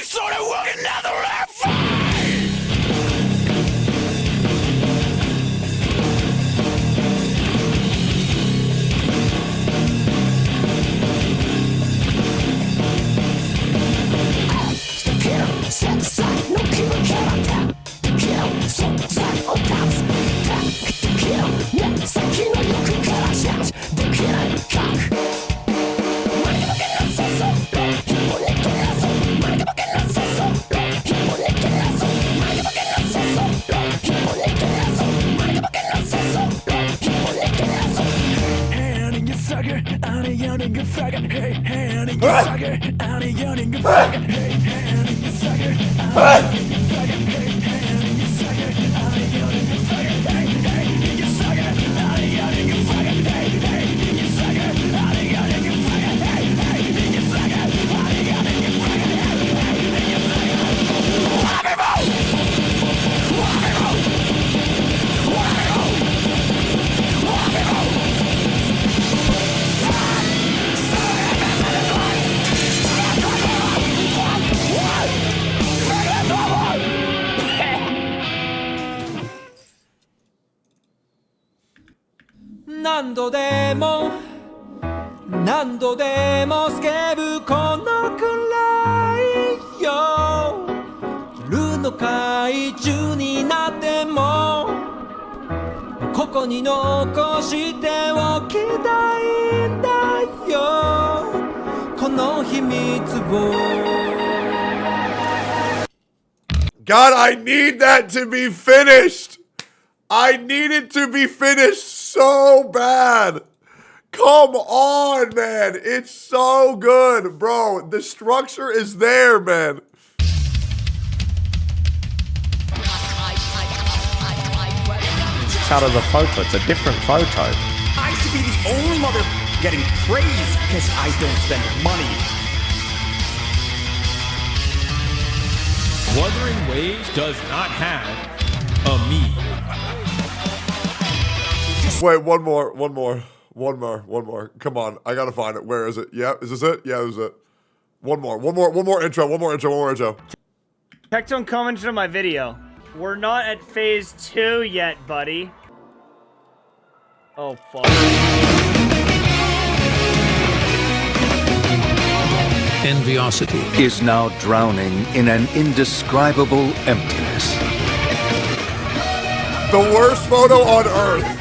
sort of working another life. Set aside, no killer character. The kill, so side of paths. The kill, net, saki no yoku kara change. The kill, cock. Maniga baken na so, hippo nekke na so. Maniga baken na so, hippo nekke na so. Maniga baken na so, hippo nekke na so. Maniga baken na so, hippo nekke na so. Hand in your sucker, on a yawning good faggot. Hey, hand in your sucker, on a yawning good faggot. Hey, hand in your sucker.何度でもスケブこのくらいよルの怪獣になってもここに残しておきたいんだよこの秘密を God, I need that to be finished. I need it to be finished so bad. Come on, man. It's so good, bro. The structure is there, man. It's out of the photo. It's a different photo. I should be the only mother getting praise because I don't spend money. Wuthering Waves does not have a me. Wait, one more. Come on, I gotta find it. Where is it? Yeah, is this it? Yeah, this is it. One more intro. Tectone commented on my video. We're not at phase 2 yet, buddy. Oh, fuck. Enviosity is now drowning in an indescribable emptiness. The worst photo on earth.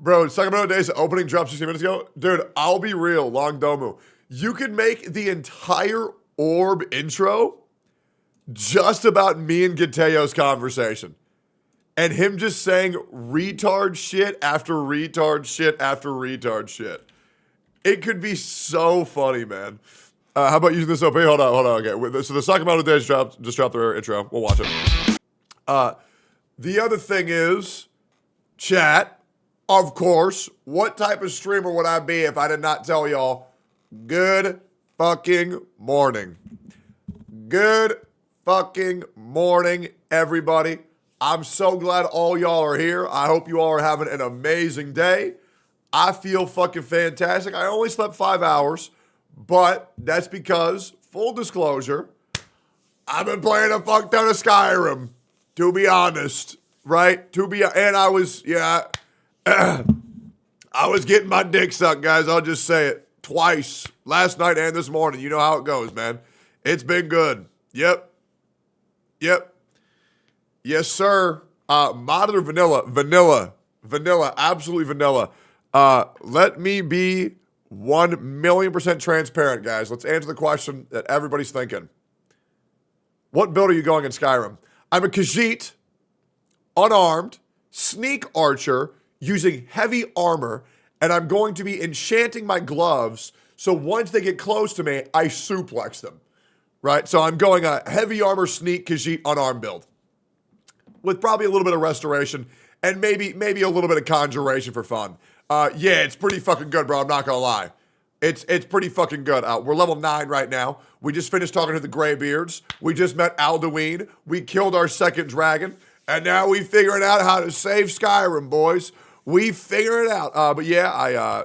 Bro, Sakamoto Days opening dropped 16 minutes ago. Dude, I'll be real, Long Domu. You could make the entire orb intro just about me and Gateo's conversation. And him just saying retard shit after retard shit after retard shit. It could be so funny, man. How about using this OP? Hold on. Okay, so the Sakamoto Days just dropped their intro. We'll watch it. The other thing is, chat. Of course, what type of streamer would I be if I did not tell y'all good fucking morning? Good fucking morning, everybody. I'm so glad all y'all are here. I hope you all are having an amazing day. I feel fucking fantastic. I only slept 5 hours, but that's because, full disclosure, I've been playing a fuck ton of Skyrim, to be honest, right? And I was, I was getting my dick sucked, guys. I'll just say it twice, last night and this morning. You know how it goes, man. It's been good. Yep. Yes, sir. Moderate vanilla, absolutely vanilla. Let me be 1,000,000% transparent, guys. Let's answer the question that everybody's thinking. What build are you going in Skyrim? I'm a Khajiit, unarmed, sneak archer, using heavy armor, and I'm going to be enchanting my gloves So once they get close to me, I suplex them, right? So I'm going a heavy armor sneak Khajiit unarmed build with probably a little bit of restoration and maybe a little bit of conjuration for fun. Yeah, it's pretty fucking good, bro. I'm not gonna lie. It's pretty fucking good. We're level 9 right now. We just finished talking to the Greybeards. We just met Alduin. We killed our second dragon. And now we figuring out how to save Skyrim, boys. We figure it out. But yeah, I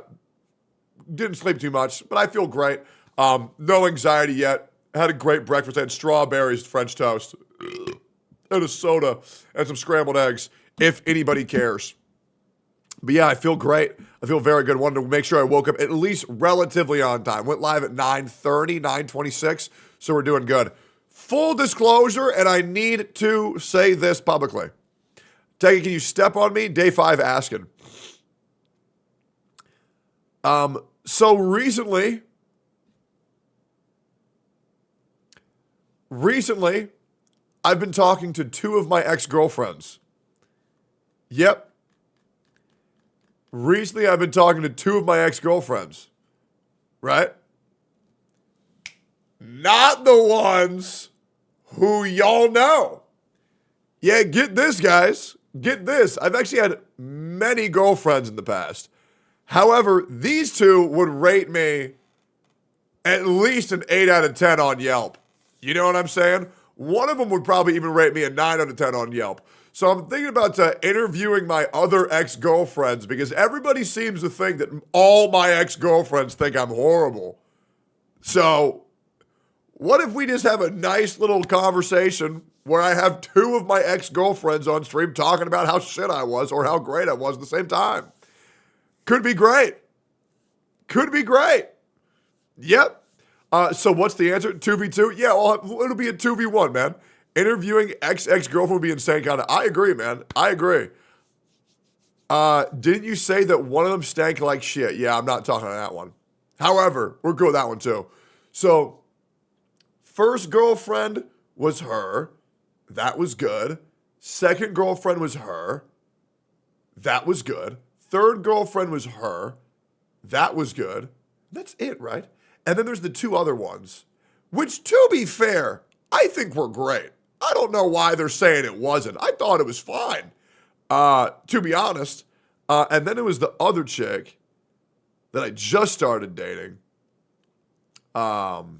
didn't sleep too much, but I feel great. No anxiety yet. Had a great breakfast. I had strawberries, French toast, and a soda, and some scrambled eggs, if anybody cares. But yeah, I feel great. I feel very good. Wanted to make sure I woke up at least relatively on time. Went live at 9:30, 9:26, so we're doing good. Full disclosure, and I need to say this publicly. Teggy, can you step on me? Day 5 asking. So recently, I've been talking to 2 of my ex-girlfriends. Yep. Recently, I've been talking to 2 of my ex-girlfriends. Right? Not the ones who y'all know. Yeah, get this, guys. Get this. I've actually had many girlfriends in the past. However, these 2 would rate me at least an 8 out of 10 on Yelp. You know what I'm saying? One of them would probably even rate me a 9 out of 10 on Yelp. So I'm thinking about interviewing my other ex-girlfriends because everybody seems to think that all my ex-girlfriends think I'm horrible. So what if we just have a nice little conversation where I have 2 of my ex-girlfriends on stream talking about how shit I was or how great I was at the same time? Could be great. Could be great. Yep. So what's the answer? 2v2? Yeah, it'll be a 2v1, man. Interviewing ex-girlfriend would be insane kind of. I agree, man. I agree. Didn't you say that one of them stank like shit? Yeah, I'm not talking on that one. However, we're good with that one too. So, first girlfriend was her. That was good. Second girlfriend was her. That was good. Third girlfriend was her. That was good. That's it, right? And then there's the 2 other ones, which, to be fair, I think were great. I don't know why they're saying it wasn't. I thought it was fine, to be honest. And then it was the other chick that I just started dating. Fuck.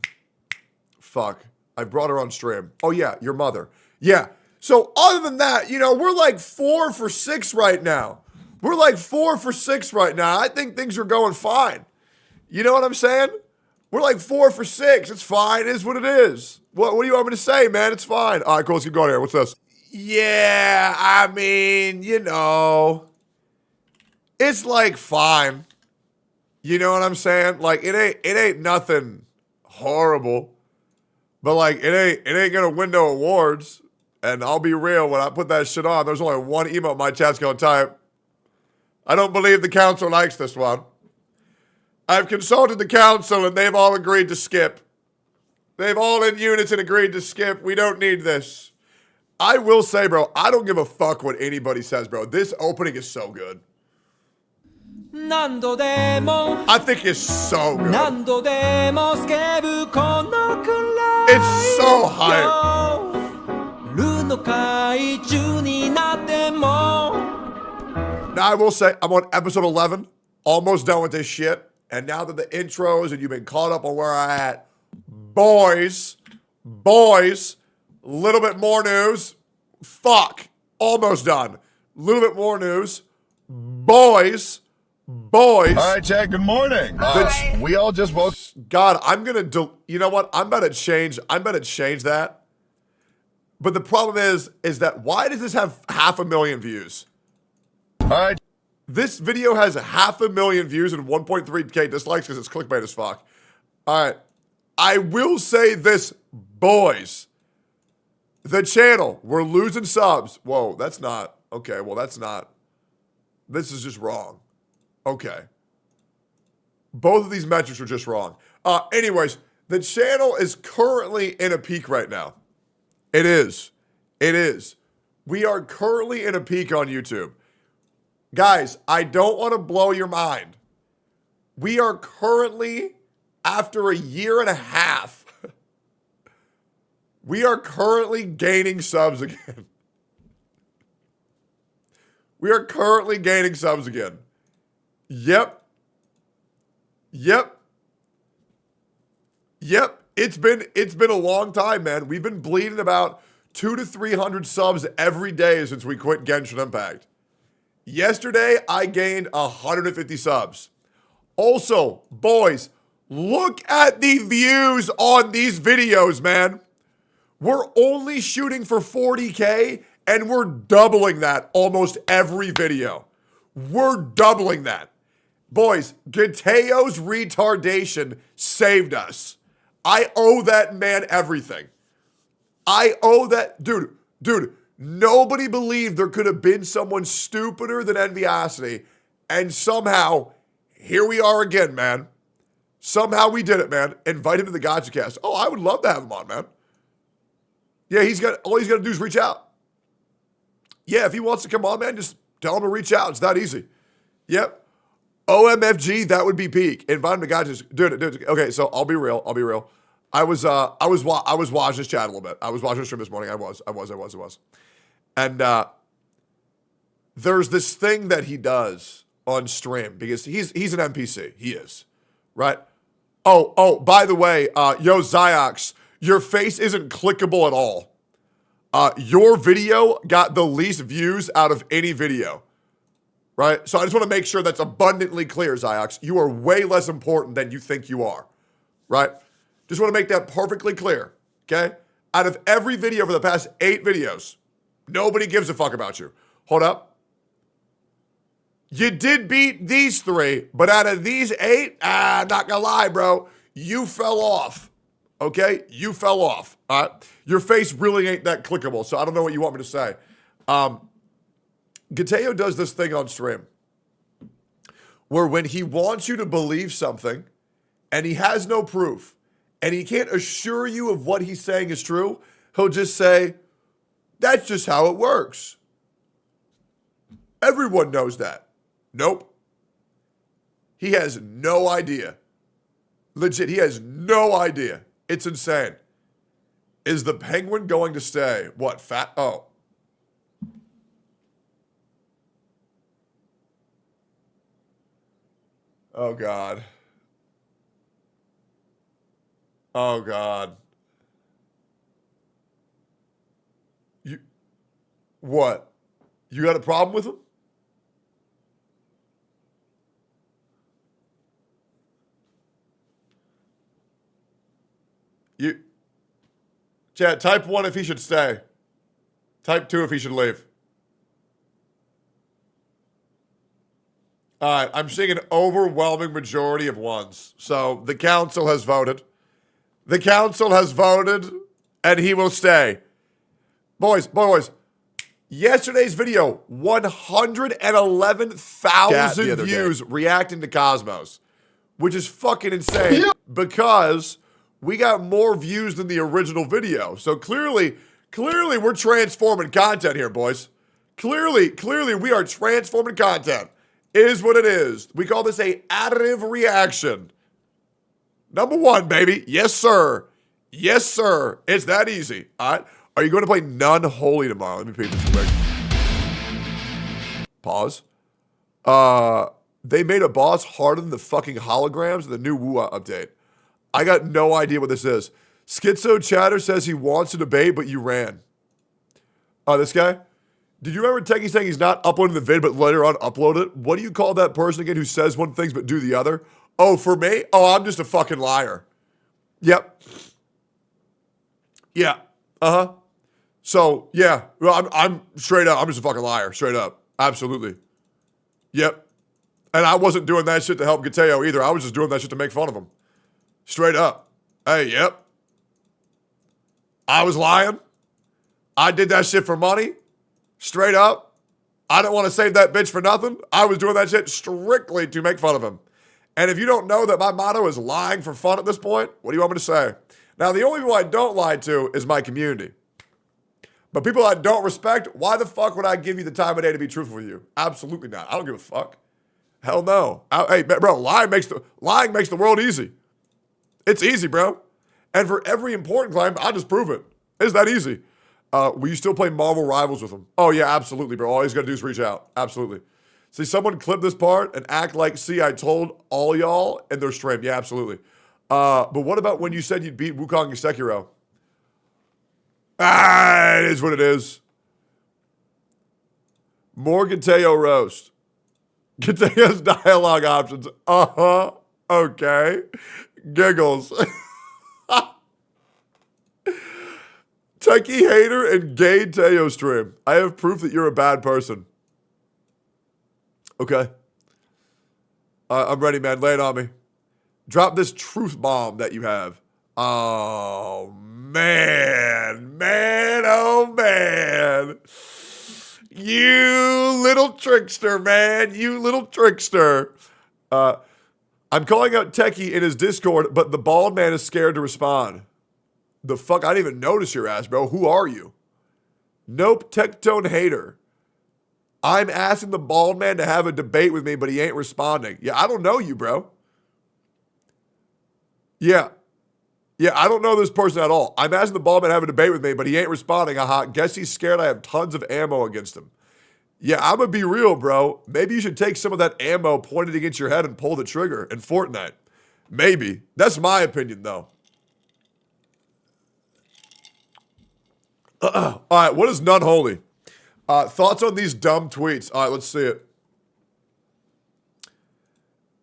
I brought her on stream. Oh, yeah, your mother. Yeah. So other than that, we're like 4 for 6 right now. We're like 4 for 6 right now. I think things are going fine. You know what I'm saying? We're like 4 for 6. It's fine. It is what it is. What do you want me to say, man? It's fine. All right, cool. Let's keep going here. What's this? Yeah, I mean, it's like fine. You know what I'm saying? Like it ain't nothing horrible, but like it ain't gonna win no awards. And I'll be real, when I put that shit on, there's only one emote my chat's gonna type. I don't believe the council likes this one. I've consulted the council and they've all agreed to skip. They've all in unison agreed to skip. We don't need this. I will say, bro, I don't give a fuck what anybody says, bro. This opening is so good. I think it's so good. It's so hype. Now, I will say, I'm on episode 11, almost done with this shit. And now that the intros and you've been caught up on where I'm at, boys, little bit more news. Fuck, almost done. Little bit more news. Boys. All right, Chad, good morning. We all just woke. God, you know what? I'm about to change that. But the problem is that why does this have 500,000 views? All right. This video has 500,000 views and 1.3K dislikes because it's clickbait as fuck. All right. I will say this, boys. The channel, we're losing subs. Whoa, that's not. Okay, well, that's not. This is just wrong. Okay. Both of these metrics are just wrong. Anyways, the channel is currently in a peak right now. It is. We are currently in a peak on YouTube. Guys, I don't want to blow your mind. We are currently after a year and a half, we are currently gaining subs again. We are currently gaining subs again. Yep. It's been a long time, man. We've been bleeding about 200 to 300 subs every day since we quit Genshin Impact. Yesterday, I gained 150 subs. Also, boys, look at the views on these videos, man. We're only shooting for 40K, and we're doubling that almost every video. We're doubling that. Boys, Gateo's retardation saved us. I owe that man everything. I owe that... Dude, nobody believed there could have been someone stupider than Enviosity, and somehow, here we are again, man. Somehow we did it, man. Invite him to the Gacha cast. Oh, I would love to have him on, man. Yeah, all he's got to do is reach out. Yeah, if he wants to come on, man, just tell him to reach out. It's that easy. Yep. OMFG, that would be peak. Invite him to Gacha. Dude, okay, so I'll be real. I was watching his chat a little bit. I was watching his stream this morning. I was. And there's this thing that he does on stream because he's an NPC. He is, right? Oh, by the way, yo, Ziox, your face isn't clickable at all. Your video got the least views out of any video, right? So I just want to make sure that's abundantly clear, Ziox. You are way less important than you think you are, right? Just want to make that perfectly clear, okay? Out of every video for the past 8 videos, nobody gives a fuck about you. Hold up. You did beat these 3, but out of these 8, not gonna lie, bro, you fell off, okay? You fell off, all right? Your face really ain't that clickable, so I don't know what you want me to say. Gateo does this thing on stream where when he wants you to believe something and he has no proof and he can't assure you of what he's saying is true, he'll just say, that's just how it works. Everyone knows that. Nope. He has no idea. Legit, he has no idea. It's insane. Is the penguin going to stay? What, fat? Oh. Oh, God. Oh, God. What? You got a problem with him? Chat, type 1 if he should stay. Type 2 if he should leave. All right, I'm seeing an overwhelming majority of 1s. So the council has voted. The council has voted, and he will stay. Boys, yesterday's video, 111,000 views reacting to Cosmos, which is fucking insane because we got more views than the original video. So clearly we're transforming content here, boys. Clearly we are transforming content. Is what it is. We call this a additive reaction. Number 1, baby. Yes, sir. Yes, sir. It's that easy. All right. Are you going to play None Holy tomorrow? Let me peep this quick. Pause. They made a boss harder than the fucking holograms in the new Awoo update. I got no idea what this is. Schizo Chatter says he wants to debate, but you ran. This guy? Did you remember Techie saying he's not uploading the vid, but later on upload it? What do you call that person again who says one thing but do the other? Oh, for me? Oh, I'm just a fucking liar. Yep. Yeah. Uh-huh. So, yeah. Well, I'm straight up. I'm just a fucking liar. Straight up. Absolutely. Yep. And I wasn't doing that shit to help Gateo either. I was just doing that shit to make fun of him. Straight up. Hey, yep. I was lying. I did that shit for money. Straight up. I didn't want to save that bitch for nothing. I was doing that shit strictly to make fun of him. And if you don't know that my motto is lying for fun at this point, what do you want me to say? Now, the only people I don't lie to is my community. But people I don't respect, why the fuck would I give you the time of day to be truthful with you? Absolutely not. I don't give a fuck. Hell no. Hey, bro, lying makes the world easy. It's easy, bro. And for every important claim, I'll just prove it. It's that easy. Will you still play Marvel Rivals with them? Oh, yeah, absolutely, bro. All he's got to do is reach out. Absolutely. See, someone clip this part and act like, see, I told all y'all in their stream. Yeah, absolutely. But what about when you said you'd beat Wukong and Sekiro? Ah, it is what it is. More Gateo roast. Gateo's dialogue options. Uh-huh. Okay. Giggles. Techie hater and gay Teo stream. I have proof that you're a bad person. Okay. I'm ready, man. Lay it on me. Drop this truth bomb that you have. Oh, man. Man, oh, man. You little trickster, man. You little trickster. I'm calling out Techie in his Discord, but the bald man is scared to respond. The fuck? I didn't even notice your ass, bro. Who are you? Nope, Tectone hater. I'm asking the bald man to have a debate with me, but he ain't responding. Yeah, I don't know you, bro. Yeah, I don't know this person at all. I'm asking the bald man to have a debate with me, but he ain't responding. Aha, guess he's scared I have tons of ammo against him. Yeah, I'm going to be real, bro. Maybe you should take some of that ammo pointed against your head and pull the trigger in Fortnite. Maybe. That's my opinion, though. All right, what is none holy? Thoughts on these dumb tweets? All right, let's see it.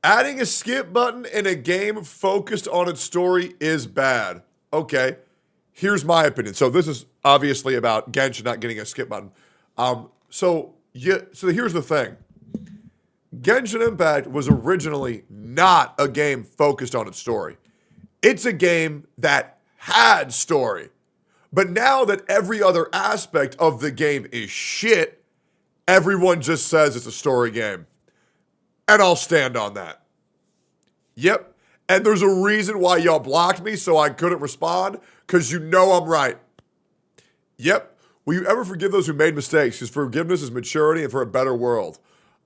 Adding a skip button in a game focused on its story is bad. Okay, here's my opinion. So this is obviously about Genshin not getting a skip button. So here's the thing. Genshin Impact was originally not a game focused on its story. It's a game that had story. But now that every other aspect of the game is shit, everyone just says it's a story game. And I'll stand on that. Yep. And there's a reason why y'all blocked me so I couldn't respond, because you know I'm right. Yep. Will you ever forgive those who made mistakes? Because forgiveness is maturity and for a better world.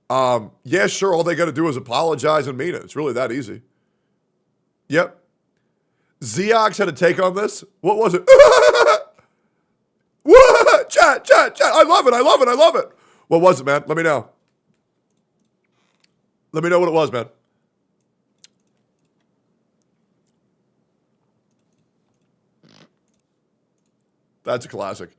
Yeah, sure. All they got to do is apologize and mean it. It's really that easy. Yep. Zeox had a take on this. What was it? What? Chat. I love it. What was it, man? Let me know. Let me know what it was, man. That's a classic.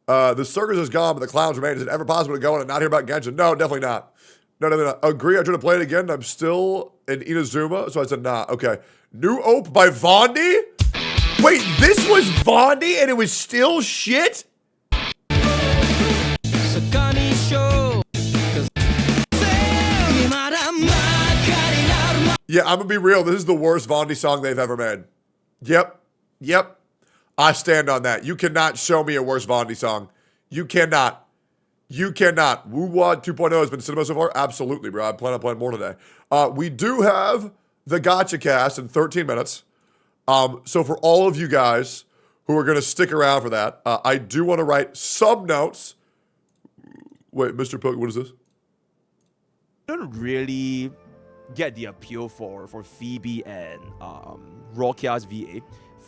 The circus is gone, but the clowns remain. Is it ever possible to go in and not hear about Genshin? No, definitely not. No. Agree, I tried to play it again, and I'm still in Inazuma, so I said nah. Okay. New Ope by Vondi? Wait, this was Vondi and it was still shit? Yeah, I'm gonna be real. This is the worst Vondi song they've ever made. Yep. I stand on that. You cannot show me a worse Vondi song. You cannot. Wuwad 2.0 has been cinema so far? Absolutely, bro. I plan on playing more today. We do have the Gacha cast in 13 minutes. So for all of you guys who are going to stick around for that, I do want to write some notes. Wait, Mr. Poke, what is this? I don't really get the appeal for Phoebe and Rokia's VA.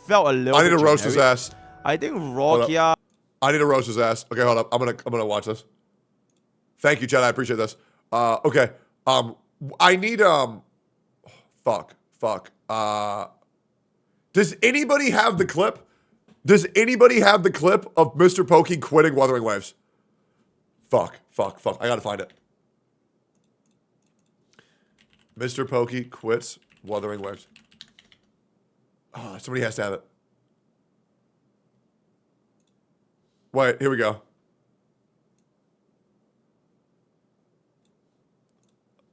Felt a little I need to bit roast his generic. ass. I think Rokia... I need to roast his ass. Okay, hold up. I'm gonna watch this. Thank you, Chad. I appreciate this. Okay. I need fuck. Does anybody have the clip? Does anybody have the clip of Mr. Pokey quitting Wuthering Waves? Fuck. I gotta find it. Mr. Pokey quits Wuthering Waves. Oh, somebody has to have it. Wait, here we go.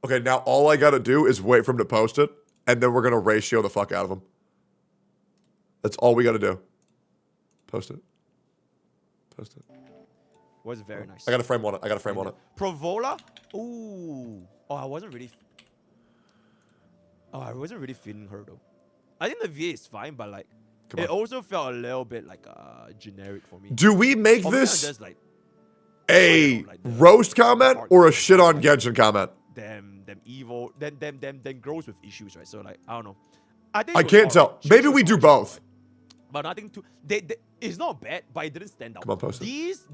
Okay, now all I gotta do is wait for him to post it, and then we're gonna ratio the fuck out of him. That's all we gotta do. Post it. Was very nice. I got a frame on it. Provola? Ooh. Oh, I wasn't really feeling her though. I think the VA is fine, but like it also felt a little bit like generic for me. Do we make this just, like, a roast comment or a shit on Genshin comment? Them evil, then grows with issues, right? So like I don't know. I think I can't tell. Maybe we do both. But nothing too. It's not bad, but it didn't stand out. Come on, post it.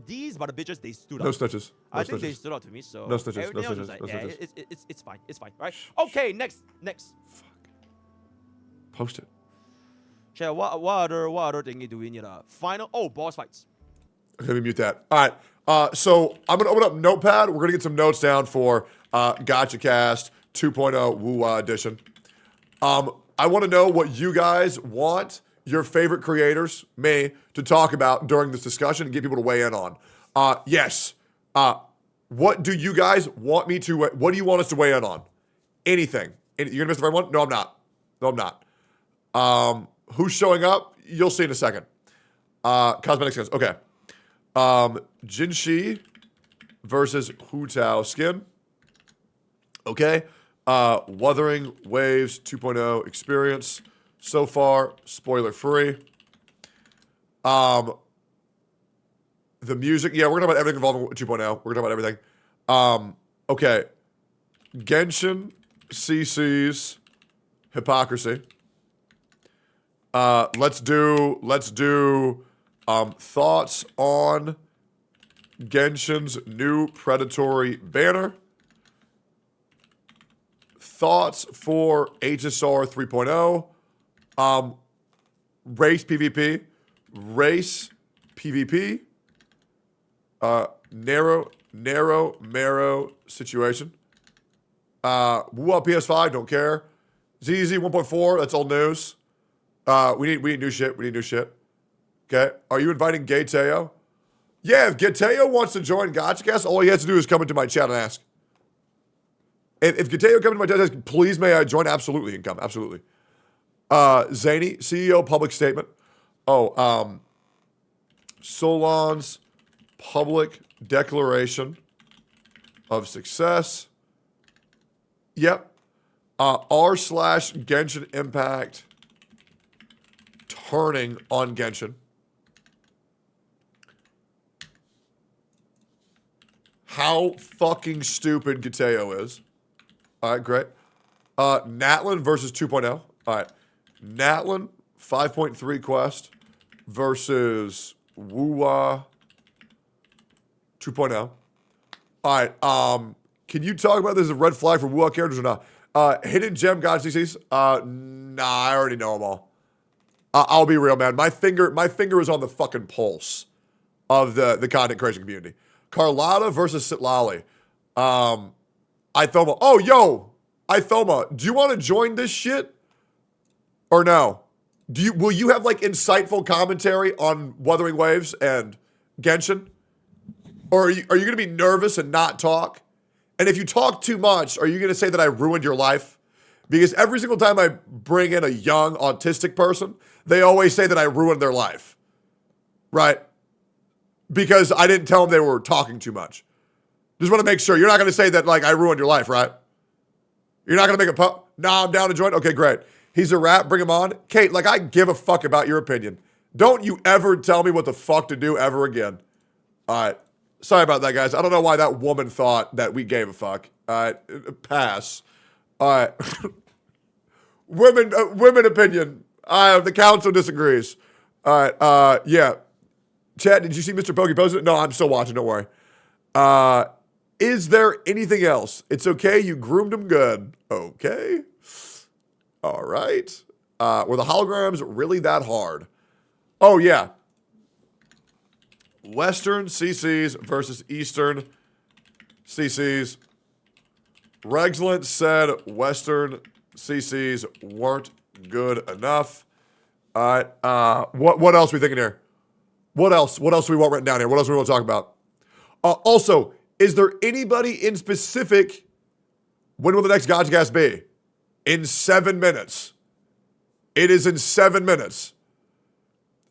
These but the bitches, they stood No out. snitches. I think they stood out to me. So No snitches. No everything else snitches. was like, No yeah, snitches. it's fine. It's fine. Right? Okay, next. Post it. Share what other thing do we need? Final. Oh, boss fights. Let me mute that. All right. So I'm gonna open up Notepad. We're gonna get some notes down for Gacha Cast 2.0 Woo edition. I want to know what you guys want your favorite creators, me, to talk about during this discussion and get people to weigh in on. Yes. What do you guys want me to? What do you want us to weigh in on? Anything? You're gonna miss the right one? No, I'm not. No, I'm not. Who's showing up? You'll see in a second. Cosmetic skins. Okay. Jinshi versus Hu Tao skin. Okay. Wuthering Waves 2.0 experience. So far, spoiler free. The music, yeah, we're gonna talk about everything involving 2.0. We're gonna talk about everything. Okay. Genshin CC's hypocrisy. Let's do thoughts on Genshin's new predatory banner. Thoughts for HSR 3.0. Race PvP. Narrow marrow situation. Woo PS5, don't care. ZZ 1.4, that's old news. We need new shit. Okay. Are you inviting Gaeteo? Yeah, if Gaeteo wants to join GachaCast, all he has to do is come into my chat and ask. If Gaeteo comes into my chat and asks, please may I join? Absolutely, you can come. Absolutely. Zany, CEO public statement. Solon's public declaration of success. Yep. R/Genshin Impact turning on Genshin. How fucking stupid Gaeteo is. All right, great. Natlin versus 2.0. All right. Natlin 5.3 quest versus Woo 2.0. All right. Can you talk about this as a red flag for Woo characters or not? Hidden gem god CCs? Nah, I already know them all. I'll be real, man. My finger is on the fucking pulse of the content creation community. Carlotta versus Sitlali. Ithoma. Oh, yo, Ithoma. Do you want to join this shit or no? Will you have like insightful commentary on Wuthering Waves and Genshin, or are you going to be nervous and not talk? And if you talk too much, are you going to say that I ruined your life? Because every single time I bring in a young autistic person, they always say that I ruined their life, right? Because I didn't tell them they were talking too much. Just want to make sure. You're not going to say that, like, I ruined your life, right? You're not going to make nah, I'm down to join? Okay, great. He's a rat. Bring him on. Kate, like, I give a fuck about your opinion. Don't you ever tell me what the fuck to do ever again. All right. Sorry about that, guys. I don't know why that woman thought that we gave a fuck. All right. Pass. All right. Women opinion. The council disagrees. All right. Yeah. Chad, did you see Mr. Pokey post it? No, I'm still watching. Don't worry. Is there anything else? It's okay. You groomed him good. Okay. All right. Were the holograms really that hard? Oh, yeah. Western CCs versus Eastern CCs. Regslint said Western CCs weren't good enough. All right. What else are we thinking here? What else do we want written down here? What else do we want to talk about? Also, is there anybody in specific? When will the next GachaCast be? In 7 minutes. It is in 7 minutes.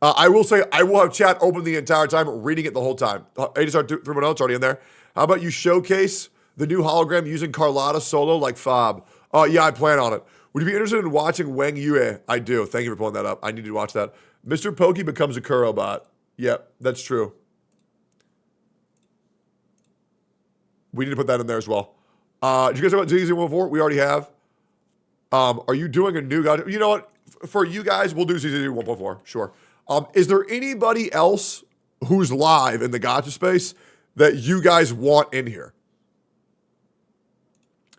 I will say I will have chat open the entire time, reading it the whole time. HSR 3.0, it's already in there. How about you showcase the new hologram using Carlotta solo like Fob? Yeah, I plan on it. Would you be interested in watching Wang Yue? I do. Thank you for pulling that up. I need to watch that. Mr. Pokey becomes a Kuro bot. Yep, that's true. We need to put that in there as well. Did you guys talk about ZZ104? We already have. Are you doing a new Gacha? You know what? for you guys, we'll do CCD 1.4. Sure. Is there anybody else who's live in the gacha space that you guys want in here?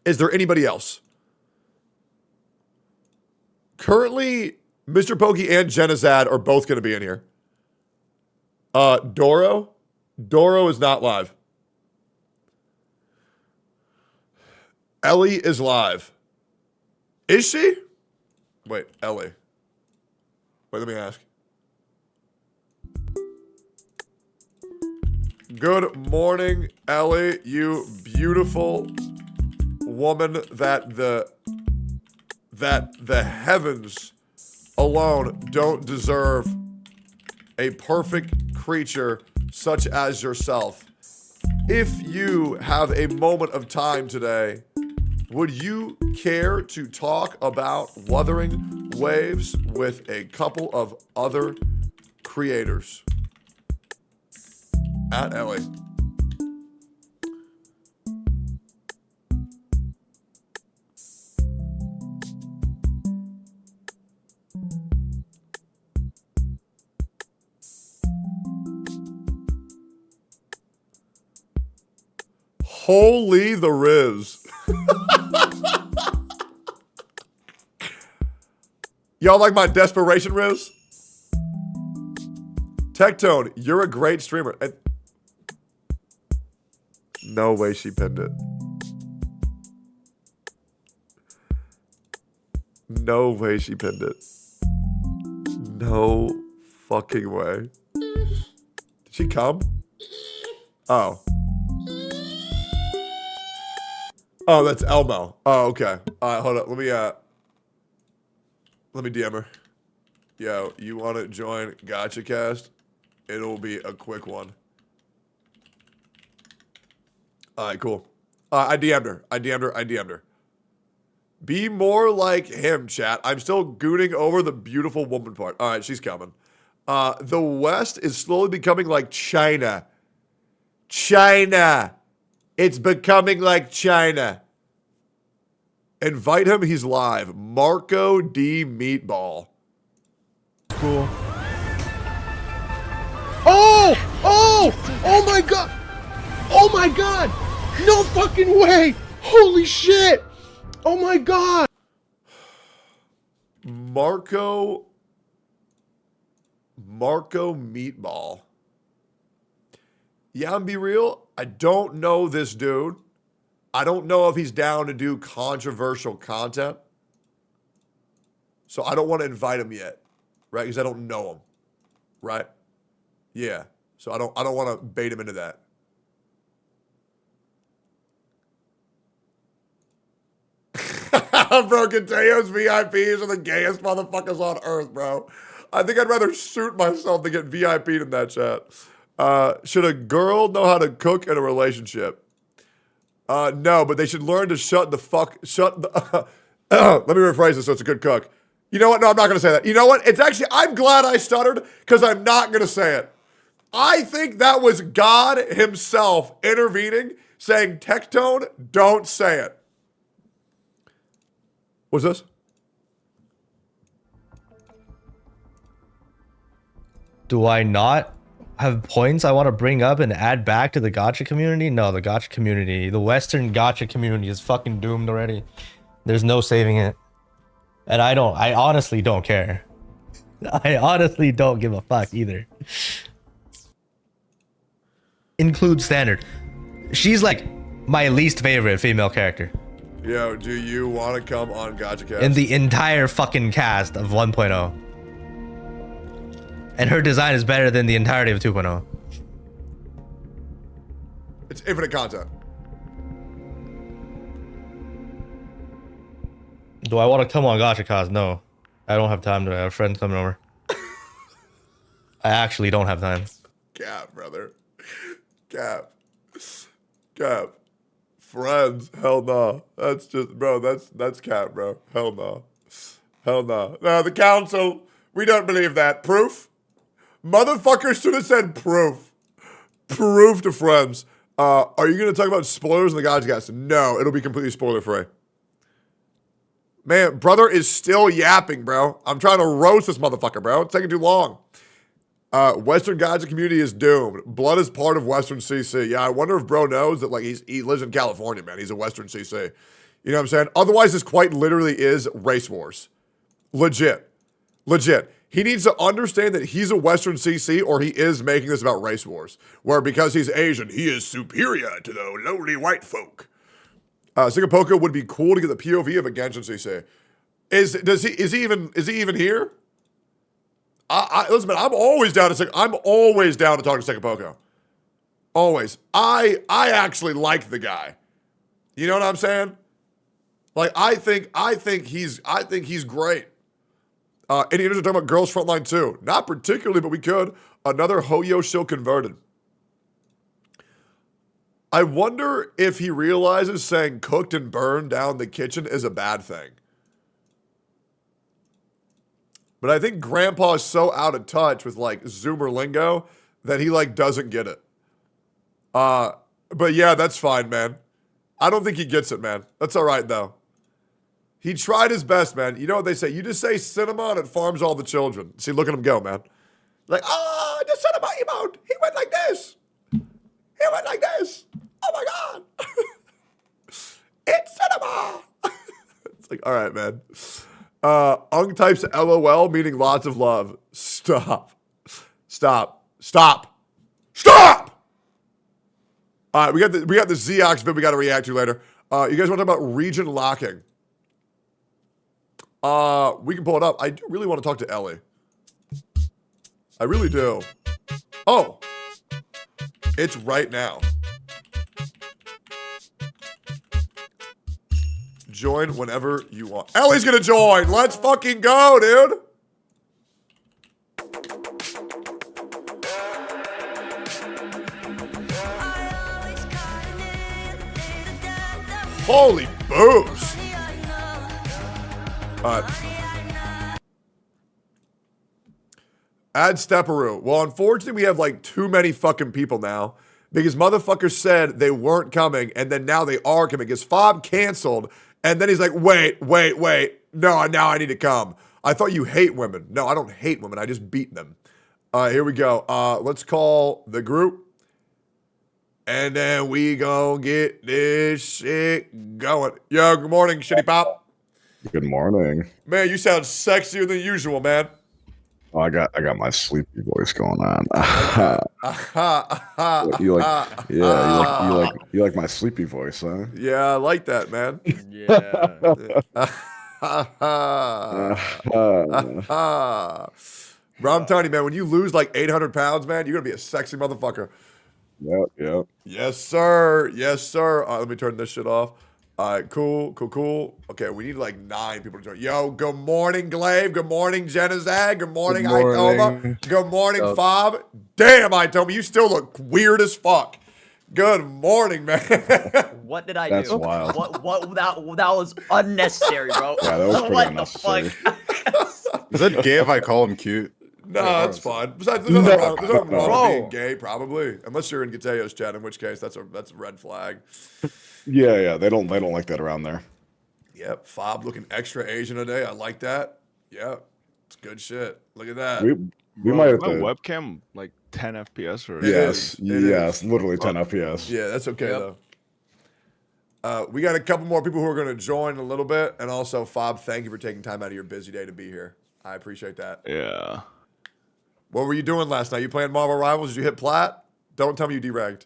Is there anybody else? Currently, Mr. Pokey and Genizad are both going to be in here. Doro is not live. Ellie is live. Is she? Wait, Ellie. Wait, let me ask. Good morning, Ellie, you beautiful woman that the heavens alone don't deserve a perfect creature such as yourself. If you have a moment of time today, would you care to talk about Wuthering Waves with a couple of other creators? At Ellie. Holy the Riz. Y'all like my desperation Riz? Tectone, you're a great streamer. And no way she pinned it. No way she pinned it. No fucking way. Did she come? Oh. Oh, that's Elmo. Oh, okay. All right, hold up. Let me DM her. Yo, you want to join Gacha Cast? It'll be a quick one. All right, cool. I DM'd her. Be more like him, chat. I'm still gooning over the beautiful woman part. All right, she's coming. The West is slowly becoming like China. China. It's becoming like China. Invite him. He's live. Marco D. Meatball. Cool. Oh my god! Oh my god! No fucking way! Holy shit! Oh my god! Marco Meatball. Yeah, I'm be real. I don't know this dude. I don't know if he's down to do controversial content. So I don't want to invite him yet, right? Because I don't know him, right? Yeah. So I don't want to bait him into that. Bro, Gateo's VIPs are the gayest motherfuckers on earth, bro. I think I'd rather shoot myself than get VIP'd in that chat. Should a girl know how to cook in a relationship? No, but they should learn to shut the let me rephrase this so it's a good cook. You know what? No, I'm not going to say that. You know what? It's actually, I'm glad I stuttered because I'm not going to say it. I think that was God himself intervening, saying, Tectone, don't say it. What's this? Do I not have points I want to bring up and add back to the gacha community? No, the gacha community, the Western gacha community is fucking doomed already. There's no saving it. And I honestly don't care. I honestly don't give a fuck either. Include standard. She's like my least favorite female character. Yo, do you want to come on Gacha Cast? In the entire fucking cast of 1.0. And her design is better than the entirety of 2.0. It's infinite content. Do I want to come on Gacha Cast? No. I don't have time to have friends coming over. I actually don't have time. Cap, brother. Cap. Friends, hell no. That's just, bro, that's cap, bro. Hell no. No, the council, we don't believe that. Proof? Motherfuckers should have said proof. Proof to friends. Are you going to talk about spoilers in the Gacha Cast? No, it'll be completely spoiler free. Man, brother is still yapping, bro. I'm trying to roast this motherfucker, bro. It's taking too long. Western Gacha community is doomed. Blood is part of Western CC. Yeah, I wonder if bro knows that like he lives in California, man. He's a Western CC. You know what I'm saying? Otherwise, this quite literally is race wars. Legit. He needs to understand that he's a Western CC or he is making this about race wars. Where because he's Asian, he is superior to the lowly white folk. Singapoko would be cool to get the POV of a Genshin CC. Is he even here? Listen, man, I'm always down to talk to Singapoko. Always. I actually like the guy. You know what I'm saying? Like I think he's great. Any interest in talking about Girls Frontline 2? Not particularly, but we could. Another Hoyo show converted. I wonder if he realizes saying cooked and burned down the kitchen is a bad thing. But I think Grandpa is so out of touch with like Zoomer lingo that he like doesn't get it. But yeah, that's fine, man. I don't think he gets it, man. That's all right though. He tried his best, man. You know what they say? You just say cinema and it farms all the children. See, look at him go, man. Like, the cinema emote. He went like this. He went like this. Oh my God. It's cinema. It's like, all right, man. Ung types LOL, meaning lots of love. Stop. All right, we got the Zeox bit we got to react to later. You guys want to talk about region locking? We can pull it up. I do really want to talk to Ellie. I really do. Oh, it's right now. Join whenever you want. Ellie's gonna join. Let's fucking go, dude. Holy boobs. Add Stepperoo. Well, unfortunately, we have like too many fucking people now because motherfuckers said they weren't coming and then now they are coming because Fob canceled and then he's like, wait. No, now I need to come. I thought you hate women. No, I don't hate women. I just beat them. Here we go. Let's call the group. And then we gonna get this shit going. Yo, good morning, Shitty Pop. Good morning. Man, you sound sexier than usual, man. Oh, I got my sleepy voice going on. you like my sleepy voice, huh? Yeah, I like that, man. Yeah. Bro, I'm telling you, man, when you lose like 800 pounds, man, you're gonna be a sexy motherfucker. Yep. Yes, sir. Let me turn this shit off. All right, cool. Okay, we need like 9 people to join. Yo, good morning, Glaive. Good morning, Genizag. Good morning, Itoma. Good morning, Fob. Damn, Itoma, you still look weird as fuck. Good morning, man. What did I That's do? wild. What that was unnecessary, bro. Yeah, that was pretty what unnecessary. The fuck? Is that gay if I call him cute? No, that's fine. Besides, there's nothing wrong with being gay, probably. Unless you're in Gateo's chat, in which case that's a red flag. Yeah, they don't like that around there. Yep, Fob looking extra Asian today. I like that. Yep, it's good shit. Look at that. We might have my to webcam like 10 FPS or yes, literally 10 FPS. Yeah, that's okay though. We got a couple more people who are going to join in a little bit, and also Fob, thank you for taking time out of your busy day to be here. I appreciate that. Yeah. What were you doing last night? You playing Marvel Rivals? Did you hit plat? Don't tell me you deragged.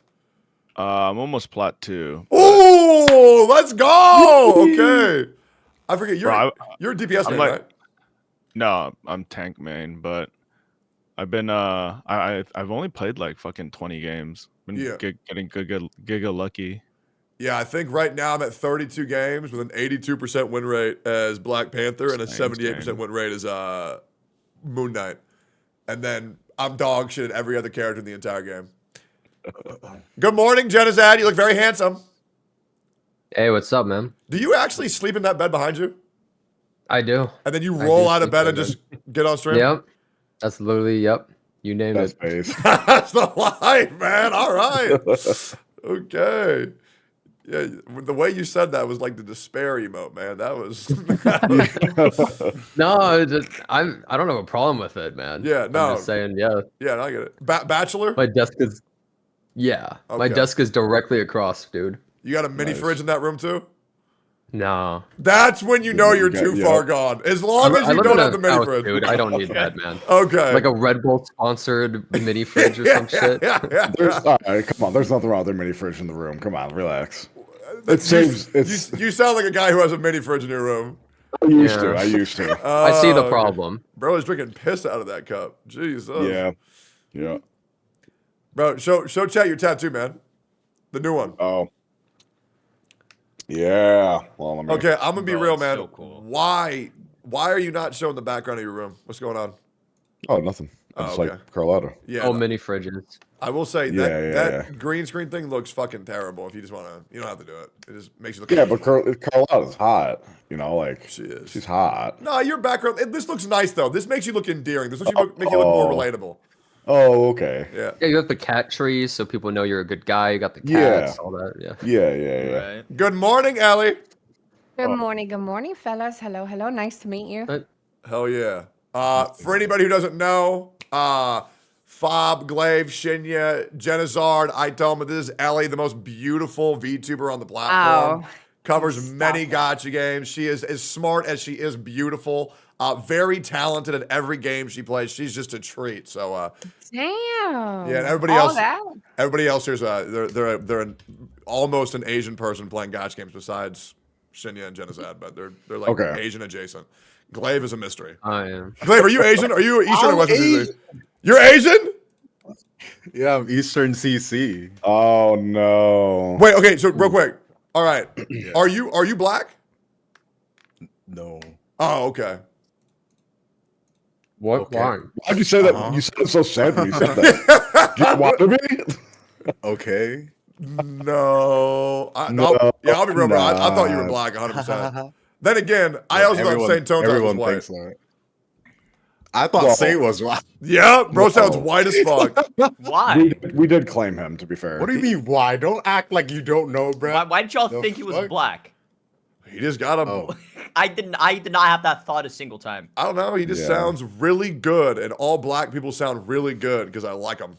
I'm almost plat 2. Oh, let's go! Okay. I forget you're a DPS man, right? No, I'm tank main, but I've been I've only played like fucking 20 games. Been getting giga lucky. Yeah, I think right now I'm at 32 games with an 82% win rate as Black Panther and a 78% win rate as Moon Knight. And then I'm dog shit at every other character in the entire game. Good morning, Genizad. You look very handsome. Hey, what's up, man? Do you actually sleep in that bed behind you? I do. And then you roll out of bed and just get on stream? Yep. That's literally, yep. You named it. That's the life, man. All right. Okay. Yeah, the way you said that was like the despair emote, man. That was. No, I don't have a problem with it, man. Yeah, no. I'm just saying, yeah. Yeah, no, I get it. Bachelor? My desk is, yeah. My Okay. desk is directly across, dude. You got a mini fridge in that room too? No. That's when you know you're too far gone. As long as you don't have the mini fridge. Dude, I don't need that, man. Okay. Like a Red Bull sponsored mini fridge or some shit. All right, come on. There's nothing wrong with their mini fridge in the room. Come on, relax. It saves. You sound like a guy who has a mini fridge in your room. I used to. I see the problem. Bro is drinking piss out of that cup. Jesus. Yeah. Bro, show chat your tattoo, man. The new one. Oh. Yeah. Well, let me. Okay, I'm gonna be real, man. so cool. Why are you not showing the background of your room? What's going on? Oh, nothing. I just like Carlotta. Yeah. Mini fridges. I will say Yeah, that green screen thing looks fucking terrible. If you just wanna, you don't have to do it. It just makes you look. Yeah, but Carlotta's hot. You know, like she is. She's hot. No, your background. This looks nice though. This makes you look endearing. This makes you look more relatable. Oh, okay. Yeah. Yeah, you have the cat trees, so people know you're a good guy. You got the cats, all that. Yeah. Yeah. Right. Good morning, Ellie. Good morning, fellas. Hello. Nice to meet you. Hell yeah. For anybody who doesn't know, Fob, Glaive, Shinya, Genizard, Itoma, this is Ellie, the most beautiful VTuber on the platform. Oh, Covers many gacha games. She is as smart as she is beautiful. Very talented at every game she plays. She's just a treat. So damn. yeah, and everybody else here's they're almost an Asian person playing gacha games besides Shinya and Genizad, but they're like Asian adjacent. Glaive is a mystery. I am. Glaive, are you Asian? Are you Eastern or Western CC? You're Asian? Yeah, I'm Eastern CC. Oh no. Wait, okay, so real quick. All right. Are you black? No. Oh, okay. What? Okay. Why? Why'd you say that? You said it so sad when you said that. Do you want to be? Okay. No. I'll be real, bro. I thought you were black 100%. Then again, I also thought Saint Tone was white. Thinks that. I thought Saint was white. Yeah, bro sounds white as fuck. Why? We did claim him, to be fair. What do you mean, why? Don't act like you don't know, bro. Why did y'all think he was black? He just got him. Oh. I did not have that thought a single time. I don't know. He just sounds really good, and all black people sound really good because I like them.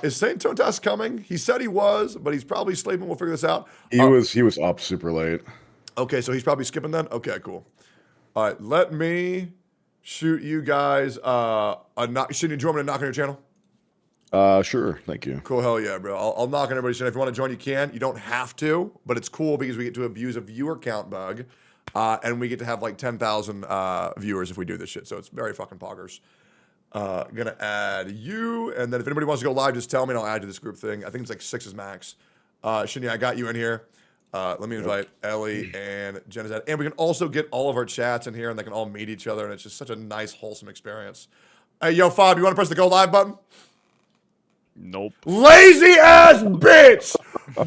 Is Saint Totas coming? He said he was, but he's probably sleeping. We'll figure this out. He was up super late. Okay, so he's probably skipping then? Okay, cool. All right, let me shoot you guys a knock. Do you want me to knock on your channel? Sure. Thank you. Cool, hell yeah, bro. I'll knock on everybody's channel. If you want to join, you can. You don't have to, but it's cool because we get to abuse a viewer count bug, and we get to have like 10,000 viewers if we do this shit. So it's very fucking poggers. Gonna add you, and then if anybody wants to go live, just tell me and I'll add to this group thing. I think it's like 6 is max. Shinya, I got you in here. Let me invite Ellie and Genizad. And we can also get all of our chats in here and they can all meet each other. And it's just such a nice, wholesome experience. Hey, yo, Fob, you want to press the go live button? Nope. Lazy ass bitch!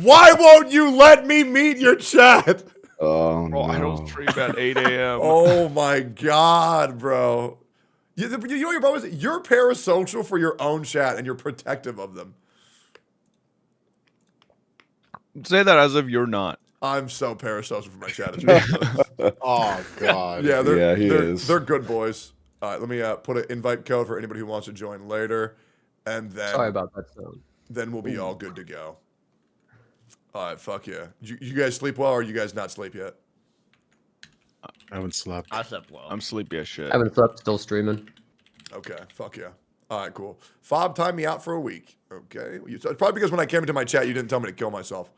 Why won't you let me meet your chat? Oh, Bro, I don't stream at 8 a.m. Oh my God, bro. You know what your problem is? You're parasocial for your own chat and you're protective of them. Say that as if you're not. I'm so parasocial for my chat. It's ridiculous. Oh God. Yeah, he is. They're good boys. All right, let me put an invite code for anybody who wants to join later, and then Sorry about that sound. Then we'll be all good to go. All right, fuck yeah. You guys sleep well, or you guys not sleep yet? I haven't slept. I slept well. I'm sleepy as shit. I haven't slept, still streaming. Okay, fuck yeah. All right, cool. Fob timed me out for a week. Okay, it's probably because when I came into my chat, you didn't tell me to kill myself.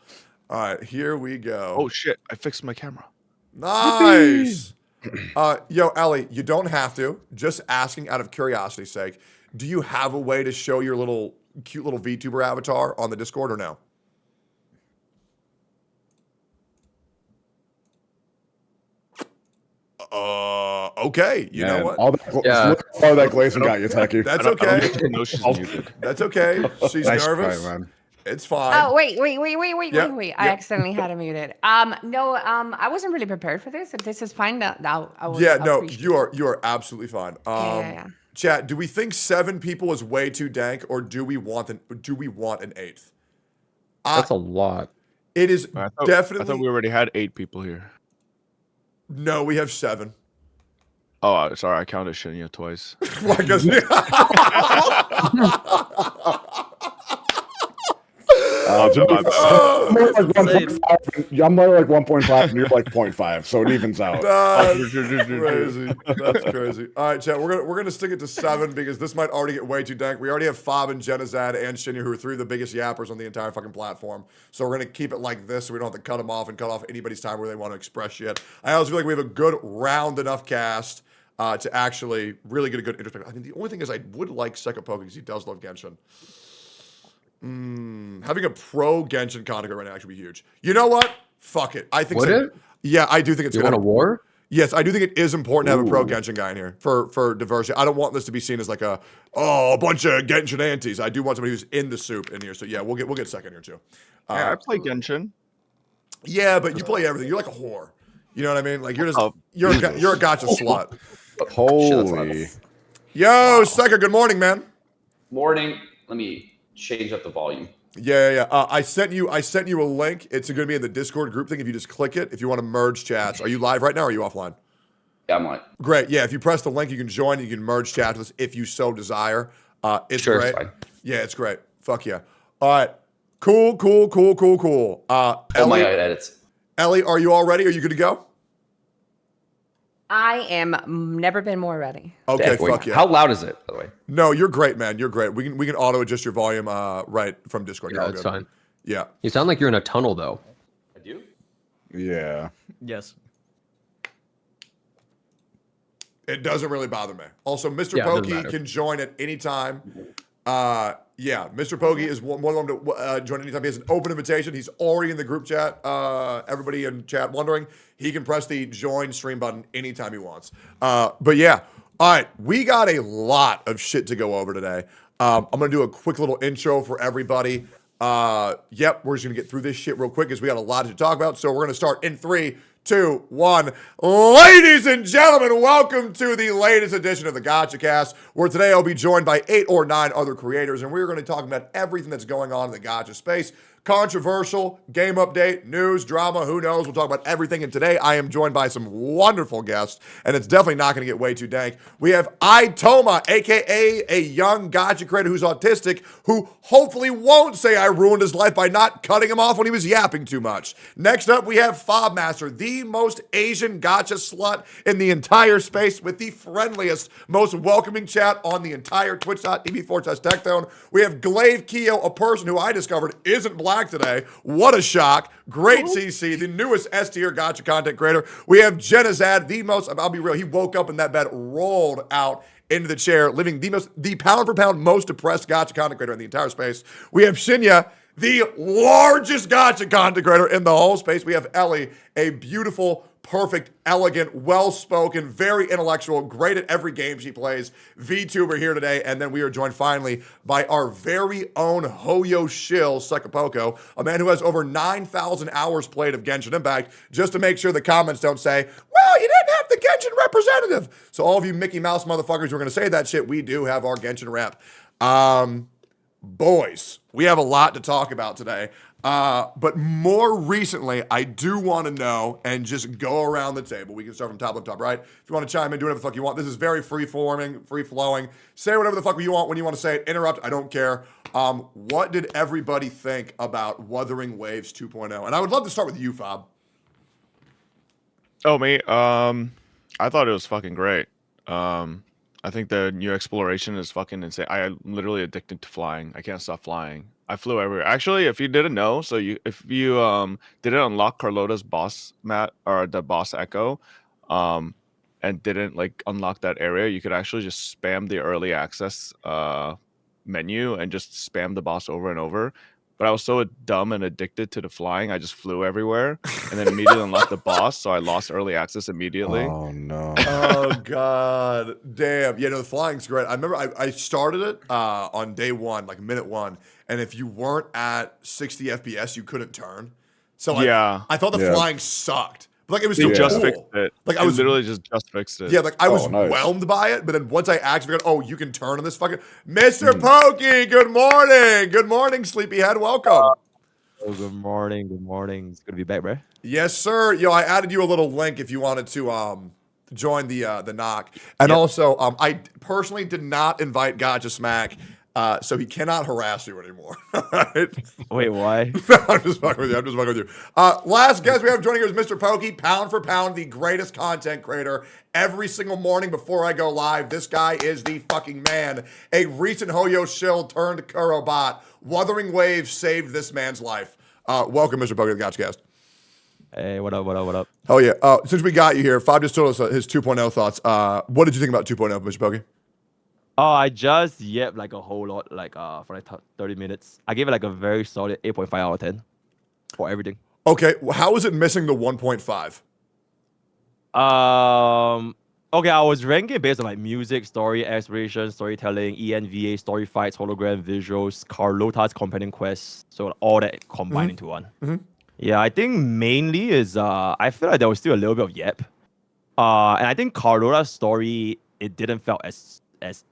All right, here we go. Oh shit! I fixed my camera. Nice. Yo, Ellie, you don't have to. Just asking out of curiosity's sake. Do you have a way to show your cute little VTuber avatar on the Discord or no? Okay. You know what? Look how far that glazing got you, Techie. That's okay. No, she's muted. That's okay. She's Nice nervous. try, man. It's fine. Oh, wait. Yep. I accidentally had it muted. No, I wasn't really prepared for this. If this is fine, I will. Yeah, no, you are absolutely fine. Yeah. Chat, do we think 7 people is way too dank, or do we want an 8th? That's a lot. It is definitely. I thought we already had 8 people here. No, we have 7. Oh, sorry, I counted Shinya twice. Why? Because I'm more like 1.5 and you're like 0.5, so it evens out. That's crazy. That's crazy. All right, chat. We're gonna stick it to 7 because this might already get way too dank. We already have Fob and Genizad and Shinya, who are 3 of the biggest yappers on the entire fucking platform. So we're gonna keep it like this, so we don't have to cut them off and cut off anybody's time where they want to express shit. I also feel like we have a good round enough cast to actually really get a good introspective. I mean, the only thing is I would like Sekapoki because he does love Genshin. Having a pro Genshin content right now actually be huge. You know what? Fuck it. I think Would it? Yeah, I do think it's You good. want a war? Yes, I do think it is important to have a pro Genshin guy in here for diversity. I don't want this to be seen as like a bunch of Genshin antis. I do want somebody who's in the soup in here. So yeah, we'll get second here too. Yeah, I play Genshin. Yeah, but you play everything. You're like a whore. You know what I mean? Like you're just you're a gacha slut. Holy. Yo, Seka, good morning, man. Morning. Let me change up the volume. Yeah. I sent you a link. It's going to be in the Discord group thing. If you just click it, if you want to merge chats. Are you live right now or are you offline? Yeah, I'm live. Great. Yeah, if you press the link, you can join. You can merge chats with us if you so desire. It's sure, great. it's fine. Yeah, it's great. Fuck yeah. All right. Cool. All my edits. Ellie, are you all ready? Are you good to go? I am never been more ready. Okay, fuck yeah. How loud is it, by the way? No, you're great, man. You're great. We can auto adjust your volume right from Discord. Yeah, that's fine. Yeah. You sound like you're in a tunnel, though. I do? Yeah. Yes. It doesn't really bother me. Also, Mr. Yeah, it doesn't Pokey matter. can join at any time. Yeah, Mr. Pokey is more than welcome to join anytime. He has an open invitation. He's already in the group chat. Everybody in chat wondering, he can press the join stream button anytime he wants. But yeah, all right, we got a lot of shit to go over today. I'm going to do a quick little intro for everybody. Yep, we're just going to get through this shit real quick because we got a lot to talk about. So we're going to start in 3, 2, 1. Ladies and gentlemen, welcome to the latest edition of the Gacha Cast, where today I'll be joined by 8 or 9 other creators, and we're going to talk about everything that's going on in the Gacha space. Controversial, game update, news, drama, who knows? We'll talk about everything. And today I am joined by some wonderful guests, and it's definitely not going to get way too dank. We have Itoma, aka a young Gacha creator who's autistic, who hopefully won't say I ruined his life by not cutting him off when he was yapping too much. Next up, we have Fobmaster, the most Asian Gacha slut in the entire space, with the friendliest, most welcoming chat on the entire twitch.tv/Tectone. We have Glaive Keo, a person who I discovered isn't black today. What a shock. Great CC, the newest S tier Gacha content creator. We have Genizad, the most, I'll be real, he woke up in that bed, rolled out into the chair, living the pound for pound most depressed Gacha content creator in the entire space. We have Shinya, the largest Gacha content creator in the whole space. We have Ellie, a beautiful, perfect, elegant, well-spoken, very intellectual, great at every game she plays VTuber here today. And then we are joined finally by our very own Hoyo Shill Sekapoko, a man who has over 9,000 hours played of Genshin Impact, just to make sure the comments don't say, well, you didn't have the Genshin representative. So all of you Mickey Mouse motherfuckers who are going to say that shit, we do have our Genshin rep. Boys, we have a lot to talk about today. But more recently, I do want to know, and just go around the table. We can start from top to top, right? If you want to chime in, do whatever the fuck you want. This is very free-flowing. Say whatever the fuck you want when you want to say it. Interrupt, I don't care. What did everybody think about Wuthering Waves 2.0? And I would love to start with you, Fob. Oh, me? I thought it was fucking great. I think the new exploration is fucking insane. I am literally addicted to flying. I can't stop flying. I flew everywhere. Actually, if you didn't know, so if you didn't unlock Carlota's boss mat or the boss echo, and didn't like unlock that area, you could actually just spam the early access menu and just spam the boss over and over. But I was so dumb and addicted to the flying, I just flew everywhere and then immediately unlocked the boss, so I lost early access immediately. Oh, no. Oh, God. Damn. Yeah, no, the flying's great. I remember I started it on day 1, like minute 1, and if you weren't at 60 FPS, you couldn't turn. So yeah. I thought the flying sucked. But like it was They still just cool. fixed it. Like They I was literally just fixed it. Yeah, like I was nice. whelmed by it, but then once I actually figured, oh, you can turn on this fucking Mr. Pokey. Good morning, sleepyhead. Welcome. Oh, good morning. Good morning. It's good to be back, bro. Yes, sir. Yo, I added you a little link if you wanted to join the knock. And also, I personally did not invite Gacha Smack, so he cannot harass you anymore. Right? Wait, why? No, I'm just fucking with you. I'm just fucking with you. Last guest we have joining us is Mr. Pokey, pound for pound, the greatest content creator. Every single morning before I go live, this guy is the fucking man. A recent Hoyo shill turned Kuro bot. Wuthering Waves saved this man's life. Welcome, Mr. Pokey, to the Gotcha Cast. Hey, what up, what up, what up? Oh, yeah. Since we got you here, Fob just told us his 2.0 thoughts. What did you think about 2.0, Mr. Pokey? Oh, I just yapped like a whole lot, like for like 30 minutes. I gave it like a very solid 8.5 out of 10 for everything. Okay, how is it missing the 1.5? Okay, I was ranking based on like music, story, exploration, storytelling, ENVA, story fights, hologram, visuals, Carlotta's companion quests. So all that combined into one. Yeah, I think mainly is I feel like there was still a little bit of yep. And I think Carlotta's story, it didn't felt as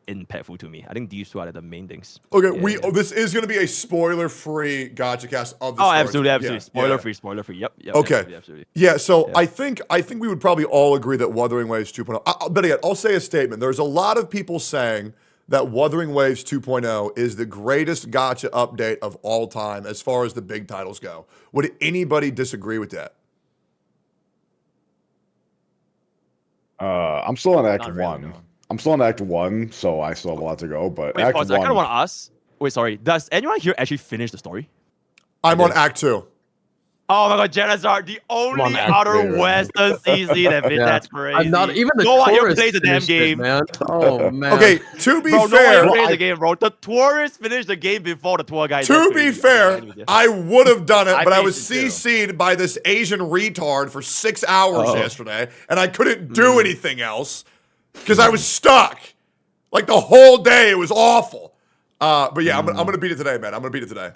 impactful to me. I think these two are the main things. Okay, this is going to be a spoiler-free Gotcha Cast of the story. Absolutely. Spoiler-free. Yep. Okay. Absolutely. Yeah, so I think we would probably all agree that Wuthering Waves 2.0. But again, I'll say a statement. There's a lot of people saying that Wuthering Waves 2.0 is the greatest Gotcha update of all time as far as the big titles go. Would anybody disagree with that? I'm still on Act 1. I'm still on Act 1, so I still have a lot to go. But Wait, Act pause. 1. I kind of want to ask. Wait, sorry. Does anyone here actually finish the story? I'm on Act 2. Oh my god, Janazar, the only other Western CC that fit. That's crazy. I'm not even the no one here tourist plays the damn finished it, game, man. Oh man. Okay, to be bro, fair, no one here plays the game, bro. The tourists finished the game before the tour guys. To be fair, I would have done it, but I was finished it CC'd by this Asian retard for 6 hours yesterday, and I couldn't do anything else because I was stuck. Like the whole day, it was awful. But yeah, I'm gonna beat it today, man. I'm gonna beat it today.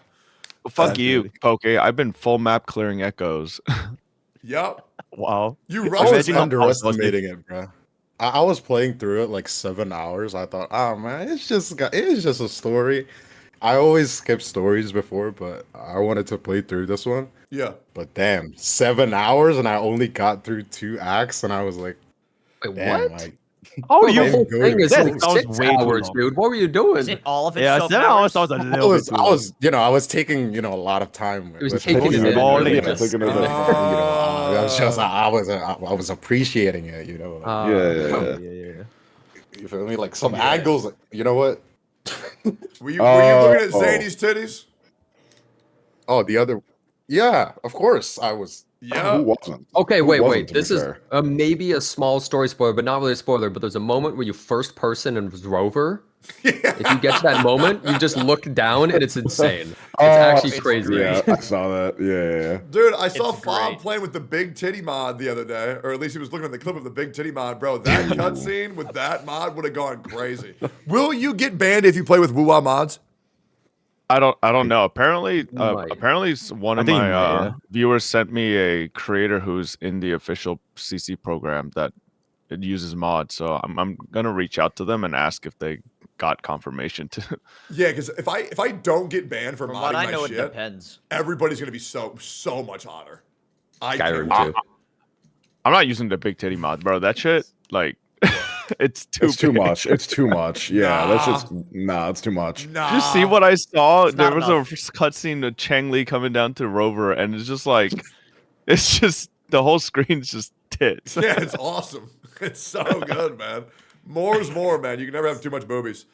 Well, fuck you, Poke. I've been full map clearing echoes. Yup. Wow. You I rushed was it. underestimating it, bro. I was playing through it like 7 hours. I thought, oh man, it's just a story. I always skip stories before, but I wanted to play through this one. Yeah. But damn, 7 hours and I only got through 2 acts, and I was like, wait, damn, what? like, How The you? whole thing is That like sounds 6 way too hours, long. dude. What were you doing? Is it all of it? Yeah, 7 7 hours sounds a I little bit too long. I was taking, a lot of time. He was with taking it, it in, all really in. just- I was just, I was appreciating it, Yeah. You feel me? Like some angles, you know what? Were you looking at Zany's titties? Oh, the other, yeah, of course I was. Yeah. Who wasn't? Okay, Who wait. wasn't, to be This is fair? maybe a small story spoiler, but not really a spoiler. But there's a moment where you first person and Rover. If you get to that moment, you just look down and it's insane. It's actually crazy. Yeah, I saw that. Yeah. Dude, I saw It's Fob great. playing with the big titty mod the other day, or at least he was looking at the clip of the big titty mod, bro. That cutscene with that mod would have gone crazy. Will you get banned if you play with Woo-Wah mods? I don't know. Apparently, Might. one of think my you might, yeah. viewers sent me a creator who's in the official CC program that it uses mods. So I'm gonna reach out to them and ask if they got confirmation to. Yeah, because if I don't get banned for From modding what I my know, it shit, depends. everybody's gonna be so much hotter. I Skyrim can't. too. I'm not using the big titty mod, bro. That shit, like, it's too It's too big. much. It's too much. Yeah, that's just it's too much. Nah. Did you see what I saw? It's There not was enough. a cutscene of Chang Li coming down to Rover, and it's just like, it's just the whole screen's just tits. Yeah, it's awesome. It's so good, man. More is more, man. You can never have too much boobies.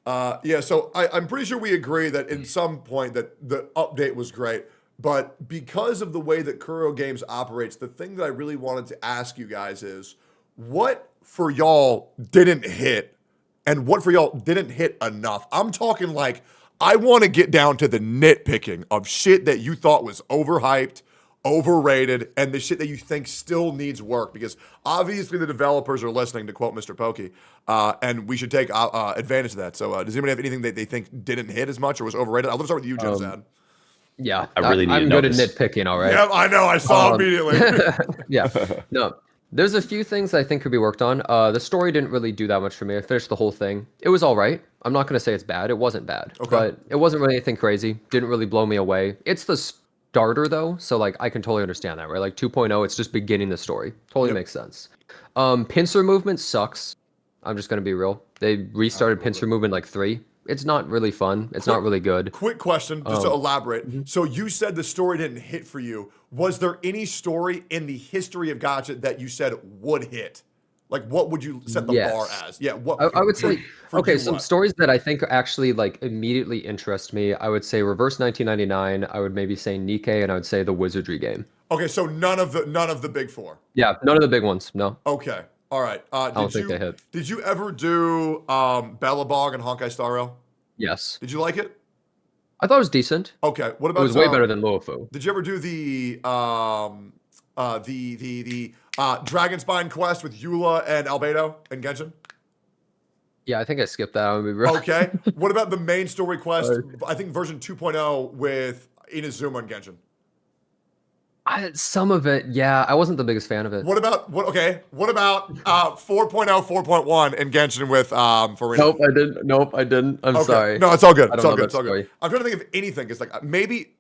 Yeah, so I'm pretty sure we agree that in some point that the update was great, but because of the way that Kuro Games operates, the thing that I really wanted to ask you guys is, what for y'all didn't hit, and what for y'all didn't hit enough? I'm talking like, I want to get down to the nitpicking of shit that you thought was overhyped, overrated, and the shit that you think still needs work, because obviously the developers are listening, to quote Mr. Pokey, and we should take advantage of that. So does anybody have anything that they think didn't hit as much or was overrated? I'll start with you, Jensad. Yeah, I really need to I'm know good this. at nitpicking. All right. Yeah, I know. I saw immediately. Yeah. No. There's a few things I think could be worked on. The story didn't really do that much for me. I finished the whole thing. It was all right. I'm not going to say it's bad. It wasn't bad. Okay. But it wasn't really anything crazy. Didn't really blow me away. It's the starter though, so like I can totally understand that, right? Like 2.0, it's just beginning the story. Totally makes sense. Pincer movement sucks. I'm just gonna be real. They restarted pincer movement like 3. It's not really fun. It's not really good. Quick question, just to elaborate. So you said the story didn't hit for you. Was there any story in the history of Gacha that you said would hit? Like, what would you set the bar as? Yeah, what I would say okay. Some what? stories that I think actually like immediately interest me. I would say Reverse 1999. I would maybe say Nikkei, and I would say the Wizardry game. Okay, so none of the big 4. Yeah, none of the big ones. No. Okay, all right. I don't think they hit. Did you ever do Bellabog and Honkai Star Rail? Yes. Did you like it? I thought it was decent. Okay, what about? It was way better than Luofu. Did you ever do the Dragon Spine quest with Eula and Albedo and Genshin? Yeah, I think I skipped that. I'm gonna be real. Okay. What about the main story quest? I think version 2.0 with Inazuma and Genshin. Some of it, yeah. I wasn't the biggest fan of it. What about 4.0, 4.1 and Genshin with Farina? Nope, I didn't. I'm sorry. No, it's all good. I It's don't all know good. It's all that good. I'm trying to think of anything. It's like maybe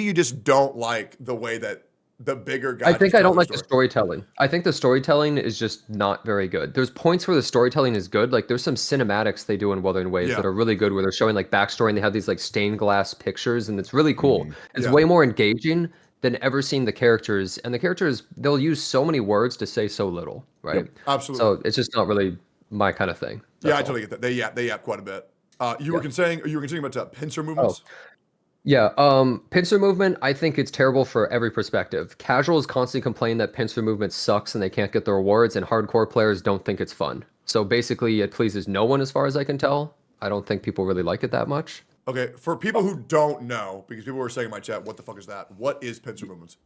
you just don't like the way that the bigger guys. I think I don't like the storytelling. I think the storytelling is just not very good. There's points where the storytelling is good. Like there's some cinematics they do in Wuthering Waves that are really good, where they're showing like backstory and they have these like stained glass pictures, and it's really cool. It's way more engaging than ever seeing the characters. And the characters, they'll use so many words to say so little, right? Yep, absolutely. So it's just not really my kind of thing. Yeah, I totally get that. They yap quite a bit. You were saying about pincer movements. Yeah, pincer movement, I think it's terrible for every perspective. Casuals constantly complain that pincer movement sucks and they can't get the rewards, and hardcore players don't think it's fun. So basically, it pleases no one as far as I can tell. I don't think people really like it that much. Okay, for people who don't know, because people were saying in my chat, what the fuck is that? What is pincer movements?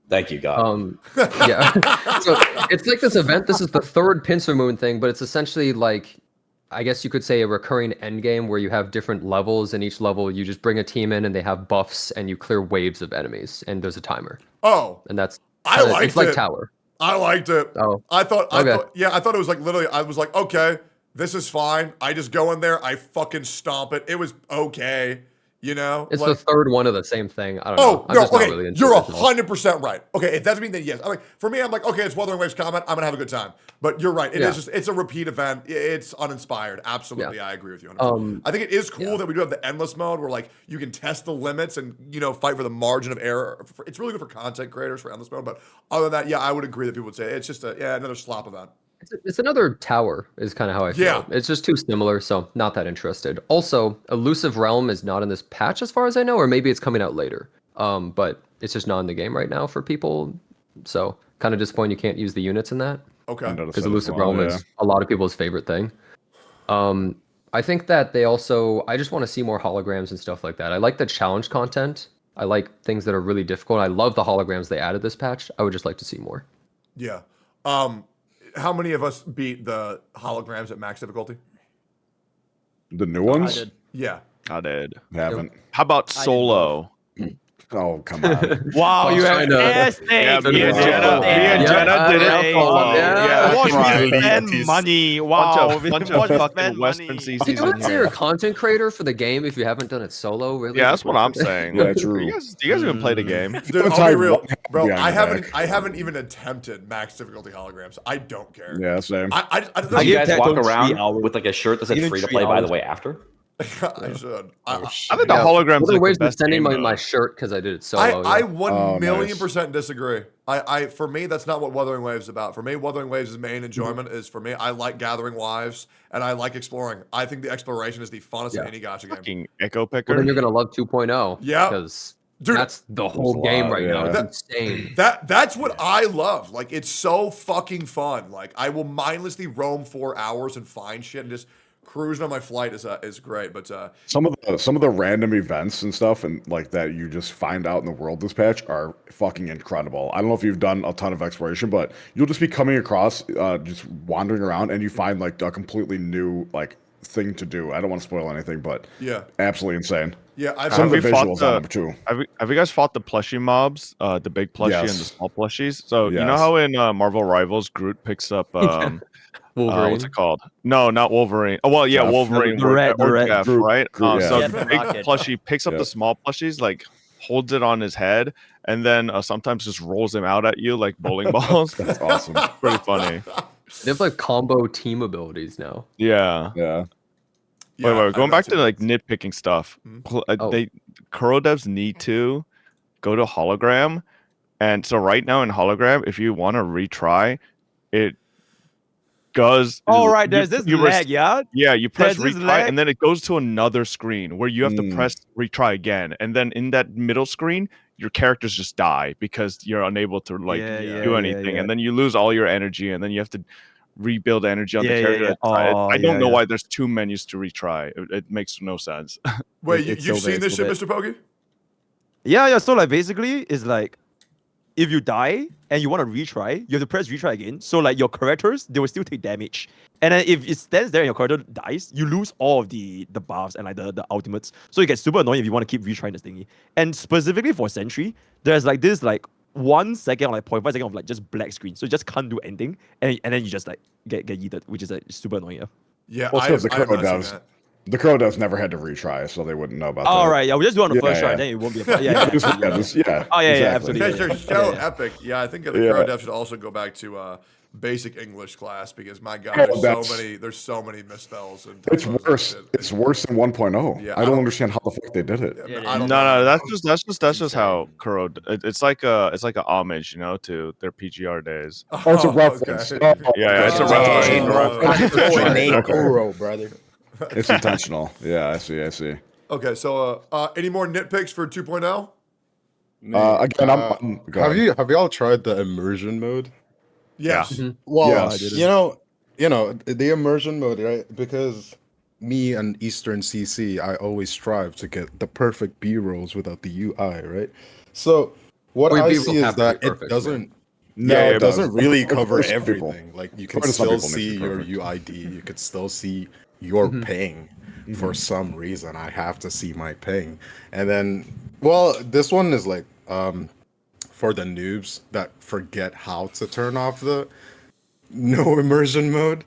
Thank you, God. Yeah. So it's like this event. This is the 3rd pincer movement thing, but it's essentially like, I guess you could say a recurring end game where you have different levels, and each level you just bring a team in and they have buffs and you clear waves of enemies, and there's a timer. Oh. And that's it's like Tower. I liked it. Oh. I thought it was like literally, I was like, okay, this is fine. I just go in there, I fucking stomp it. It was okay. You know, it's like, the 3rd one of the same thing. I don't know. I'm just okay. Not really You're 100% right. Okay, if that's me, then yes. I'm like, for me, I'm like, okay, it's Wuthering Waves combat. I'm gonna have a good time. But you're right. It is it's a repeat event. It's uninspired. Absolutely, I agree with you. 100%. I think it is cool that we do have the endless mode where like you can test the limits and fight for the margin of error. It's really good for content creators for endless mode. But other than that, I would agree that people would say it's just another slop event. It's another tower is kind of how I feel. Yeah. It's just too similar, so not that interested. Also, Elusive Realm is not in this patch as far as I know, or maybe it's coming out later. But it's just not in the game right now for people. So kind of disappointed you can't use the units in that. Okay. Because Elusive Realm is a lot of people's favorite thing. I think that I just want to see more holograms and stuff like that. I like the challenge content. I like things that are really difficult. I love the holograms they added this patch. I would just like to see more. Yeah. How many of us beat the holograms at max difficulty? The new ones? I did. Yeah. I did. Haven't. How about solo? Oh, come on. Wow, you have asked me and Jenna did it. Watch me spend money. Wow. Bunch of fucking Western CCs You in would say you're here. a content creator for the game if you haven't done it solo, really? Yeah, that's what I'm saying. Yeah, true. You guys even play the game? Dude, I'll be real, bro. I haven't even attempted max difficulty holograms. I don't care. Yeah, same. You guys walk around with like a shirt that said free to play, by the way, after? I should. I think the holograms Other like ways the of best sending game, my shirt because I did it solo. I yeah. 1,000,000% disagree. For me, that's not what Wuthering Waves is about. For me, Wuthering Waves' main enjoyment is, for me, I like gathering wives and I like exploring. I think the exploration is the funnest in any gacha game. Fucking Echo Picker. Well, then you're gonna love 2.0. Yeah. Because Dude, that's the whole game right now. It's insane. That's what I love. Like, it's so fucking fun. Like, I will mindlessly roam 4 hours and find shit and just cruising on my flight is great. But some of the random events and stuff and like that you just find out in the world this patch are fucking incredible. I don't know if you've done a ton of exploration, but you'll just be coming across just wandering around and you find like a completely new like thing to do. I don't want to spoil anything, but yeah, absolutely insane. Yeah, some of the visuals on them too. Have you guys fought the plushie mobs, the big plushie and the small plushies? So you know how in Marvel Rivals Groot picks up Wolverine. What's it called? No, not Wolverine. Oh well, yeah, Jeff. Wolverine. The red Jeff, right? Groot, So yeah. the big plushie picks up the small plushies. Like holds it on his head, and then sometimes just rolls him out at you like bowling balls. That's awesome. Pretty funny. They have like combo team abilities now. Yeah. Yeah. Wait, going back to like nitpicking stuff. Oh. They Kuro devs need to go to hologram, and so right now in hologram, if you want to retry, it does. Oh right, there's this lag, yeah. Yeah, you press There's this retry, lag? and then it goes to another screen where you have to press retry again, and then in that middle screen, your characters just die because you're unable to like do anything, and then you lose all your energy, and then you have to rebuild energy on the character. I don't know why there's two menus to retry. It makes no sense. Wait, you've seen this shit, Mr. Pokey? Yeah. So like basically, it's like if you die and you want to retry, you have to press retry again. So like your characters, they will still take damage. And then if it stands there and your character dies, you lose all of the buffs and like the ultimates. So it gets super annoying if you want to keep retrying this thingy. And specifically for Sentry, there's like this like 1 second, like 0.5 second of like just black screen. So you just can't do anything. And then you just like get yeeted, which is like super annoying. Yeah, also, the Kuro devs never had to retry, so they wouldn't know about that. All right, yeah, we'll just do it on the first try, then it won't be a problem. Yeah. Oh, yeah, absolutely. They're so epic. Yeah, I think the Kuro devs should also go back to basic English class because my God, there's so many misspells. And it's worse. It's worse than 1.0. Yeah, I don't understand how the fuck they did it. No, that's just how Kuro. It's like a homage, to their PGR days. Oh, it's a reference. Okay. It's a reference. Kuro, brother. It's intentional. Yeah, I see. Okay, so any more nitpicks for 2.0? Again, have y'all tried the immersion mode? Yes. Mm-hmm. Well, yes. you know the immersion mode, right? Because me and Eastern CC, I always strive to get the perfect B rolls without the UI, right? So what I see is that it doesn't. It doesn't really cover everything. Like you can still see your UID, you could still see your ping. For some reason, I have to see my ping, and then, well, this one is like for the noobs that forget how to turn off the no immersion mode.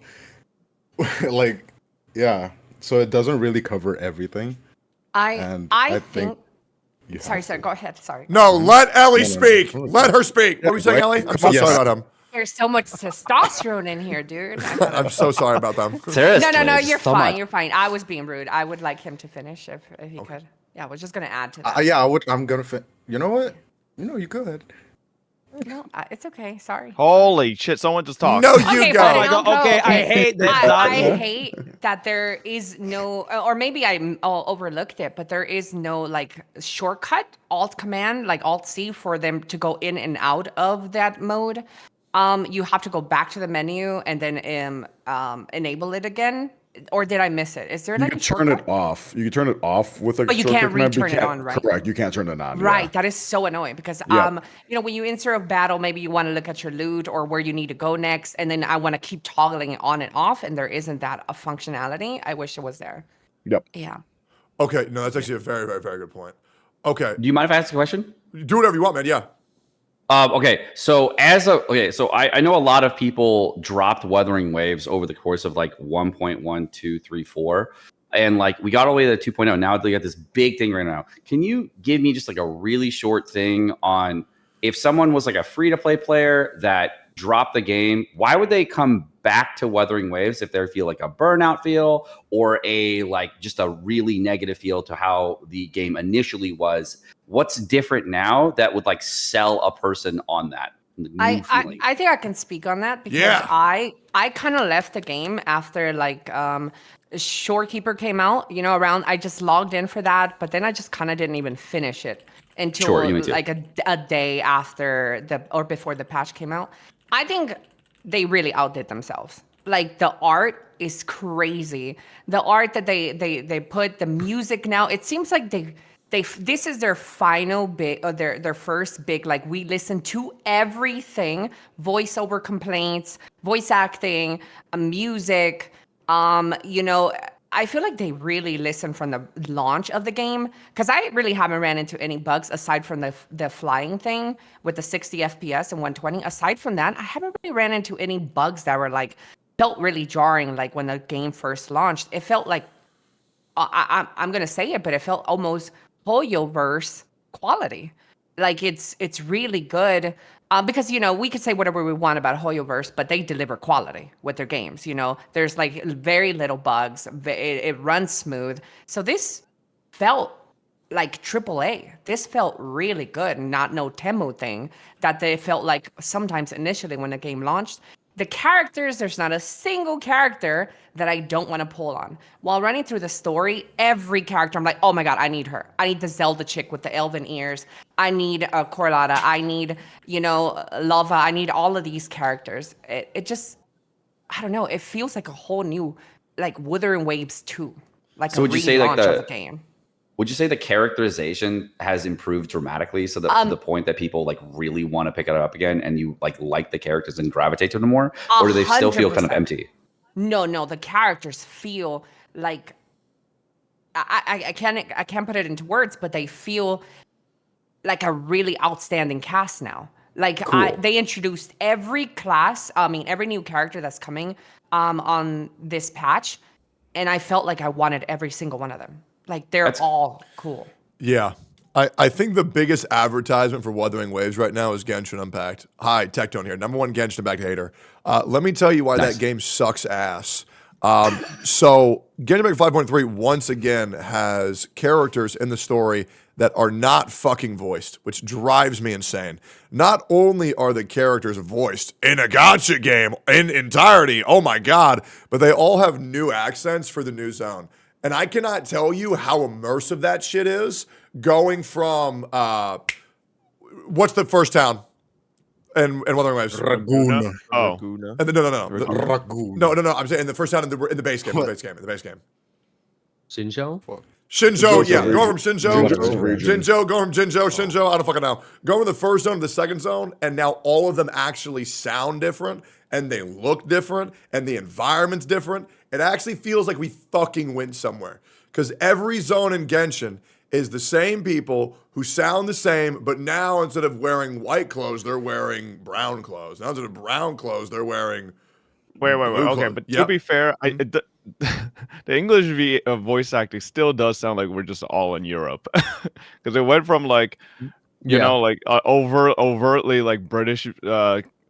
Like, yeah, so it doesn't really cover everything. I think. Sorry, go ahead. Sorry. No, let Ellie speak. Let her speak. What were you saying, Ellie? I'm so sorry about him. There's so much testosterone in here, dude. I'm so sorry about them. No, you're fine. You're fine. I was being rude. I would like him to finish if he could. Yeah, I was just gonna add to that. Yeah, I'm gonna. You know what? You go ahead. No, it's okay. Sorry. Holy shit! Someone just talked. No, you go. Okay, I hate that. I hate that there is no, or maybe I overlooked it, but there is no like shortcut Alt Command, like Alt C, for them to go in and out of that mode. You have to go back to the menu and then enable it again. Or did I miss it? Is there like a shortcut? You can turn it off. You can turn it off with a but you can't return it on, right? Correct. You can't turn it on. Right. That is so annoying because when you enter a battle, maybe you want to look at your loot or where you need to go next, and then I want to keep toggling it on and off, and there isn't that a functionality. I wish it was there. Yep. Yeah. Okay. No, that's actually a very, very, very good point. Okay. Do you mind if I ask a question? Do whatever you want, man. Yeah. Okay, so I know a lot of people dropped Wuthering Waves over the course of like 1.1, 2, 3, 4, and like we got all the way to 2.0. Now they got this big thing right now. Can you give me just like a really short thing on if someone was like a free to play player that dropped the game, why would they come back to Wuthering Waves if they feel like a burnout feel or a like just a really negative feel to how the game initially was? What's different now that would like sell a person on that? I think I can speak on that because I kind of left the game after like Shorekeeper came out, around I just logged in for that, but then I just kind of didn't even finish it until like a day after before the patch came out. I think they really outdid themselves. Like the art is crazy. The art that they put, the music now, it seems like this is their final big, their first big, like we listen to everything, voiceover complaints, voice acting, music, I feel like they really listen from the launch of the game because I really haven't ran into any bugs aside from the flying thing with the 60 FPS and 120. Aside from that, I haven't really ran into any bugs that were like felt really jarring. Like when the game first launched, it felt like I'm gonna say it, but it felt almost Hoyoverse quality. Like it's really good. Because we could say whatever we want about Hoyoverse, but they deliver quality with their games. There's like very little bugs. It runs smooth. So this felt like AAA. This felt really good, not no Temu thing that they felt like sometimes initially when the game launched. The characters, there's not a single character that I don't want to pull on. While running through the story, every character, I'm like, oh my god, I need her. I need the Zelda chick with the elven ears. I need Corlata. I need, Lava. I need all of these characters. It just, I don't know. It feels like a whole new, like Wuthering Waves 2. Like So a would you say like relaunch of the game. Would you say the characterization has improved dramatically so that to the point that people like really want to pick it up again and you like the characters and gravitate to them more? Or do they still feel kind of empty? No, the characters feel like I can't put it into words, but they feel like a really outstanding cast now. Like Cool. they introduced every class, every new character that's coming on this patch, and I felt like I wanted every single one of them. Like they're all cool. Yeah. I think the biggest advertisement for Wuthering Waves right now is Genshin Impact. Hi, Tectone here. #1 Genshin Impact hater. Let me tell you why that game sucks ass. So Genshin Impact 5.3 once again has characters in the story that are not fucking voiced, which drives me insane. Not only are the characters voiced in a gacha game in entirety, oh my god, but they all have new accents for the new zone. And I cannot tell you how immersive that shit is, going from, what's the first town in Wuthering Waves? Raguna. Oh. No. No, I'm saying the first town in the base game, the base game. Shinjo? Shinjo, yeah. Going from Shinjo, Shinjo. going from Shinjo, I don't fucking know. Going from the first zone to the second zone, and now all of them actually sound different, and they look different, and the environment's different. It actually feels like we fucking went somewhere. Because every zone in Genshin is the same people who sound the same, but now instead of wearing white clothes, they're wearing brown clothes. Now instead of brown clothes, they're wearing Wait. blue Okay, clothes. but to be fair, the English voice acting still does sound like we're just all in Europe, because it went from like, overtly like British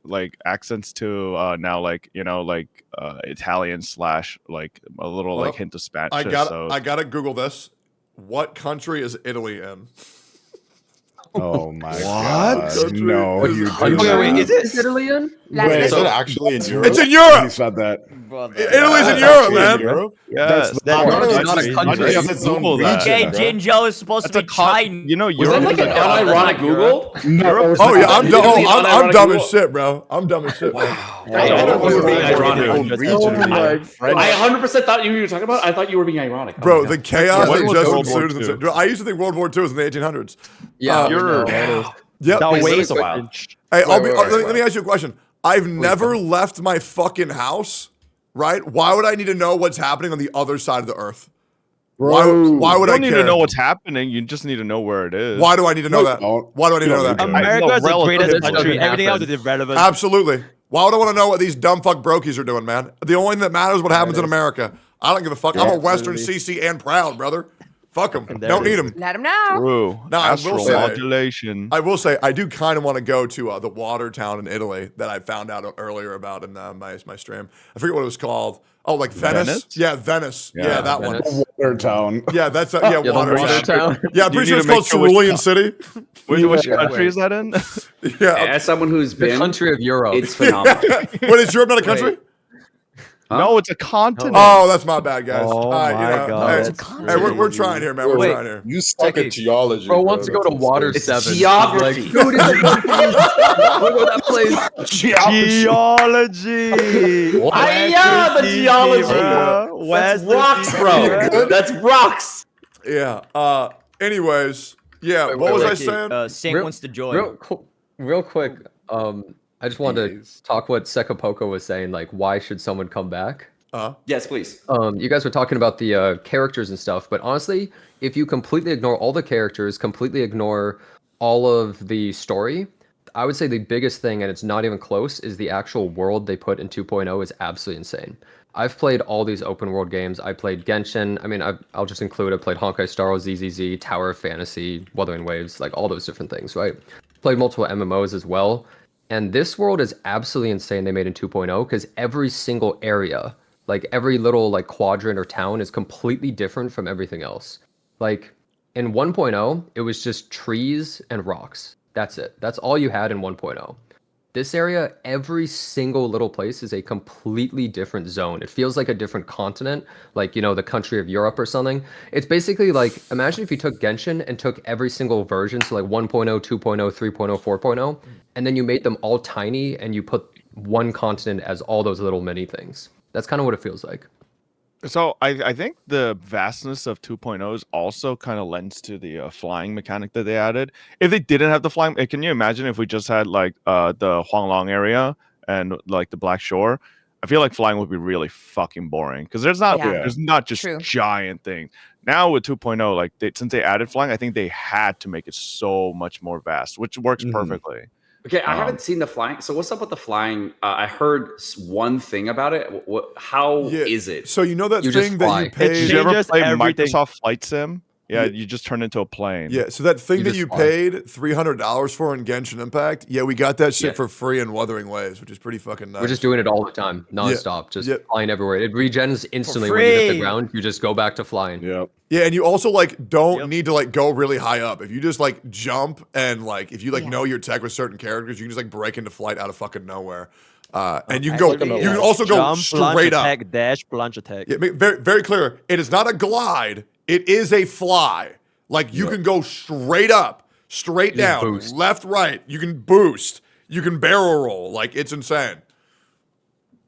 like accents to now like Italian / like a little like hint of Spanish. I gotta Google this. What country is Italy in? Oh my god! No, you Wait, is it Italy in? Wait, is it actually in Europe? It's in Europe. He said that. Italy's in Europe, man. Yes, That's not a country. Google that. Jay, Jinjo is supposed to be China. You know, Was Europe that like is an unironic Google? No. Oh yeah, I'm dumb as shit, bro. I'm dumb as shit, bro. I 100% thought you were talking about. I thought you were being ironic. Bro, the chaos When that was just World War ensued. II? I used to think World War II was in the 1800s. Yeah, Yep. That Wait, waits wait, a wait. while. Hey, let me ask you a question. I've never left my fucking house, right? Why would I need to know what's happening on the other side of the earth? Why would You I don't need care? to know what's happening. You just need to know where it is. Why do I need to know that? Why do I need to know that? America is the relative greatest to country. what Everything else happened. is irrelevant. Absolutely. Why would I want to know what these dumb fuck brokies are doing, man? The only thing that matters is what happens in America. I don't give a fuck. I'm a Western CC and proud, brother. Fuck them. Don't need them. Let them know. True. No, I will say, Astromodulation. I do kind of want to go to the water town in Italy that I found out earlier about in my stream. I forget what it was called. Oh, like Venice? Yeah, Venice. Yeah, that Venice. one. Water town. Yeah, that's the water water town. town. Yeah, I'm pretty sure need it's to called make sure which Cerulean City. Which country is that in? Yeah. As someone who's The been, country of Europe. it's phenomenal. What is Europe not a country? No, it's a continent. Oh, that's my bad, guys. Oh my God. Hey, we're trying here, man. We're trying here. You suck at geology. Bro wants to go to Water It's 7. geography. Like, dude, look at that place. Geology. The geology. That's rocks, bro. That's rocks. Yeah. Anyways, yeah. Wait, What was I wait, saying? Saint wants to join. Real quick, I just wanted to talk what Sekapoko was saying, like, why should someone come back? Yes, please. You guys were talking about the characters and stuff, but honestly, if you completely ignore all the characters, completely ignore all of the story, I would say the biggest thing, and it's not even close, is the actual world they put in 2.0 is absolutely insane. I've played all these open world games. I played Genshin. I mean, I'll just include. I played Honkai Star Rail, ZZZ, Tower of Fantasy, Wuthering Waves, like all those different things, right? Played multiple MMOs as well. And this world is absolutely insane. They made in 2.0 because every single area, like every little like quadrant or town, is completely different from everything else. Like in 1.0, it was just trees and rocks. That's it. That's all you had in 1.0. This area, every single little place is a completely different zone. It feels like a different continent, like, you know, the country of Europe or something. It's basically like, imagine if you took Genshin and took every single version, so like 1.0, 2.0, 3.0, 4.0, and then you made them all tiny and you put one continent as all those little mini things. That's kind of what it feels like. So I think the vastness of 2.0s also kind of lends to the flying mechanic that they added. If they didn't have the flying, can you imagine if we just had like the Huanglong area and like the Black Shore? I feel like flying would be really fucking boring because there's not just giant things. Now with 2.0, like since they added flying, I think they had to make it so much more vast, which works perfectly. Okay, I haven't seen the flying. So what's up with the flying? I heard one thing about it. How is it? So you know that thing that you paid. Did you ever play Microsoft Flight Sim? Yeah, you just turn into a plane. Yeah, so that thing that you paid $300 for in Genshin Impact, yeah, we got that shit for free in Wuthering Waves, which is pretty fucking nice. We're just doing it all the time, nonstop, just flying everywhere. It regens instantly when you hit the ground. You just go back to flying. Yep. Yeah, and you also like don't need to like go really high up. If you just like jump and like if you like know your tech with certain characters, you can just like break into flight out of fucking nowhere. And you can go. You can also go Jump, straight up. Attack, dash, plunge attack. Yeah, very very clear. It is not a glide. It is a fly. Like you can go straight up, straight down, left, right. You can boost. You can barrel roll. Like it's insane.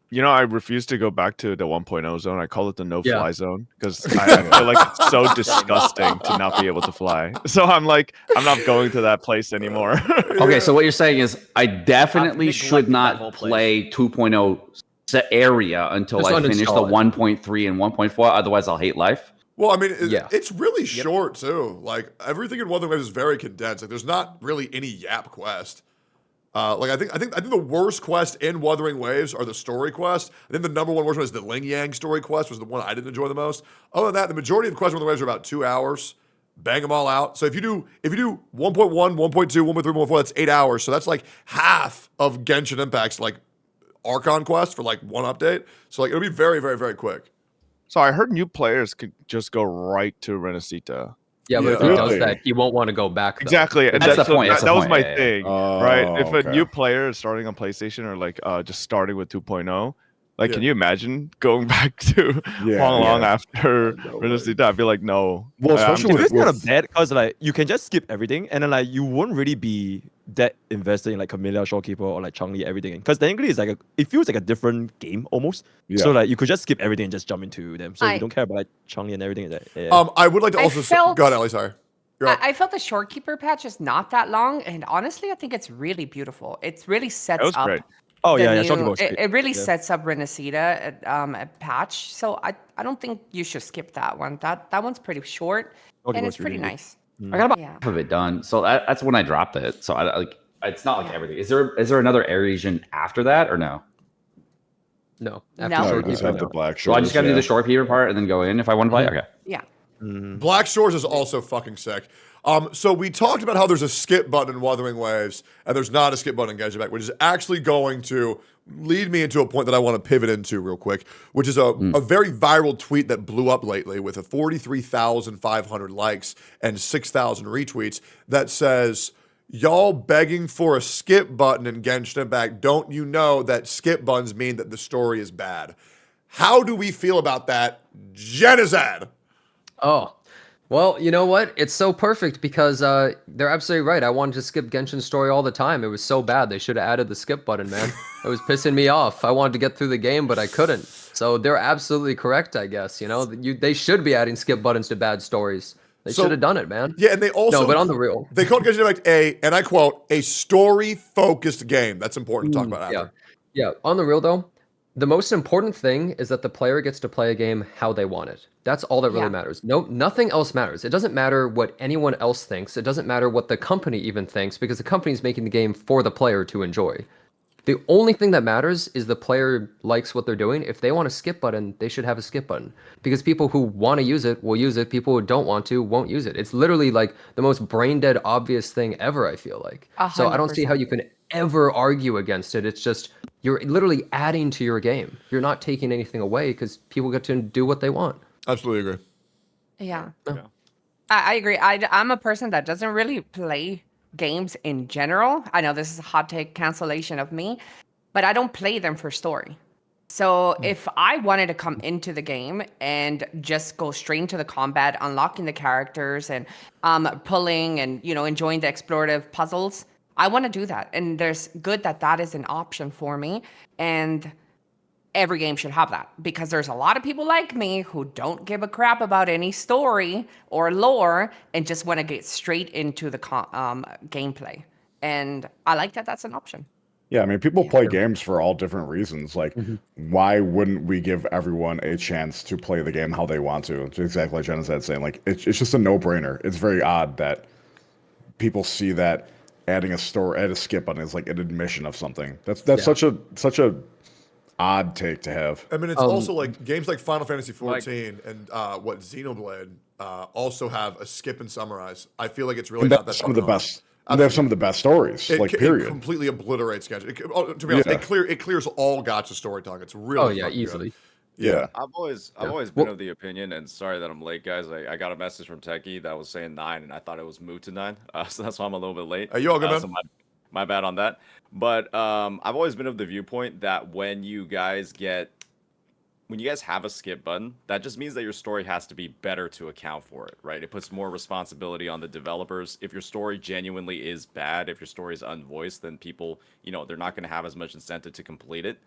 You know, I refuse to go back to the 1.0 zone. I call it the no-fly zone because I feel like it's so disgusting to not be able to fly. So I'm like, I'm not going to that place anymore. Okay, so what you're saying is I definitely should not play 2.0 area until I finish the 1.3 and 1.4. Otherwise, I'll hate life. Well, I mean, it's really short too. Like everything in Wuthering Waves is very condensed. Like there's not really any Yap quest. Like I think the worst quest in Wuthering Waves are the story quests. I think the number one worst one is the Ling Yang story quest, was the one I didn't enjoy the most. Other than that, the majority of the quests in Wuthering Waves are about 2 hours. Bang them all out. So if you do 1.1, 1.2, 1.3, 1.4, that's 8 hours. So that's like half of Genshin Impact's like Archon quest for like one update. So like it'll be very, very, very quick. So I heard new players could just go right to Renesita. Yeah, but if he does that, he won't want to go back. Though. Exactly, and that's the point. That was my thing, right? If a new player is starting on PlayStation or like just starting with 2.0, like, can you imagine going back to Huanglong after Renesita? I'd be like, no. Well, especially it's kind of bad because like you can just skip everything, and then like you won't really be that invested in like Camellia, Shopkeeper, or like Changli, everything. Because technically, it's like it feels like a different game almost. Yeah. So like you could just skip everything and just jump into them. So you don't care about like Changli and everything. I would like to also go ahead, Ellie. Sorry. I felt the Shorekeeper patch is not that long, and honestly, I think it's really beautiful. It really sets up. Great. Oh yeah, it really sets up Renesita patch. So I don't think you should skip that one. That one's pretty short and it's pretty nice. I got about half of it done, so that's when I dropped it. So I like it's not like everything. Is there another area region after that or no? No, after just have the Black Shores. So I just got to do the Shorekeeper part and then go in if I want to play. Okay. Yeah. Black Shores is also fucking sick. So we talked about how there's a skip button in Wuthering Waves, and there's not a skip button in Genshin Impact, which is actually going to lead me into a point that I want to pivot into real quick, which is a very viral tweet that blew up lately with a 43,500 likes and 6,000 retweets that says, y'all begging for a skip button in Genshin Impact, don't you know that skip buttons mean that the story is bad? How do we feel about that, Genizad? Oh, well, you know what? It's so perfect because they're absolutely right. I wanted to skip Genshin's story all the time. It was so bad. They should have added the skip button, man. It was pissing me off. I wanted to get through the game, but I couldn't. So they're absolutely correct, I guess. You know, they should be adding skip buttons to bad stories. They should have done it, man. Yeah, and they also... No, but on the real... They called Genshin Impact and I quote, a story-focused game. That's important to talk about after. Yeah, on the real, though, the most important thing is that the player gets to play a game how they want it. That's all that really matters. No, nothing else matters. It doesn't matter what anyone else thinks. It doesn't matter what the company even thinks because the company's making the game for the player to enjoy. The only thing that matters is the player likes what they're doing. If they want a skip button, they should have a skip button. Because people who want to use it will use it. People who don't want to won't use it. It's literally like the most brain dead obvious thing ever, I feel like. 100%. So I don't see how you can ever argue against it. It's just you're literally adding to your game. You're not taking anything away because people get to do what they want. Absolutely agree. Yeah. I agree. I'm a person that doesn't really play games in general. I know this is a hot take cancellation of me, but I don't play them for story. So if I wanted to come into the game and just go straight into the combat, unlocking the characters and pulling and enjoying the explorative puzzles, I want to do that. And there's good that is an option for me. And every game should have that, because there's a lot of people like me who don't give a crap about any story or lore and just want to get straight into the gameplay. And I like that that's an option. Yeah, I mean, people play games for all different reasons. Like, why wouldn't we give everyone a chance to play the game how they want to? It's exactly like Jenna said, saying, like, it's just a no-brainer. It's very odd that people see that adding a skip button is like an admission of something. That's such a odd take to have. I mean, it's also like games like Final Fantasy XIV and what Xenoblade also have a skip and summarize. I feel like it's really not that some of the best. They have some of the best stories. Period. It completely obliterates Genshin. To be honest, it clears all gacha storytelling. It's really easily. Good. Yeah. I've always been of the opinion, and sorry that I'm late, guys. I got a message from Techie that was saying 9, and I thought it was moved to 9. So that's why I'm a little bit late. Are you all good, man? So my bad on that. But I've always been of the viewpoint that when you guys have a skip button, that just means that your story has to be better to account for it, right? It puts more responsibility on the developers. If your story genuinely is bad, if your story is unvoiced, then people, they're not going to have as much incentive to complete it.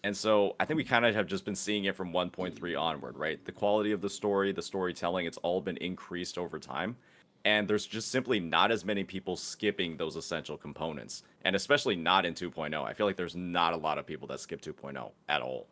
And so I think we kind of have just been seeing it from 1.3 onward, right? The quality of the story, the storytelling, it's all been increased over time. And there's just simply not as many people skipping those essential components. And especially not in 2.0. I feel like there's not a lot of people that skip 2.0 at all.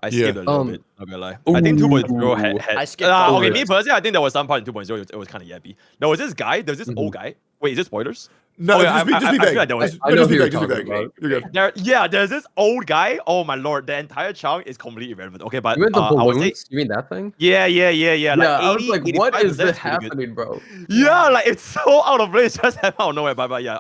I skipped a little bit, not gonna lie. I think 2.0 had I skipped okay, me personally, I think there was some part in 2.0 it was kind of yappy. There was this guy, there's this old guy. Wait, is it spoilers? No, just be vague. Just be vague. You're good. There's this old guy. Oh my lord, the entire chunk is completely irrelevant. Okay, but you mean the balloons? You mean that thing? Yeah. Like I was like, what is this happening, bro? Yeah, like it's so out of place, just out of nowhere. But yeah,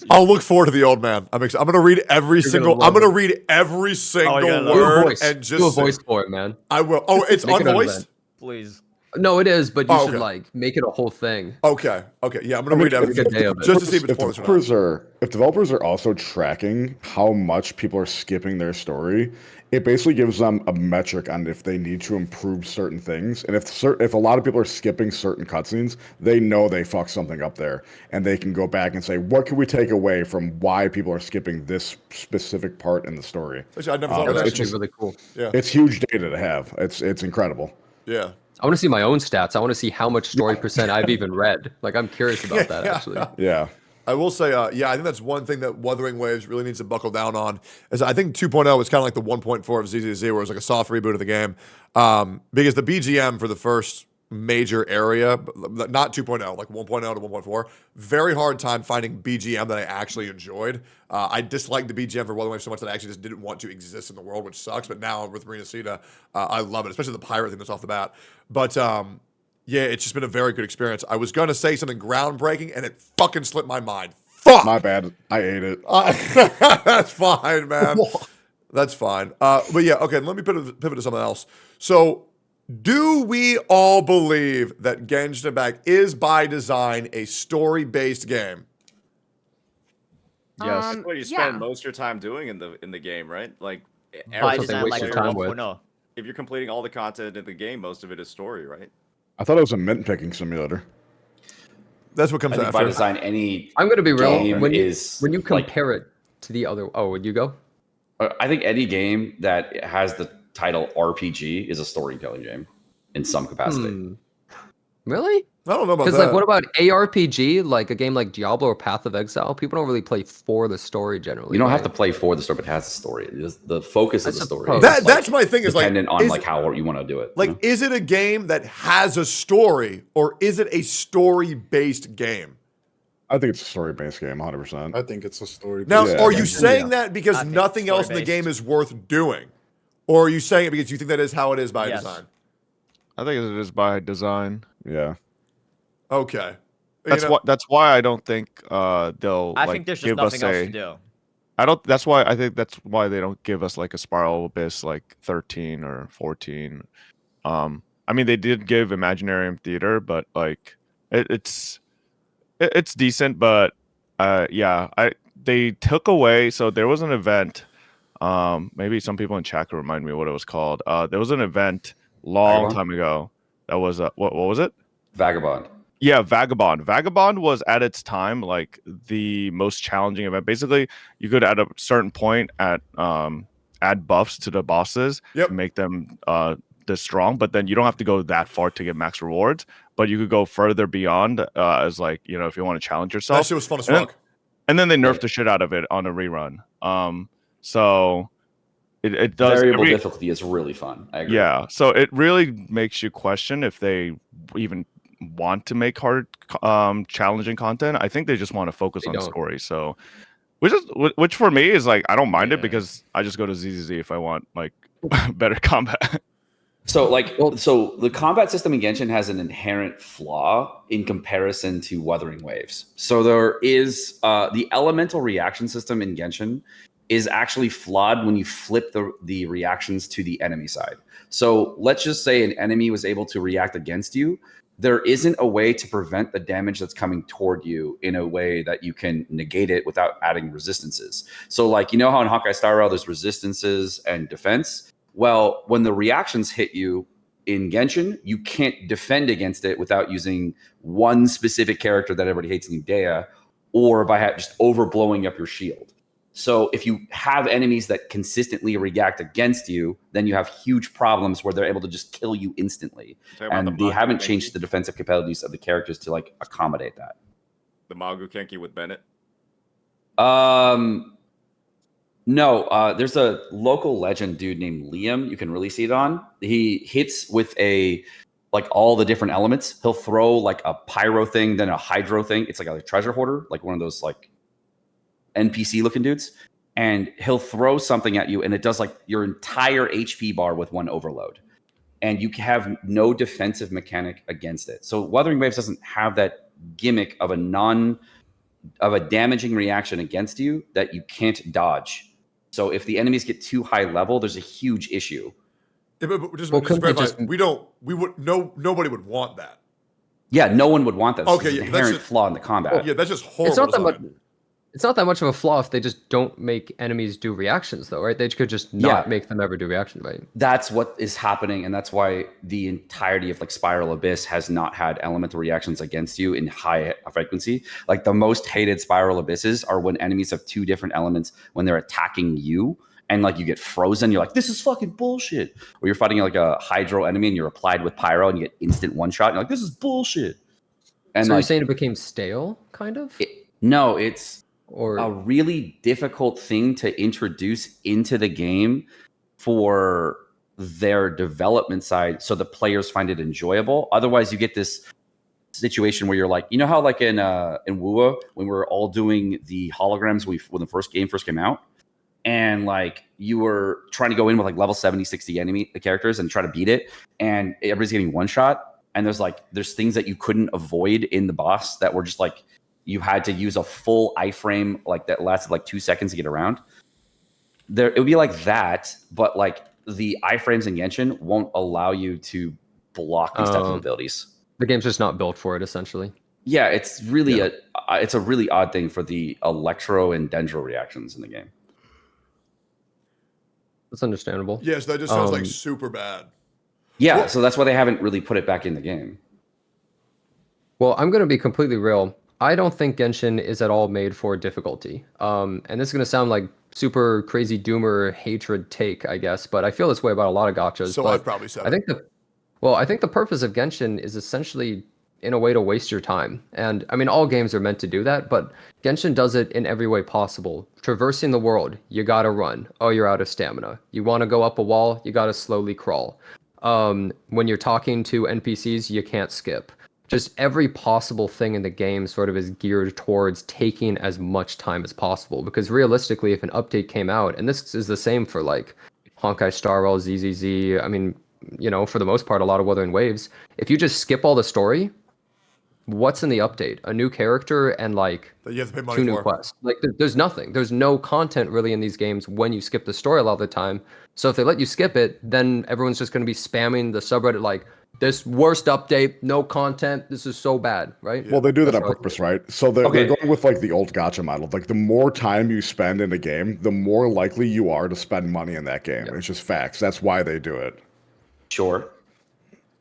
I'll look forward to the old man. I'm gonna read every single. I'm gonna read every single word and just do a voice for it, man. I will. Oh, it's unvoiced. Please. No, it is, but you should like make it a whole thing. Okay. Yeah, I'm gonna read everything just to see if it's spoilers or not. If developers are also tracking how much people are skipping their story, it basically gives them a metric on if they need to improve certain things. And if a lot of people are skipping certain cutscenes, they know they fucked something up there, and they can go back and say, what can we take away from why people are skipping this specific part in the story? Actually, I never thought of that. It's really cool. Yeah, it's huge data to have. It's incredible. Yeah. I want to see my own stats. I want to see how much story percent I've even read. Like, I'm curious about that, actually. Yeah. I will say, I think that's one thing that Wuthering Waves really needs to buckle down on. Is I think 2.0 is kind of like the 1.4 of ZZZ, where it was like a soft reboot of the game. Because the BGM for the first major area, not 2.0, like 1.0 to 1.4, very hard time finding BGM that I actually enjoyed. I disliked the BGM for Wuthering Waves so much that I actually just didn't want to exist in the world, which sucks. But now with Marina Sita, I love it, especially the pirate thing that's off the bat. But yeah, it's just been a very good experience. I was going to say something groundbreaking, and it fucking slipped my mind. Fuck! My bad. I ate it. That's fine, man. That's fine. But yeah, okay, let me pivot to something else. So, do we all believe that Genshin Impact is by design a story-based game? Yes. That's what you spend most of your time doing in the game, right? Like, by design, like no. If you're completing all the content in the game, most of it is story, right? I thought it was a mint picking simulator. That's what comes after. By design, any I'm going to be real. When you compare like, it to the other, would you go? I think any game that has the title RPG is a storytelling game in some capacity. Really? I don't know about that. Because, like, what about ARPG? Like a game like Diablo or Path of Exile? People don't really play for the story generally. You don't have to play for the story, but it has a story. The focus of the story. That's my thing. Is dependent on like how you want to do it. Like, is it a game that has a story, or is it a story-based game? I think it's a story-based game, 100%. I think it's a story. Now, Yeah, are you yeah. saying that because I think nothing else in the story-based. game is worth doing? Or are you saying it because you think that is how it is by Yes. design? I think it is by design. Yeah. Okay. That's why I don't think they'll I like think there's just give us nothing else a to do. I think that's why they don't give us like a Spiral Abyss like 13 or 14. I mean they did give Imaginarium Theater, but like it's decent, but they took away, so there was an event. Maybe some people in chat can remind me what it was called. There was an event long Vagabond? time ago that was what was it? Vagabond. Yeah, Vagabond. Vagabond was at its time like the most challenging event. Basically, you could at a certain point add buffs to the bosses to make them this strong, but then you don't have to go that far to get max rewards. But you could go further beyond as like, you know, if you want to challenge yourself. That shit was fun as fuck. And then they nerfed the shit out of it on a rerun. So it does Variable difficulty is really fun. I agree. Yeah, so it really makes you question if they even want to make hard challenging content. I think they just want to focus on story. So which for me is like I don't mind it because I just go to ZZZ if I want like better combat. So so the combat system in Genshin has an inherent flaw in comparison to Wuthering Waves. So there is the elemental reaction system in Genshin is actually flawed when you flip the reactions to the enemy side. So let's just say an enemy was able to react against you. There isn't a way to prevent the damage that's coming toward you in a way that you can negate it without adding resistances. So like, you know how in Hawkeye Star Rail there's resistances and defense? Well, when the reactions hit you in Genshin, you can't defend against it without using one specific character that everybody hates in Udea, or by just overblowing up your shield. So if you have enemies that consistently react against you, then you have huge problems where they're able to just kill you instantly. And they haven't changed the defensive capabilities of the characters to like accommodate that. The Magu Kenki with Bennett? No, there's a local legend dude named Liam you can really see it on. He hits with like all the different elements. He'll throw like a pyro thing, then a hydro thing. It's like a treasure hoarder, like one of those like NPC looking dudes. And he'll throw something at you and it does like your entire HP bar with one overload. And you have no defensive mechanic against it. So Wuthering Waves doesn't have that gimmick of a damaging reaction against you that you can't dodge. So if the enemies get too high level, there's a huge issue. Yeah, but just verify, nobody would want that. Yeah, no one would want that. Okay, it's an inherent flaw in the combat. Yeah, that's just horrible. It's not that much of a flaw if they just don't make enemies do reactions, though, right? They could just not make them ever do reactions, right? That's what is happening, and that's why the entirety of like Spiral Abyss has not had elemental reactions against you in high frequency. Like the most hated Spiral Abysses are when enemies have two different elements when they're attacking you, and like you get frozen. You're like, this is fucking bullshit. Or you're fighting like a Hydro enemy and you're applied with Pyro and you get instant one shot. And you're like, this is bullshit. And so like, you're saying it became stale, kind of? No, it's a really difficult thing to introduce into the game for their development side so the players find it enjoyable. Otherwise, you get this situation where you're like, you know how like in Awoo, when we're all doing the holograms when the first game came out, and like you were trying to go in with like level 70, 60 enemy characters and try to beat it, and everybody's getting one shot, and there's things that you couldn't avoid in the boss that were just like you had to use a full iframe like that lasted like 2 seconds to get around. It would be like that, but like the iframes in Genshin won't allow you to block these types of abilities. The game's just not built for it, essentially. Yeah, it's really it's a really odd thing for the Electro and Dendro reactions in the game. That's understandable. Yes, that just sounds like super bad. Yeah, so that's why they haven't really put it back in the game. Well, I'm going to be completely real. I don't think Genshin is at all made for difficulty. And this is going to sound like super crazy doomer hatred take, I guess, but I feel this way about a lot of gachas. So I've probably said I think the purpose of Genshin is essentially in a way to waste your time. And I mean, all games are meant to do that, but Genshin does it in every way possible. Traversing the world, you got to run. Oh, you're out of stamina. You want to go up a wall, you got to slowly crawl. When you're talking to NPCs, you can't skip. just every possible thing in the game sort of is geared towards taking as much time as possible. Because realistically, if an update came out, and this is the same for like Honkai Star Rail, ZZZ, I mean, you know, for the most part, a lot of Wuthering Waves, if you just skip all the story, what's in the update? A new character and like you have to pay money 2 new for. quests. Like there's nothing. There's no content really in these games when you skip the story a lot of the time. So if they let you skip it, then everyone's just going to be spamming the subreddit like, this worst update, no content, this is so bad, right? Well, they do that on purpose, right? So they're going with like the old gacha model. Like the more time you spend in a game, the more likely you are to spend money in that game. It's just facts. That's why they do it. Sure.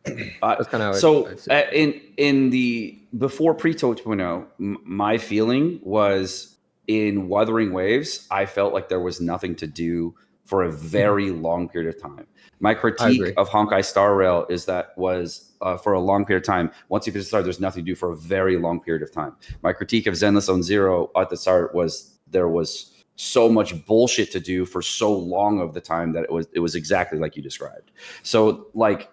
That's kind of so in the before pre 2.0, my feeling was in Wuthering Waves, I felt like there was nothing to do for a very long period of time. My critique of Honkai Star Rail is that was for a long period of time. Once you finish the start, there's nothing to do for a very long period of time. My critique of Zenless Zone Zero at the start was there was so much bullshit to do for so long of the time that it was exactly like you described. So like,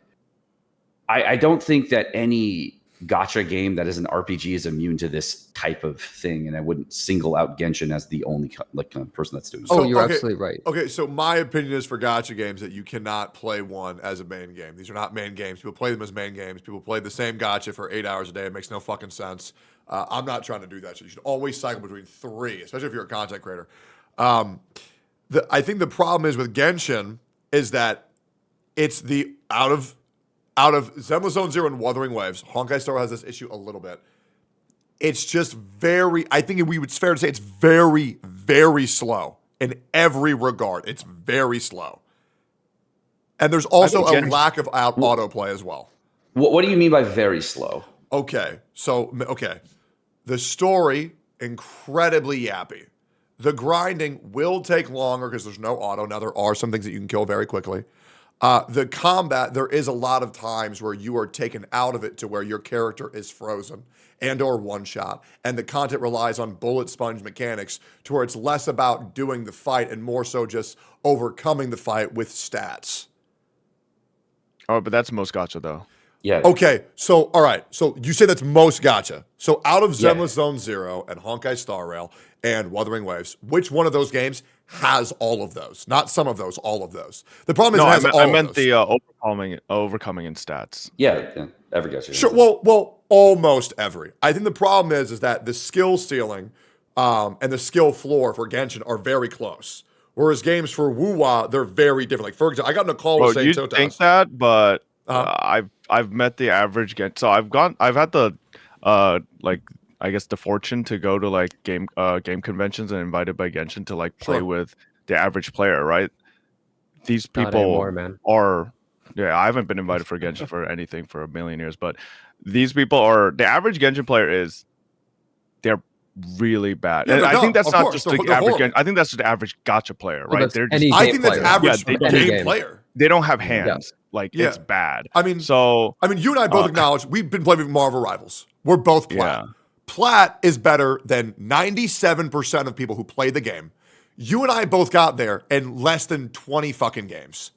I don't think that any gacha game that is an RPG is immune to this type of thing, and I wouldn't single out Genshin as the only person that's doing. So, you're absolutely right. Okay, so my opinion is for gacha games that you cannot play one as a main game. These are not main games. People play them as main games. People play the same gacha for 8 hours a day. It makes no fucking sense. I'm not trying to do that. So you should always cycle between 3, especially if you're a content creator. I think the problem is with Genshin is that it's the out of Zenless Zone Zero and Wuthering Waves, Honkai Star Rail has this issue a little bit. It's just I think it's fair to say it's very, very slow in every regard. It's very slow. And there's also a lack of autoplay as well. What do you mean by very slow? Okay. The story, incredibly yappy. The grinding will take longer because there's no auto. Now, there are some things that you can kill very quickly. The combat, there is a lot of times where you are taken out of it to where your character is frozen and or one-shot, and the content relies on bullet sponge mechanics to where it's less about doing the fight and more so just overcoming the fight with stats. Oh, but that's most gacha, though. Yeah. Okay, so, all right. So you say that's most gacha. So out of Zenless Zone Zero and Honkai Star Rail and Wuthering Waves, which one of those games has all of those? Not some of those, all of those. The problem is I meant the overcoming in stats. Yeah, every gacha. Sure, well, almost every. I think the problem is that the skill ceiling and the skill floor for Genshin are very close. Whereas games for Wuwa, they're very different. Like, for example, I got in a call with you Totas. think that, but I've met the average So I've had the I guess the fortune to go to like game conventions and invited by Genshin to like play with the average player, right? These people are I haven't been invited for Genshin for anything for a million years, but these people are the average Genshin player they're really bad. Yeah, and I think that's not course. just the average I think that's just the average gacha player, right? They're just, I think that's average game player. They don't have hands. It's bad. I mean, you and I both acknowledge we've been playing with Marvel Rivals. We're both plat. Plat is better than 97% of people who play the game. You and I both got there in less than 20 fucking games.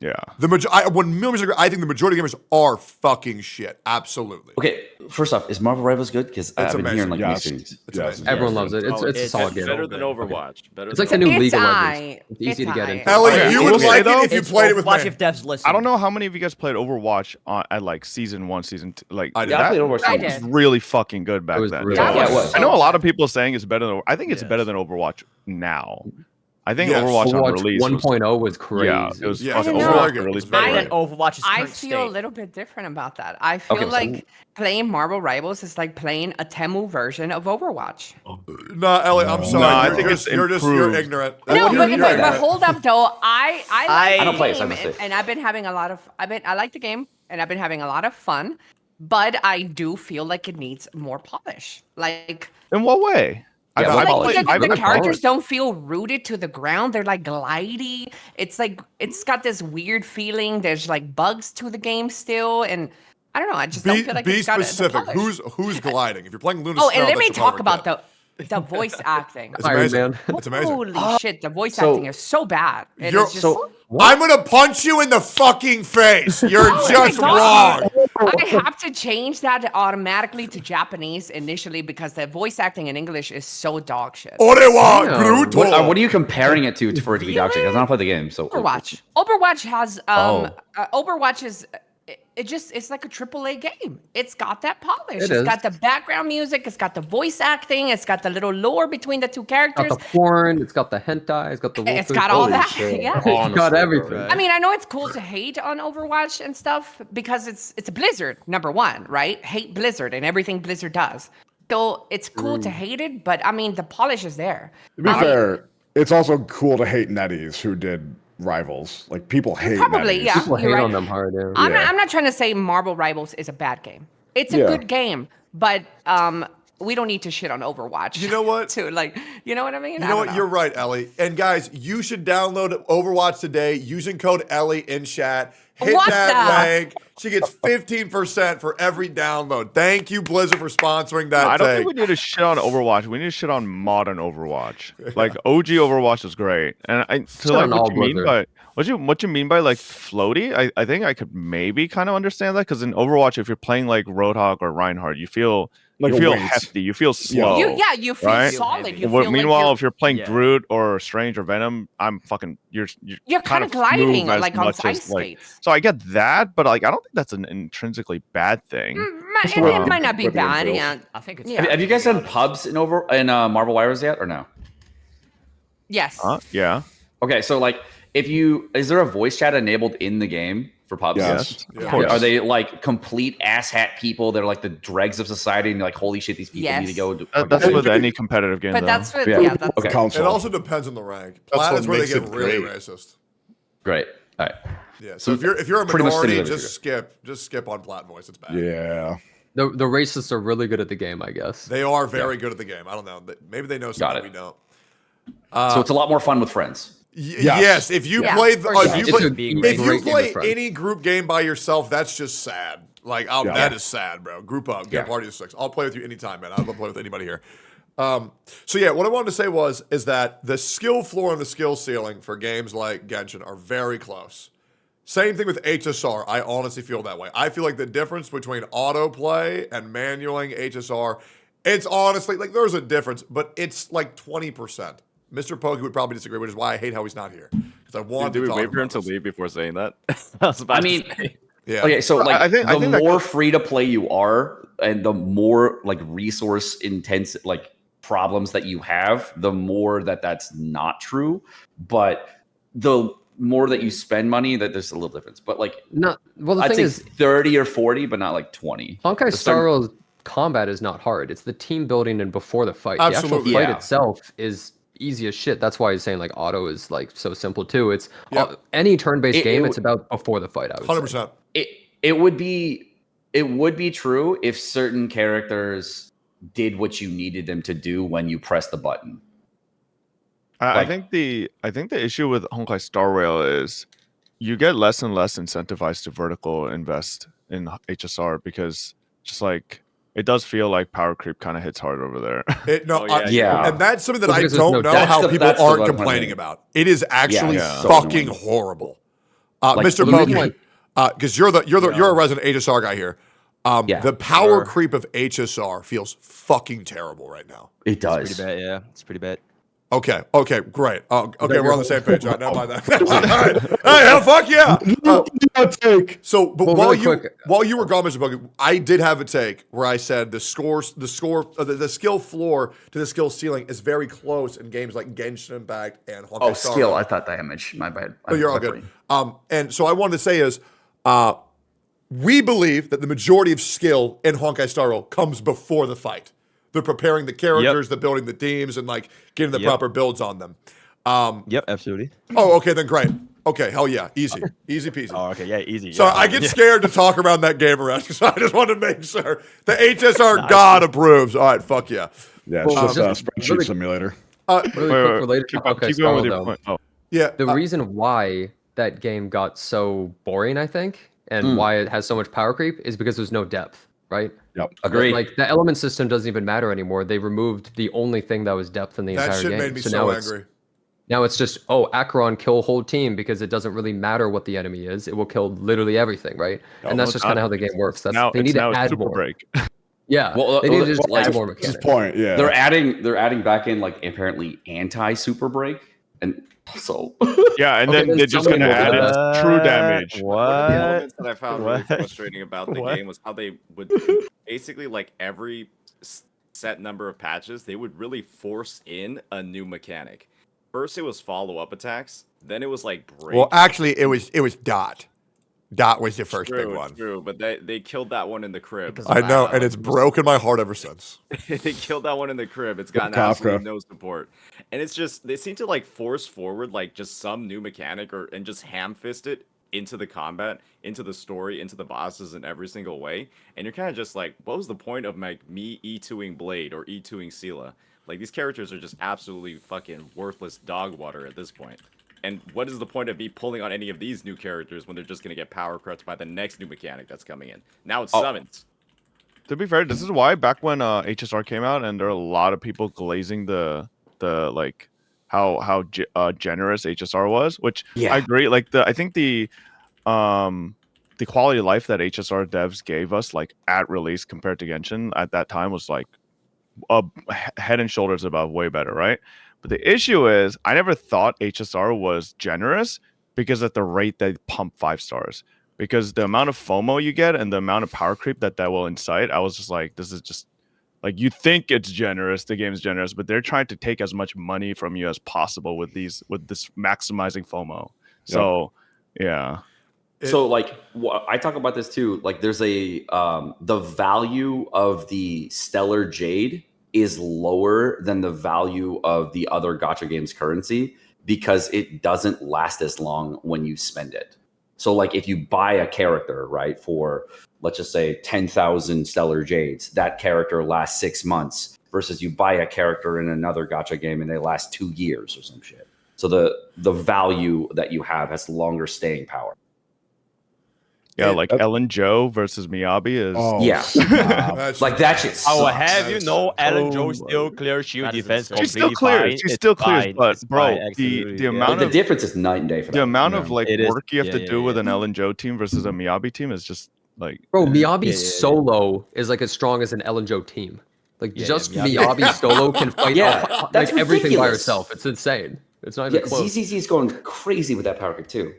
Yeah. I think the majority of gamers are fucking shit. Absolutely. Okay, first off, is Marvel Rivals good? Because I've been hearing like mixed things. Everyone loves it. It's a solid game. Better than Overwatch. It's like the new League of Legends. It's easy to get into. Ellie, you would like it if you played it with me. Watch if devs listen. I don't know how many of you guys played Overwatch at like season 1, season 2. Like I played Overwatch. That was really fucking good back then. Really it was. I know a lot of people saying it's better than. I think it's better than Overwatch now. I think Overwatch on release 1.0 was crazy. Yeah, it was fucking Overwatch release. Overwatch's I current feel a state. little bit different about that. I feel like playing Marvel Rivals is like playing a Temu version of Overwatch. No, Ellie, I'm sorry. I think you're ignorant. No, but hold up though. I like don't play it, the so I game, must say. and I've been having a lot of. I like the game, and I've been having a lot of fun. But I do feel like it needs more polish. Like in what way? the characters don't feel rooted to the ground. They're like glidey. It's like it's got this weird feeling. There's like bugs to the game still, and I don't know. I just don't feel like it's got specific. the polish. Who's gliding? If you're playing Luna and let me talk about the voice acting. It's amazing. It's amazing. Holy shit, the voice acting is so bad. I'm gonna punch you in the fucking face. You're just wrong. I have to change that automatically to Japanese initially because the voice acting in English is so dog shit. Orewa Gruto. What are you comparing it to for it to be dog shit? Because I don't play the game, so Overwatch. Overwatch has Overwatch is it's like a AAA game. It's got that polish. It's got the background music. It's got the voice acting. It's got the little lore between the two characters. It's got the porn. It's got the hentai. It's got the. It's got all that. Yeah, it's got everything. I mean, I know it's cool to hate on Overwatch and stuff because it's a Blizzard, number one, right? Hate Blizzard and everything Blizzard does. So it's cool to hate it, but I mean, the polish is there. To be fair, it's also cool to hate NetEase, who did Rivals. Like, people hate Probably, NetEase. yeah. People hate on them hard. Yeah. I'm not trying to say Marvel Rivals is a bad game. It's a good game, but we don't need to shit on Overwatch. You know what? To like, you know what I mean? You know what? You're right, Ellie. And guys, you should download Overwatch today using code Ellie in chat. Hit that link. She gets 15% for every download. Thank you, Blizzard, for sponsoring that. I don't think we need to shit on Overwatch. We need to shit on modern Overwatch. Like OG Overwatch is great, and what you mean by like floaty? I think I could maybe kind of understand that because in Overwatch, if you're playing like Roadhog or Reinhardt, you feel like hefty, you feel slow. You feel right? solid. You Well, feel meanwhile, like if you're playing Groot or Strange or Venom, I'm fucking you're kind of gliding smooth as like on much ice as, skates. so I get that, but like I don't think that's an intrinsically bad thing. It might not be bad. Yeah, I think it's. Have you guys done pubs in Marvel Rivals yet or no? Yes. Yeah. Okay, so like, is there a voice chat enabled in the game for pubs? Yes. Of course. Are they like complete asshat people that are like the dregs of society and you're like, holy shit, these people need to go? That's with any competitive game. But though. that's what, that's It also depends on the rank. Plat is where they get really racist. Great. All right. Yeah. So if you're a minority, just skip on Plat voice. It's bad. Yeah. The racists are really good at the game, I guess. They are very good at the game. I don't know. Maybe they know something we don't. So it's a lot more fun with friends. Yes. If you play if you play friends. any group game by yourself, that's just sad. Like that is sad, bro. Group up, get a party of 6. I'll play with you anytime, man. I'd love to play with anybody here. So yeah, what I wanted to say is that the skill floor and the skill ceiling for games like Genshin are very close. Same thing with HSR. I honestly feel that way. I feel like the difference between autoplay and manualing HSR, it's honestly like there's a difference, but it's like 20%. Mr. Pokey would probably disagree, which is why I hate how he's not here. Because I want to to we wait for him to leave before saying that? Yeah. Okay, so like I think the more free to play you are, and the more like resource intense like problems that you have, the more that's not true. But the more that you spend money, that there's a little difference. But like, the I'd thing say is 30 or 40, but not like 20. Honkai Star Rail's combat is not hard. It's the team building and before the fight. Absolutely. The actual fight itself is easy as shit. That's why he's saying like auto is like so simple too. It's any turn-based game. It's about before the fight. I would 100%. It would be true if certain characters did what you needed them to do when you press the button. I think the issue with Honkai Star Rail is you get less and less incentivized to vertical invest in HSR because just like it does feel like power creep kind of hits hard over there. And that's something that I don't know how people aren't complaining about. It is actually fucking horrible. Mr. Pokey, because you're a resident HSR guy here. The power creep of HSR feels fucking terrible right now. It does. It's pretty bad, yeah. It's pretty bad. Okay, great. Okay, we're on the same page. All right, never mind that. All right. Hey, hell, fuck yeah. But while you were gone, Mr. Pokey, I did have a take where I said the skill floor to the skill ceiling is very close in games like Genshin Impact and Honkai Star skill. Rail. I thought damage. My bad. Oh, you're all good. And so I wanted to say is, we believe that the majority of skill in Honkai Star Rail comes before the fight. They're preparing the characters, they're building the teams, and like getting the proper builds on them. Yep, absolutely. Oh, okay, then great. Okay, hell yeah, easy peasy. Oh, okay, yeah, easy. So I get scared to talk around that game around, so I just want to make sure the HSR God approves. All right, fuck yeah. Yeah, it's just a spreadsheet simulator. Really quick related to Honkai Star Rail, though. Yeah. The reason why that game got so boring, I think, and why it has so much power creep is because there's no depth, right? Yep. Agreed. Like the element system doesn't even matter anymore. They removed the only thing that was depth in the entire game. That shit made me so angry. Now it's just, oh, Acheron kill whole team because it doesn't really matter what the enemy is. It will kill literally everything, right? And that's just kind of how the game works. That's they need to add more. Break. Yeah, they need to just add more mechanics. Point, yeah. They're adding back in like apparently anti super break, and so yeah, and then they're just gonna add in true damage. One of the elements that I found really frustrating about the game was how they would basically like every set number of patches, they would really force in a new mechanic. First, it was follow-up attacks. Then it was like break. Well, actually, it was dot. Dot was the first big one. True, but they killed that one in the crib. I know, and it's broken my heart ever since. They killed that one in the crib. It's gotten absolutely no support, and it's just they seem to like force forward like just some new mechanic and just ham-fist it into the combat, into the story, into the bosses in every single way. And you're kind of just like, what was the point of like me E2ing Blade or E2ing Sela? Like these characters are just absolutely fucking worthless dog water at this point. And what is the point of me pulling on any of these new characters when they're just going to get power crutched by the next new mechanic that's coming in? Now it's summons. To be fair, this is why back when HSR came out, and there are a lot of people glazing the like how generous HSR was, which I agree. Like I think the quality of life that HSR devs gave us like at release compared to Genshin at that time was like head and shoulders above, way better, right? But the issue is, I never thought HSR was generous because at the rate they pump 5 stars. Because the amount of FOMO you get and the amount of power creep that will incite, I was just like, this is just like, you think it's generous, the game's generous, but they're trying to take as much money from you as possible with this maximizing FOMO. So, yeah. So like I talk about this too. Like there's the value of the Stellar Jade is lower than the value of the other gacha games currency because it doesn't last as long when you spend it. So like if you buy a character, right, for let's just say 10,000 Stellar Jades, that character lasts 6 months versus you buy a character in another gacha game and they last 2 years or some shit. So the value that you have has longer staying power. Yeah, like Ellen Joe versus Miyabi is. Like that shit. Oh, have you know Ellen Joe still clear shield defense? She's still clear. She still clears, but bro, the amount of the difference is night and day for that. The amount of like work you have to do with an Ellen Joe team versus a Miyabi team is just like. Bro, Miyabi solo is like as strong as an Ellen Joe team. Like just Miyabi solo can fight like everything by herself. It's insane. It's not even close. ZZZ is going crazy with that power kick too.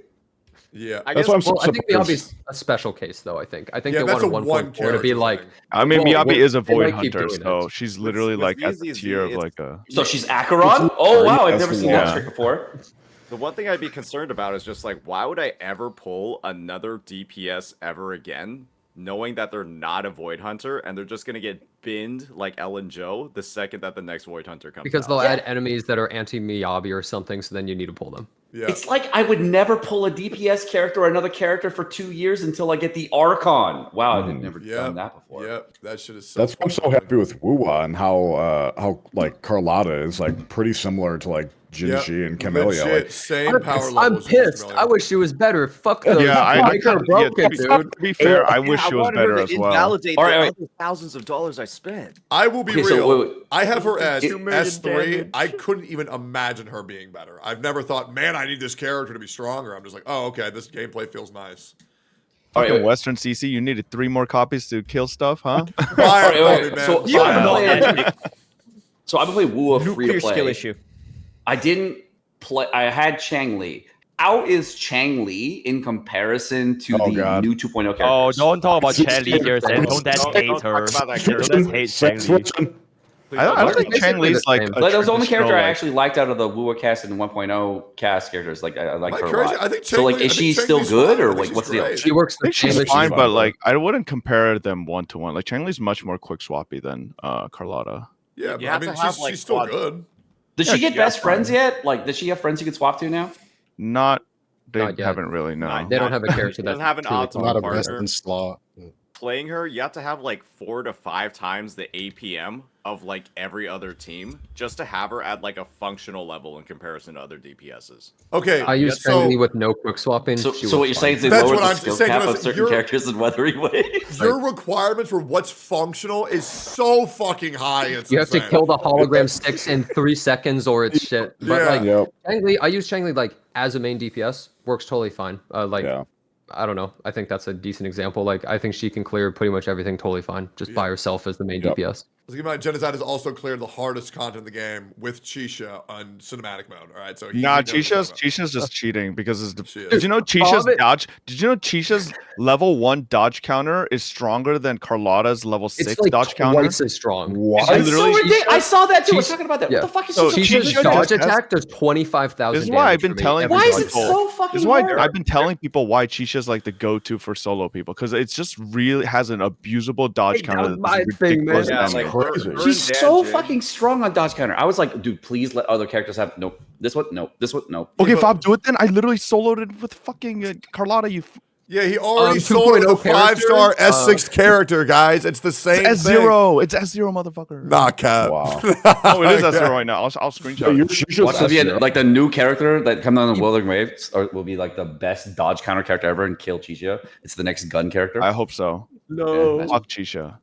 Yeah, I think Miyabi's a special case, though. I think they wanted 1.4 to be like. I mean, Miyabi is a void hunter, so she's literally like at the tier of like a. So she's Acheron? Oh wow, I've never seen that trick before. The one thing I'd be concerned about is just like, why would I ever pull another DPS ever again, knowing that they're not a void hunter and they're just gonna get binned like Ellen Joe the second that the next void hunter comes. Because they'll add enemies that are anti-Miyabi or something, so then you need to pull them. Yeah. It's like I would never pull a DPS character or another character for 2 years until I get the Archon. Wow, I've never done that before. Yep, that shit is. That's why I'm so happy with Wuha and how like Carlotta is like pretty similar to like Jinji and Camellia. Like, same power I'm pissed. I wish she was better. Fuck those. Yeah, I her broken, dude. To be fair, I wish she was better as well. Invalidate the other thousands of dollars I spent. I will be real. I have her as S3. I couldn't even imagine her being better. I've never thought, man, I need this character to be stronger. I'm just like, oh, okay, this gameplay feels nice. Fucking Western CC, you needed 3 more copies to kill stuff, huh? So I've been playing Wuha free to play. Skill issue. I didn't play. I had Chang Li. How is Chang Li in comparison to the new 2.0 characters? Oh, don't talk about Chang Li here, Sam. Don't hate her. Don't hate Chang Li. I don't think Chang Li's like. That was the only character I actually liked out of the Wuha cast and 1.0 cast characters. Like I like her a lot. I think so like, is she still good or like what's the deal? She works. I think she's fine, but like I wouldn't compare them 1-to-1. Like Chang Li's much more quick swappy than Carlotta. Yeah, but I mean she's still good. Does she get best friends yet? Like, does she have friends you can swap to now? They haven't really. No, they don't have a character that doesn't have an optimal not a partner. best in slot. playing her, you have to have like 4 to 5 times the APM of like every other team just to have her at like a functional level in comparison to other DPSs. Okay, I used Cheng-Li with no quick swapping. So what you're saying is they That's lowered what the I'm skill saying, cap Jonas, of certain you're- characters in Wuthering Waves? Your requirements for what's functional is so fucking high. It's You have to insane. kill the hologram 6 in 3 seconds or it's shit. But Yeah. like Cheng-Li, I use Cheng-Li like as a main DPS, works totally fine. I don't know. I think that's a decent example. Like I think she can clear pretty much everything totally fine just by herself as the main DPS. Let's keep in mind, Genocide has also cleared the hardest content in the game with Chisha on cinematic mode. All right, so Nah, he knows what Chisha's just cheating because it's She is. did you know Chisha's dodge? Did you know Chisha's level 1 dodge counter is stronger than Carlotta's level 6 like dodge counter? twice as strong. It's so ridiculous. I saw that too. I was talking about that. Yeah. What the fuck is So she Chisha's dodge attack does 25,000. This is why I've been telling. Why is it so fucking This is why hard? I've been telling people why Chisha's like the go-to for solo people because it's just really has an abusable dodge counter. my thing, man. Yeah, like, she's so fucking strong on dodge counter. I was like, dude, please let other characters have. Nope. This one, nope. This one, nope. Okay, Fob, do it then. I literally soloed it with fucking Carlotta. Yeah, he already sold it with a 5-star S6 character, guys. It's the same It's thing. S0. It's S0, motherfucker. Nah, cap. Wow. Oh, it is S0 right now. I'll screenshot it. Watch like the new character that comes on the Wuthering Waves will be like the best dodge counter character ever and kill Chisha. It's the next gun character. I hope so. No. Fuck Chisha.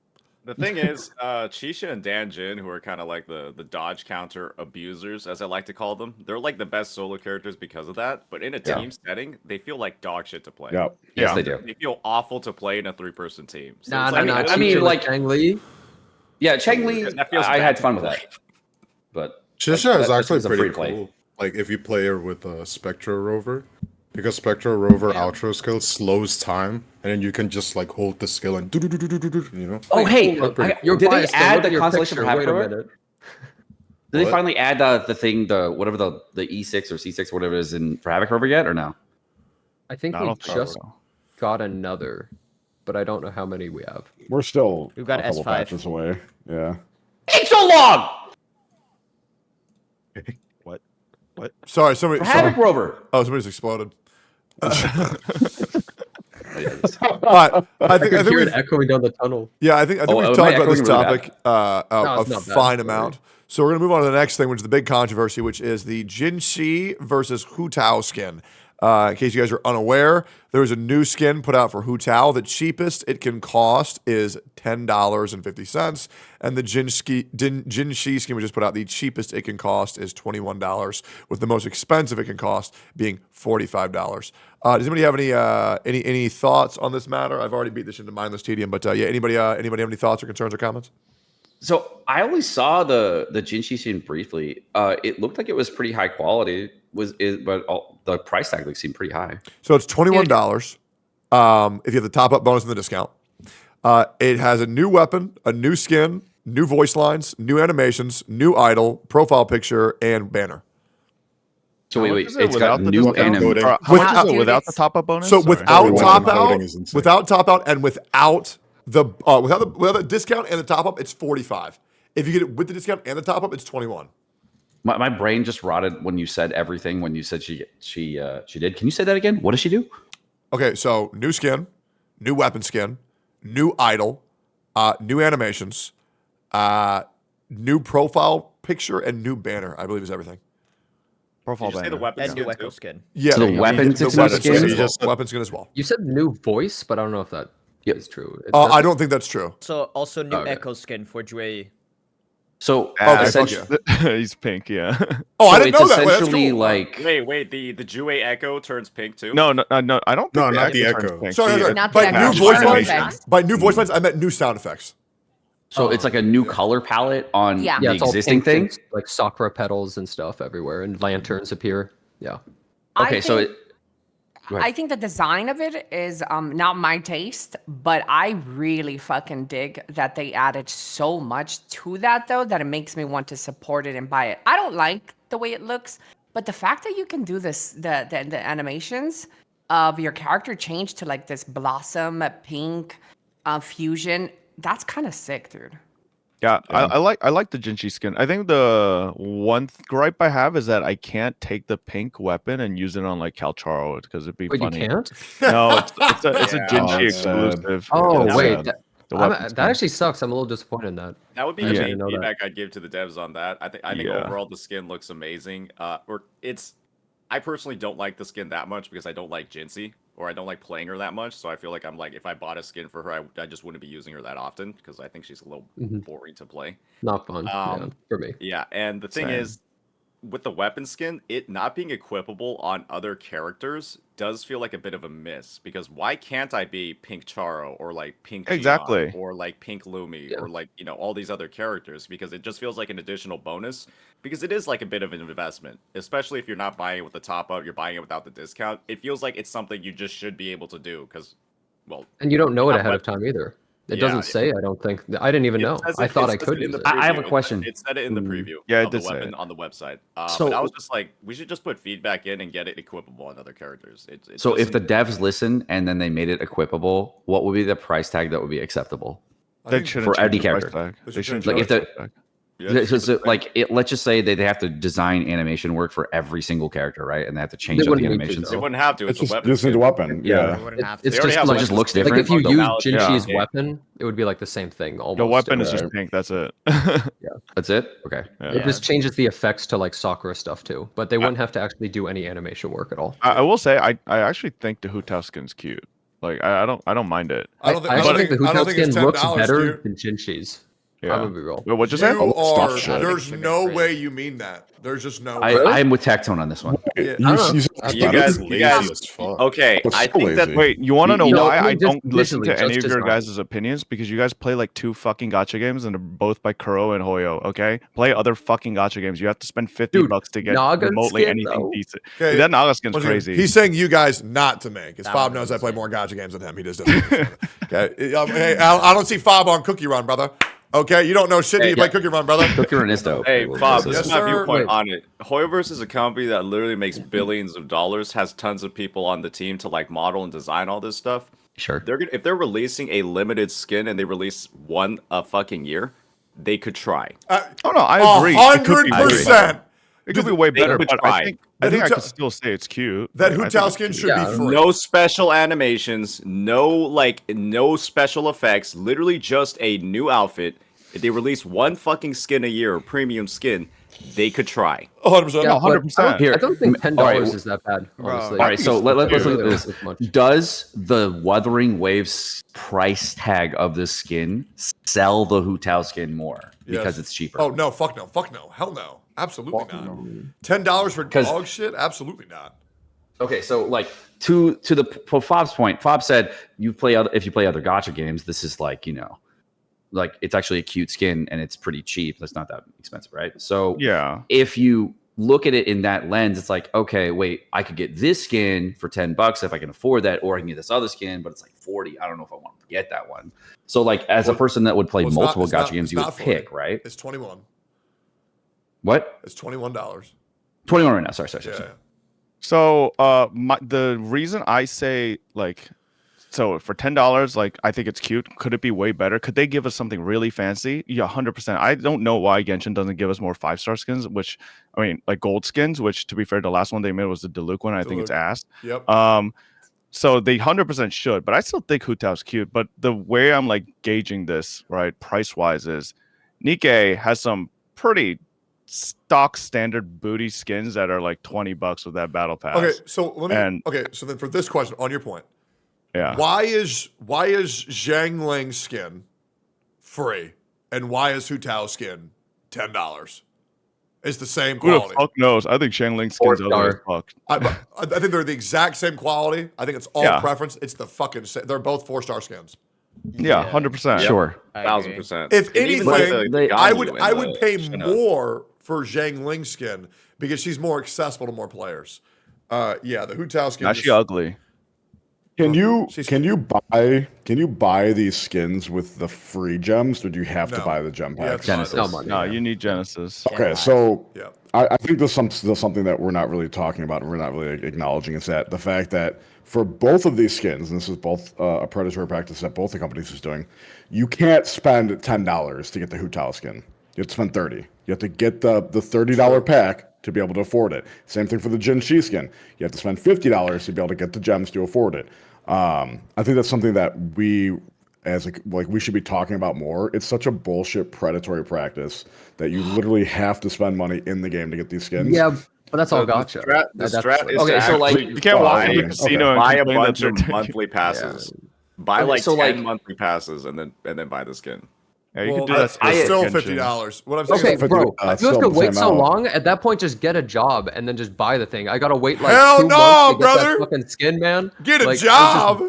The thing is, Chisha and Danjin, who are kind of like the dodge counter abusers, as I like to call them, they're like the best solo characters because of that. But in a team setting, they feel like dog shit to play. Yeah. Yes, they do. They feel awful to play in a 3-person team. So Nah, it's like, nah, I mean, like Cheng-Li. Yeah, Cheng-Li. That feels I bad. had fun with that. But Chisha is actually a pretty free play. cool. Like if you play her with Spectro Rover, because Spectro Rover outro skill slows time, and then you can just like hold the skill and you know. Oh, hey, You're did they biased, though. add Look the at your constellation for picture. Havoc Wait a Rover? minute. Did they What? finally add the thing, the E6 or C6 or whatever it is in for Havoc Rover yet, or no? I think I we don't think just so. got another, but I don't know how many we have. We're still We've got a couple S5. patches away. Yeah. Take so long What? Sorry, somebody. for Havoc Rover. Oh, somebody's exploded. All right, I think hear it we've echoing down the tunnel. I think Oh, we've am I talked about this echoing really topic No, a it's not bad. fine Sorry. amount. So we're gonna move on to the next thing, which is the big controversy, which is the Jinshi versus Hu Tao skin. In case you guys are unaware, there is a new skin put out for Hu Tao. The cheapest it can cost is $10.50, and the Jinshi skin we just put out, the cheapest it can cost is $21, with the most expensive it can cost being $45. Does anybody have any thoughts on this matter? I've already beat this into mindless tedium, but anybody have any thoughts or concerns or comments? So I only saw the Jinshi scene briefly. It looked like it was pretty high quality. The price tag seemed pretty high. So it's $21 if you have the top up bonus and the discount. It has a new weapon, a new skin, new voice lines, new animations, new idol, profile picture, and banner. So wait, Is it's without got the new discount? animations. Or how much is it without the top up bonus? So Sorry. without Sorry, top weapon out, coding is insane. without top out, and without the discount and the top up, it's $45. If you get it with the discount and the top up, it's $21. My brain just rotted when you said everything. When you said she did. Can you say that again? What does she do? Okay, so new skin, new weapon skin, new idol, new animations, new profile picture, and new banner. I believe is everything. Profile Did you say banner. the weapon And new skin echo too? skin. Yeah, So the weapons, it's weapon new skin? as well. Weapon skin as well. You said new voice, but I don't know if that is true. I don't think that's true. So also new Okay. echo skin for Jue. So Okay, He's pink, yeah. Oh, I so didn't it's know that. Wait, that's essentially cool. like Wait, the Jue Echo turns pink too? No, I don't think No, not the turns echo. pink. Sorry. Not By the new echo. voice Sound lines, effects. by new voice lines, I meant new sound effects. so it's like a new color palette on Yeah. the it's all existing pink thing. things, like sakura petals and stuff everywhere, and lanterns appear. Yeah. Okay, so think- Go ahead. I think the design of it is not my taste, but I really fucking dig that they added so much to that though that it makes me want to support it and buy it. I don't like the way it looks, but the fact that you can do this, the animations of your character change to like this blossom pink fusion, that's kind of sick, dude. Yeah, I like the Jinchi skin. I think the one gripe I have is that I can't take the pink weapon and use it on like Calcharo because it'd be Wait, funny. you can't? No, it's a Jinchi sad. exclusive. Oh It's wait, sad. The that weapon skin. actually sucks. I'm a little disappointed in that. That would be I the actually main didn't know that. feedback I'd give to the devs on that. I think Yeah. overall the skin looks amazing. I personally don't like the skin that much because I don't like Jinxie or I don't like playing her that much. So I feel like I'm like if I bought a skin for her, I just wouldn't be using her that often because I think she's a little boring to play. Not fun. Yeah, for me. Yeah, and the thing Same. is, with the weapon skin, it not being equipable on other characters does feel like a bit of a miss because why can't I be Pink Charo or like Pink Gion Exactly. or like Pink Lumi or like all these other characters because it just feels like an additional bonus because it is like a bit of an investment, especially if you're not buying it with the top up, you're buying it without the discount. It feels like it's something you just should be able to do because, well, And you don't know it have ahead of time either. It Yeah, doesn't say. I don't think. I didn't even know. I thought I could use it. I have a preview. question. It said it in the preview. Yeah, it of the did say weapon it. on the website. So- but I was just like, we should just put feedback in and get it equipable on other characters. It So if the doesn't- devs listen and then they made it equipable, what would be the price tag that would be acceptable They shouldn't for change any the price character? tag. They shouldn't Like change if the the price tag. Yeah, so like let's just say they have to design animation work for every single character, right? And they have to change They up the wouldn't need to, animations. though. They wouldn't have to. It's, It's a just weapon. just need a skin. weapon. Yeah. They wouldn't have to. It's They already just have like, it just looks different. Like if you the use valid- Jinchi's yeah. weapon, it would be like the same thing almost. The weapon is It just pink. That's it. That's it. Okay. Yeah. just changes the effects to like Sakura stuff too, but they wouldn't have to actually do any animation work at all. I will say I actually think the Hu Tao skin's cute. Like I don't mind it. I actually think the I Hu don't Tao think it's skin looks $10, better dude. than Jinchi's. Yeah. I'm gonna be real. Wait, what'd you say? You Stop are. shit. There's no way you mean that. There's just no way. I am with Tectone on this one. Yeah. You guys, okay. That's I so think that lazy. Wait, you want to know You know, why I mean, I don't just listen to visually, any of just your design. guys' opinions? Because you guys play like 2 fucking gacha games and they're both by Kuro and Hoyo, okay? Play other fucking gacha games. You have to spend $50 to get Naga remotely skin, anything though. decent. Okay, Dude, that Naga skin's once again, crazy. He's saying you guys not to make. Because That Fob one knows I was play insane. more gacha games than him. He just doesn't. Okay. Hey, I don't see Fob on Cookie Run, brother. Okay, you don't know shit till you play Cookie Run, brother. Cookie Run is dope. Hey, Bob, this Yes, is my sir. viewpoint Wait. on it. Hoyoverse is a company that literally makes billions of dollars, has tons of people on the team to like model and design all this stuff. Sure. If they're releasing a limited skin and they release one a fucking year, they could try. Oh no, I agree. It could be way 100%. better. It could be way They better, could but try. I think That I Hu Tao- could still say it's cute. That Like, Hu I think Tao it's skin cute. should be free. No special animations, no special effects, literally just a new outfit. If they release one fucking skin a year, or premium skin, they could try. 100%. Yeah, No, but 100%. I don't think $10 All right. is that bad, honestly. All right, so let's look at this. As much. Does the Wuthering Waves price tag of this skin sell the Hu Tao skin more because Yes. it's cheaper? Oh no! Fuck no! Fuck no! Hell no! Absolutely not. $10 for 'Cause- dog shit? Absolutely not. Okay, so like to Fob's point, Fob said if you play other gacha games, this is like like it's actually a cute skin and it's pretty cheap. That's not that expensive, right? So Yeah. if you look at it in that lens, it's like, okay, wait, I could get this skin for $10 if I can afford that, or I can get this other skin, but it's like 40. I don't know if I want to get that one. So like as a person that would play Well, it's not- multiple it's gacha not- games, it's you would not 40. pick, right? It's 21. What? It's $21. 21 right now. Sorry. Yeah. So the reason I say like so for $10, like I think it's cute. Could it be way better? Could they give us something really fancy? Yeah, 100%. I don't know why Genshin doesn't give us more 5-star skins, which I mean like gold skins, which to be fair, the last one they made was the Diluc one. I think it's ass. Yep. So they 100% should, but I still think Hu Tao's cute. But the way I'm like gauging this, right, price wise, is Nikkei has some pretty stock standard booty skins that are like $20 with that battle pass. Okay, so let me. And- okay, so then for this question, on your point, Yeah. why is Zhang Ling's skin free, and why is Hu Tao's skin $10? It's the same Who the quality. fuck knows? I think Shangling skins other as fuck. I think they're the exact same quality. I think it's all Yeah. preference. It's the fucking. They're both 4-star skins. Yeah, 100%. Sure. 1000%. If And even anything, the I Ganyu would and pay the- more for Zhang Ling's skin because she's more accessible to more players. Yeah, the Hu Tao skin. Now just- she ugly. Can you buy these skins with the free gems, or do you have to No. buy the gem You have packs? to buy Genesis. those. No, you need Genesis. Okay, so Yeah. I think there's something that we're not really talking about and we're not really acknowledging is that the fact that for both of these skins, and this is both a predatory practice that both the companies is doing, you can't spend $10 to get the Hu Tao skin. You have to spend $30. You have to get the $30 pack to be able to afford it. Same thing for the Jin Shi skin. You have to spend $50 to be able to get the gems to afford it. I think that's something that we we should be talking about more. It's such a bullshit predatory practice that you literally have to spend money in the game to get these skins. Yeah, but that's all Gacha. The strat is okay, to so like actually you can't walk into the casino and buy a complain that bunch they're of monthly passes. Buy Okay, like so 10 like- monthly passes and then buy the skin. Yeah, you Well, can do that. it's still Genshin. $50. What I'm saying Okay, is, bro, if you have still to the wait same so amount. long, at that point, just get a job and then just buy the thing. I gotta wait like Hell 2 no, months to get brother! that fucking skin, man. get a Like, job.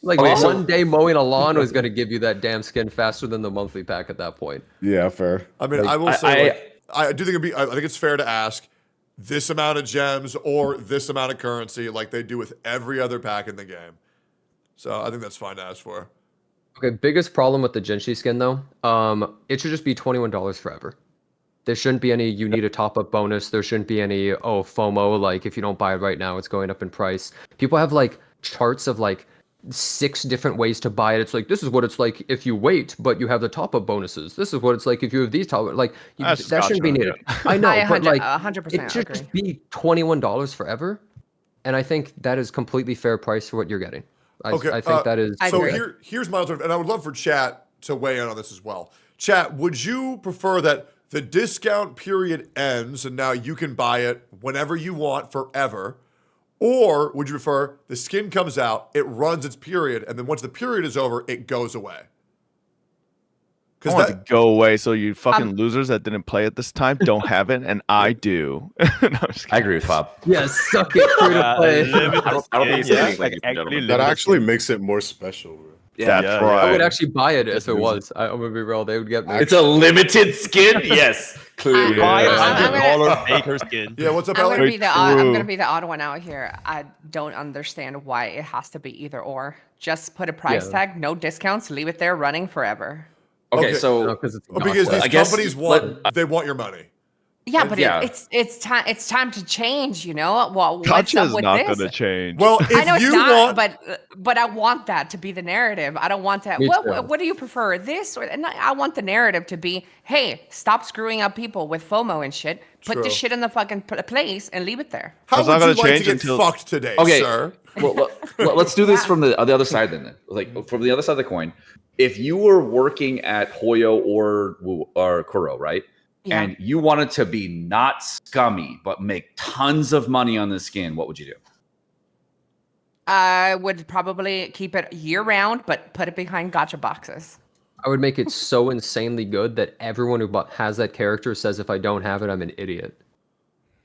Like Okay, so- one day mowing a lawn was gonna give you that damn skin faster than the monthly pack at that point. Yeah, fair. I mean, Like, I will say, I do think I think it's fair to ask this amount of gems or this amount of currency, like they do with every other pack in the game. So I think that's fine to ask for. Okay, biggest problem with the Genshi skin though, it should just be $21 forever. There shouldn't be any you need a top up bonus. There shouldn't be any FOMO, like if you don't buy it right now, it's going up in price. People have like charts of like 6 different ways to buy it. It's like, this is what it's like if you wait, but you have the top up bonuses. This is what it's like if you have these top like that shouldn't be needed. I know, but like 100% it should agree. just be $21 forever. And I think that is completely fair price for what you're getting. I think that is so here's my alternative, and I would love for chat to weigh in on this as well. Chat, would you prefer that the discount period ends and now you can buy it whenever you want forever? Or would you prefer the skin comes out, it runs its period, and then once the period is over, it goes away? I want it to go away so you fucking losers that didn't play it this time don't have it, and I do. No, I agree with Fob. Yes, suck it, free to play. I don't think it's anything, gentlemen. That actually makes it more special, bro. Yeah, that's right. I would actually buy it if it was. I'm gonna be real. They would get me. It's a limited skin. Yes, clearly. Buy a I'm gonna- $100 Baker skin. Yeah, what's up, I'm Ellie? gonna be the odd one out here. I don't understand why it has to be either or. Just put a price tag, no discounts, leave it there running forever. Okay, so because these companies want your money. Yeah, but Yeah. it's time to change. You know, well, what's Gacha up is with not this? going to change. Well, if I know it's you not, want, but I want that to be the narrative. I don't want that. Me too. What do you prefer, this or? And I want the narrative to be, hey, stop screwing up people with FOMO and shit. Put the shit in the fucking place and leave it there. how It's would not you gonna like to change get until- fucked today, Okay. sir? Well, let's do this from the other side then. Like from the other side of the coin, if you were working at Hoyo or Kuro, right? Yeah. And you wanted to be not scummy but make tons of money on the skin, what would you do? I would probably keep it year round, but put it behind gacha boxes. I would make it so insanely good that everyone who has that character says, if I don't have it, I'm an idiot.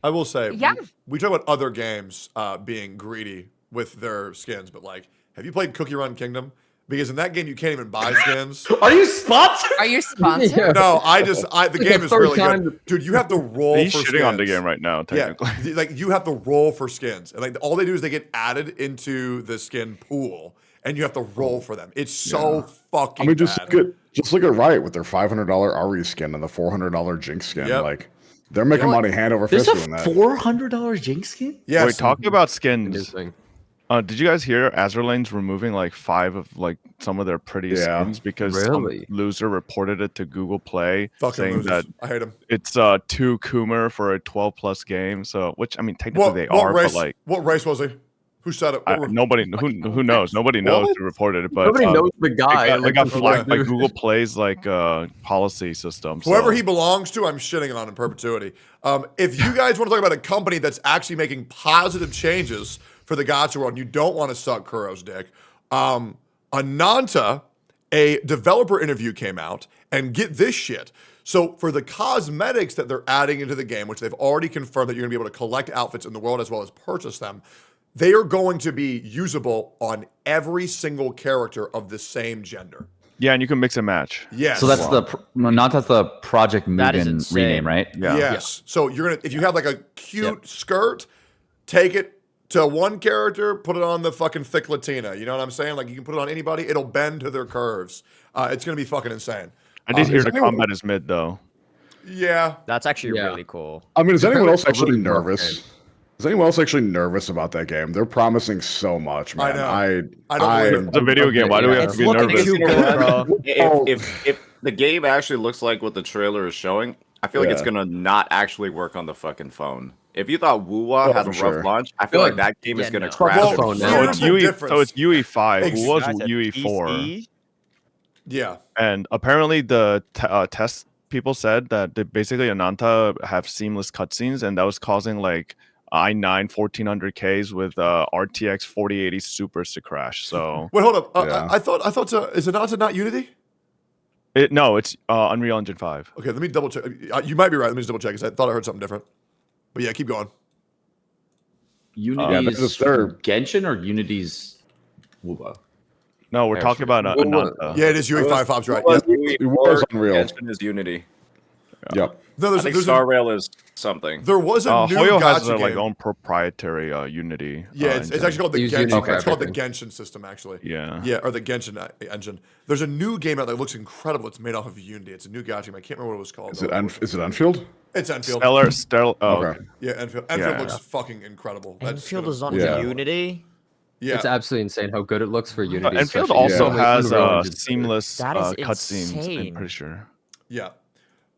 I will say, Yeah. we talk about other games being greedy with their skins, but like, have you played Cookie Run Kingdom? Because in that game, you can't even buy skins. Are you sponsored? Are you sponsored? Yeah. No, the game is really good. Dude, you have to roll He's for shitting skins. on the game right now, technically. Yeah, like you have to roll for skins. And like all they do is they get added into the skin pool and you have to roll for them. It's so fucking I mean, just bad. look at Riot with their $500 Ari skin and the $400 Jinx skin. Yep. Like, they're making money hand over There's fist a doing that. $400 Jinx skin? Yes. Wait, talking about skins. Interesting. Did you guys hear Azerlane's removing like 5 of like some of their prettiest skins because some Really? loser reported it to Google Play Fucking saying losers. that I hate them. it's 2 Coomer for a 12+ game. So, which I mean, technically they are, race, but like what race was he? Who said it? nobody who knows. Nobody knows who reported it, but Nobody knows the guy. It got flagged by Google Play's like policy system. Whoever so. he belongs to, I'm shitting on in perpetuity. If you guys want to talk about a company that's actually making positive changes for the gacha world, and you don't want to suck Kuro's dick, Ananta, a developer interview came out, and get this shit. So for the cosmetics that they're adding into the game, which they've already confirmed that you're going to be able to collect outfits in the world as well as purchase them, they are going to be usable on every single character of the same gender. Yeah, and you can mix and match. Yes. So that's that's the Project That is Mugen insane. rename, right? Yeah. Yes. So you're gonna, if you have like a cute skirt, take it to one character, put it on the fucking thick Latina. You know what I'm saying? Like you can put it on anybody, it'll bend to their curves. It's gonna be fucking insane. I did hear the combat is mid though. Yeah. That's actually really cool. I mean, is anyone else actually Really rough nervous Is anyone else actually nervous about that game? They're promising so much, man. I know. It's a video game. Why do we have to be nervous? Too good, bro. If the game actually looks like what the trailer is showing, I feel like it's gonna not actually work on the fucking phone. If you thought Wuwa had a rough launch, I feel like that game is gonna crash. So it's UE5. Wuwa's UE4. Yeah. And apparently the test people said that basically Ananta have seamless cutscenes, and that was causing like i9 1400Ks with RTX 4080 Supers to crash. So wait, hold up. I thought is Ananta not Unity? No, it's Unreal Engine 5. Okay, let me double check. You might be right. Let me just double check because I thought I heard something different. But yeah, keep going. Unity's Genshin or Unity's Wuba? No, we're talking about Ananta. Yeah, it is UE5. Bob's right. It was Unreal. Genshin is Unity. Yep. No, I think Star Rail is something. There was a new Hoyo has Gacha their game. like own proprietary Unity. Yeah, it's actually called the Genshin. Unity. It's called the Genshin system, actually. Yeah. Yeah, or the Genshin engine. There's a new game out that looks incredible. It's made off of Unity. It's a new Gacha game. I can't remember what it was called. Is it Enfield? It's Enfield. Stellar. Oh, okay. Yeah, Enfield. Enfield looks fucking incredible. Enfield is on Unity. Yeah. It's absolutely insane how good it looks for Unity. Enfield also has seamless cutscenes, I'm pretty sure. Yeah.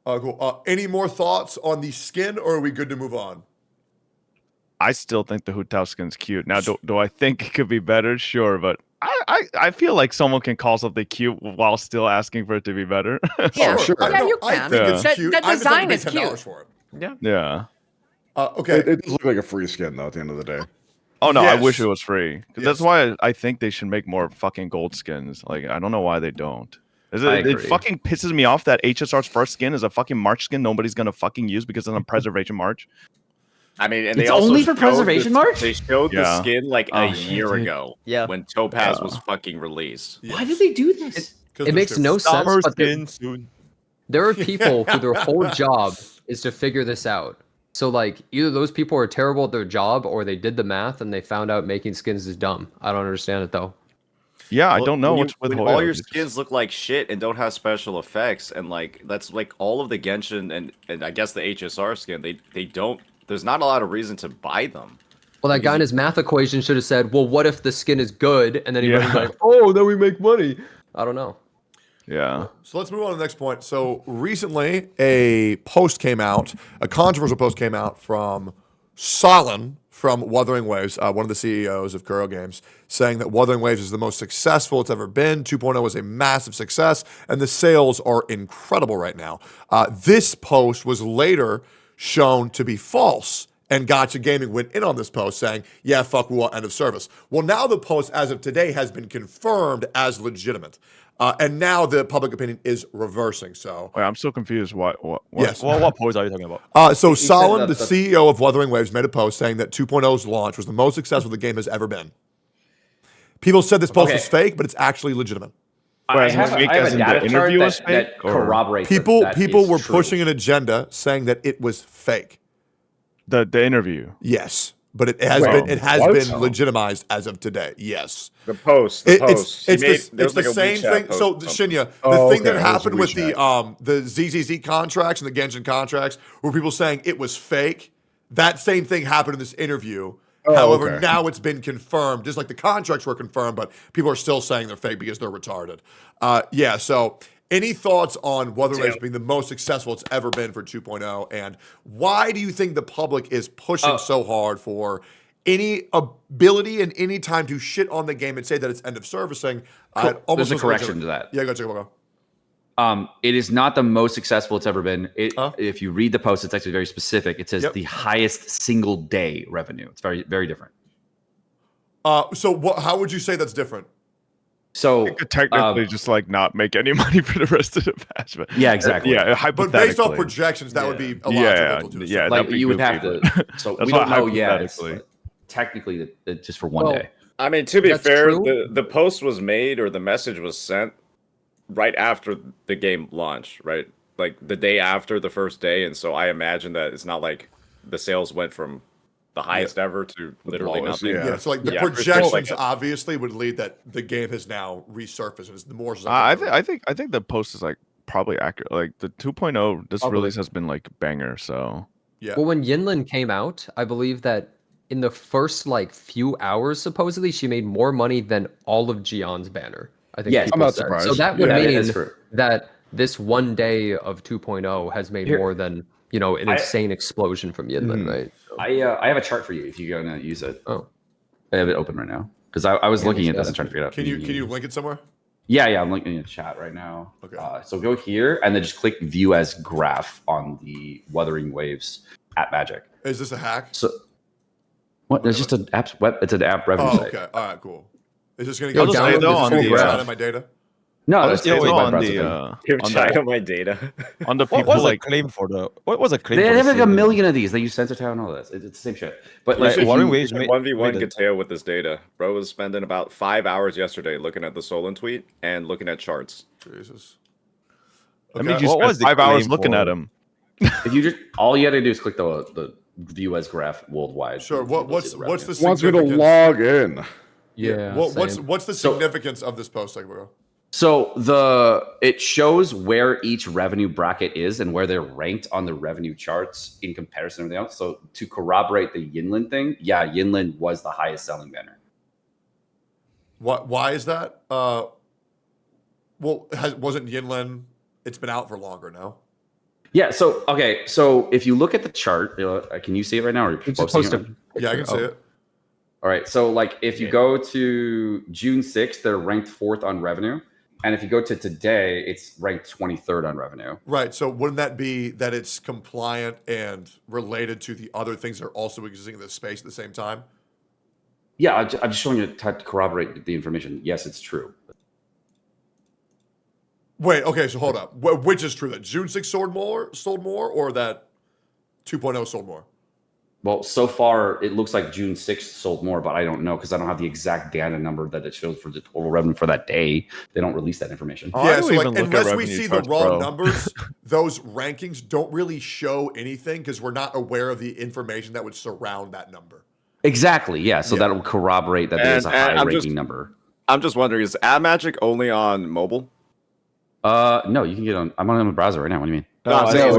Cool. Any more thoughts on the skin, or are we good to move on? I still think the Hu Tao skin's cute. Now, do I think it could be better? Sure, but I feel like someone can call something cute while still asking for it to be better. Yeah, sure. Yeah, you can. I think it's cute. That design is $10 cute. for it. Yeah. Yeah. Okay. It does look like a free skin though. At the end of the day. Oh no, I Yes. wish it was free. That's why I think they should make more fucking gold skins. Like I don't know why they don't. It fucking pisses me off that HSR's first skin is a fucking March skin nobody's gonna fucking use because it's on Preservation March. I mean, and It's they also only for showed Preservation March? They showed the Yeah. skin like Oh, a year ago. Yeah. When Topaz was fucking released. Why did they do this? It makes no sense. But soon. there are people who their whole job is to figure this out. So like either those people are terrible at their job or they did the math and they found out making skins is dumb. I don't understand it though. Yeah, I don't know When what's with when Hoyo. all your skins look like shit and don't have special effects, and like that's like all of the Genshin and I guess the HSR skin. They don't. There's not a lot of reason to buy them. Well, that guy in his math equation should have said, well, what if the skin is good? And then he would have Yeah. been like, oh, then we make money. I don't know. Yeah. So let's move on to the next point. So recently, a post came out, a controversial post came out from Solon from Wuthering Waves, one of the CEOs of Kuro Games, saying that Wuthering Waves is the most successful it's ever been. 2.0 was a massive success, and the sales are incredible right now. This post was later shown to be false, and Gacha Gaming went in on this post saying, yeah, fuck Wuwa, end of service. Well, now the post, as of today, has been confirmed as legitimate. And now the public opinion is reversing. So Wait, I'm so confused. What Yes. What post are you talking about? So He said Solon, that the the- CEO of Wuthering Waves, made a post saying that 2.0's launch was the most successful the game has ever been. People said this post Okay. was fake, but it's actually legitimate. I have a data chart that corroborates People that were is true. pushing an agenda saying that it was fake. The interview. Yes, but it has Wait, been legitimized as of today. Yes. The post. It's He made- the, there it's was the like a same WeChat thing. post So or something. Shinya, the Oh, thing okay, that it was a happened with WeChat. the ZZZ contracts and the Genshin contracts, were people saying it was fake. That same thing happened in this interview. However, okay. now it's been confirmed, just like the contracts were confirmed, but people are still saying they're fake because they're retarded. Yeah. So, any thoughts on Wuthering Waves being the most successful it's ever been for 2.0, and why do you think the public is pushing so hard for any ability and any time to shit on the game and say that it's end of servicing? There's a looks correction legitimate. to that. Yeah, go. It is not the most successful it's ever been. If you read the post, it's actually very specific. It says the highest single day revenue. It's very, very different. So how would you say that's different? So It could technically just like not make any money for the rest of the patch. But Yeah, exactly. Yeah, But hypothetically. based off projections, that would be a lot Yeah, like that'd be you would goofy, have to. but- So That's we why don't know yet. It's hypothetically. technically just for one Well, day. I mean, to be That's fair, true. the post was made or the message was sent right after the game launched, right? Like the day after the first day, and so I imagine that it's not like the sales went from the highest ever to literally lowest, nothing. Yeah, so like the Yeah, projections like obviously would lead that the game has now resurfaced. And it's the more. I think the post is like probably accurate. Like the 2.0, this Probably. release has been like banger. So Yeah. Well, when Yinlin came out, I believe that in the first like few hours, supposedly she made more money than all of Gion's banner. I think. Yes, people I'm not said. surprised. So that would Yeah, mean that's true. that this one day of 2.0 has made Here- more than an insane explosion from Yinlin, right? So, I have a chart for you if you're gonna use it. Oh, I have it open right now because I was looking at this and trying to figure it out. Can you link it somewhere? Yeah, I'm linking in the chat right now. Okay. So go here and then just click View as Graph on the Wuthering Waves at Magic. Is this a hack? So what? It's just an app web. It's an app revenue Oh, site. okay. All right, cool. Is this going I'll to just say though on the my data? No, I'll that's just say though my on browser the thing. You're on trying the on my data. on the What people was like the claim for the? What was the claim? They for have the like a same- million of these. They use Sensor Tower and all this. It's the same shit. But Like, if Wuthering you- Waves He's made- 1v1 made a- Gateo with this data. Bro was spending about 5 hours yesterday looking at the Solon tweet and looking at charts. Jesus. I mean, Okay. you What spent was the 5 hours claim looking for- at him. if you just all you had to do is click the View as Graph worldwide. Sure. and you'll What's see the Wants me to significance? log in. yeah. What's the significance of this post, like, bro? So it shows where each revenue bracket is and where they're ranked on the revenue charts in comparison to everything else. So to corroborate the Yinlin thing, yeah, Yinlin was the highest selling banner. Why is that? Well, wasn't Yinlin? It's been out for longer now. Yeah. So okay. So if you look at the chart, can you see it right now? Or It's posting supposed it? to. Yeah, I can see it. All right. So like if you go to June 6th, they're ranked 4th on revenue. And if you go to today, it's ranked 23rd on revenue. Right. So wouldn't that be that it's compliant and related to the other things that are also existing in this space at the same time? Yeah, I'm just showing you to corroborate the information. Yes, it's true. Wait, okay, so hold up. Which is true? That June 6 sold more, or that 2.0 sold more? Well, so far, it looks like June 6th sold more, but I don't know because I don't have the exact data number that it shows for the total revenue for that day. They don't release that information. Yeah, so like, unless we see the raw numbers, those rankings don't really show anything because we're not aware of the information that would surround that number. Exactly, yeah. So that will corroborate that there's a high ranking number. I'm just wondering, is Ad Magic only on mobile? No, you can get on. I'm on the browser right now. What do you mean? No, I'm saying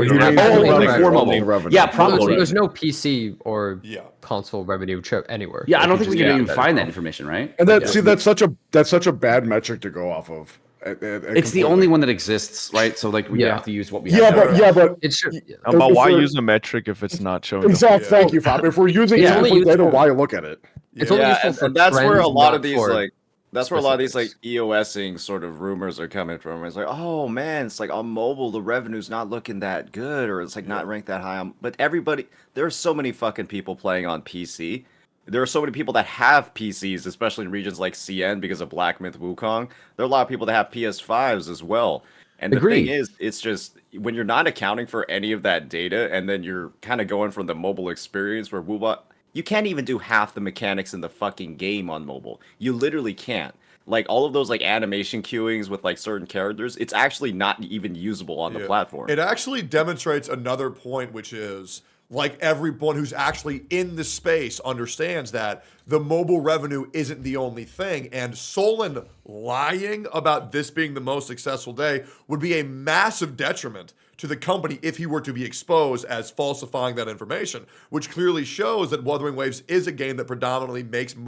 for mobile. Yeah, probably. There's no PC or console revenue chip anywhere. Yeah, I don't think we can even find that information, right? And that's such a bad metric to go off of. It's the only one that exists, right? So like we have to use what we have. But it should. But why use a metric if it's not showing? Exactly. Thank you, Fab. If we're using incomplete data, why look at it? It's only useful for and that's where a trends, lot not of these for like. That's where a lot of these like EOSing sort of rumors are coming from. It's like, oh man, it's like on mobile the revenue's not looking that good, or it's like not ranked that high. But everybody, there are so many fucking people playing on PC. There are so many people that have PCs, especially in regions like CN because of Black Myth Wukong. There are a lot of people that have PS5s as well. And the thing is, it's just when you're not accounting for any of that data, and then you're kind of going from the mobile experience where Wooba. You can't even do half the mechanics in the fucking game on mobile. You literally can't. Like all of those like animation queuings with like certain characters, it's actually not even usable on the platform. It actually demonstrates another point, which is like everyone who's actually in the space understands that the mobile revenue isn't the only thing. And Solon lying about this being the most successful day would be a massive detriment to the company if he were to be exposed as falsifying that information, which clearly shows that Wuthering Waves is a game that predominantly makes the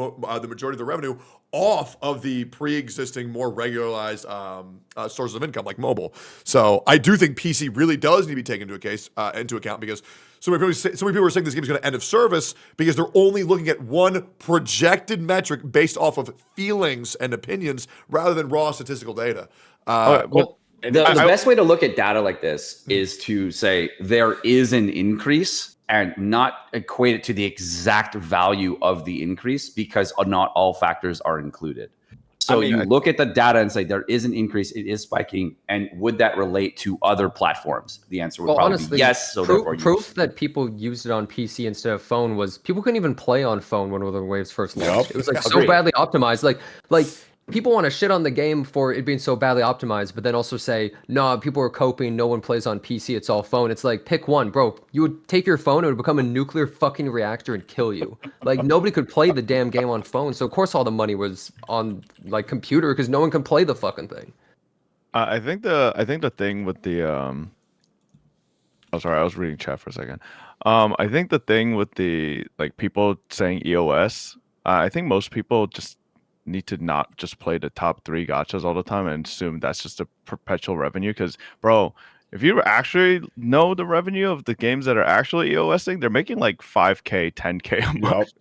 majority of the revenue off of the pre-existing, more regularized sources of income like mobile. So I do think PC really does need to be taken into account because so many people are saying this game is going to end of service because they're only looking at one projected metric based off of feelings and opinions rather than raw statistical data. The best way to look at data like this is to say there is an increase and not equate it to the exact value of the increase because not all factors are included. So you look at the data and say there is an increase, it is spiking, and would that relate to other platforms? The answer would probably be yes. So proof that people used it on PC instead of phone was people couldn't even play on phone when Wuthering Waves first launched. It was like so badly optimized. Like people want to shit on the game for it being so badly optimized, but then also say, no, people are coping, no one plays on PC, it's all phone. It's like, pick one, bro. You would take your phone, it would become a nuclear fucking reactor and kill you. Like, nobody could play the damn game on phone, so of course all the money was on, like, computer, because no one can play the fucking thing. I think the thing with the Oh, sorry, I was reading chat for a second. I think the thing with the like people saying EOS, I think most people just need to not just play the top 3 gachas all the time and assume that's just a perpetual revenue. Because, bro, if you actually know the revenue of the games that are actually EOSing, they're making like 5K, 10K a month.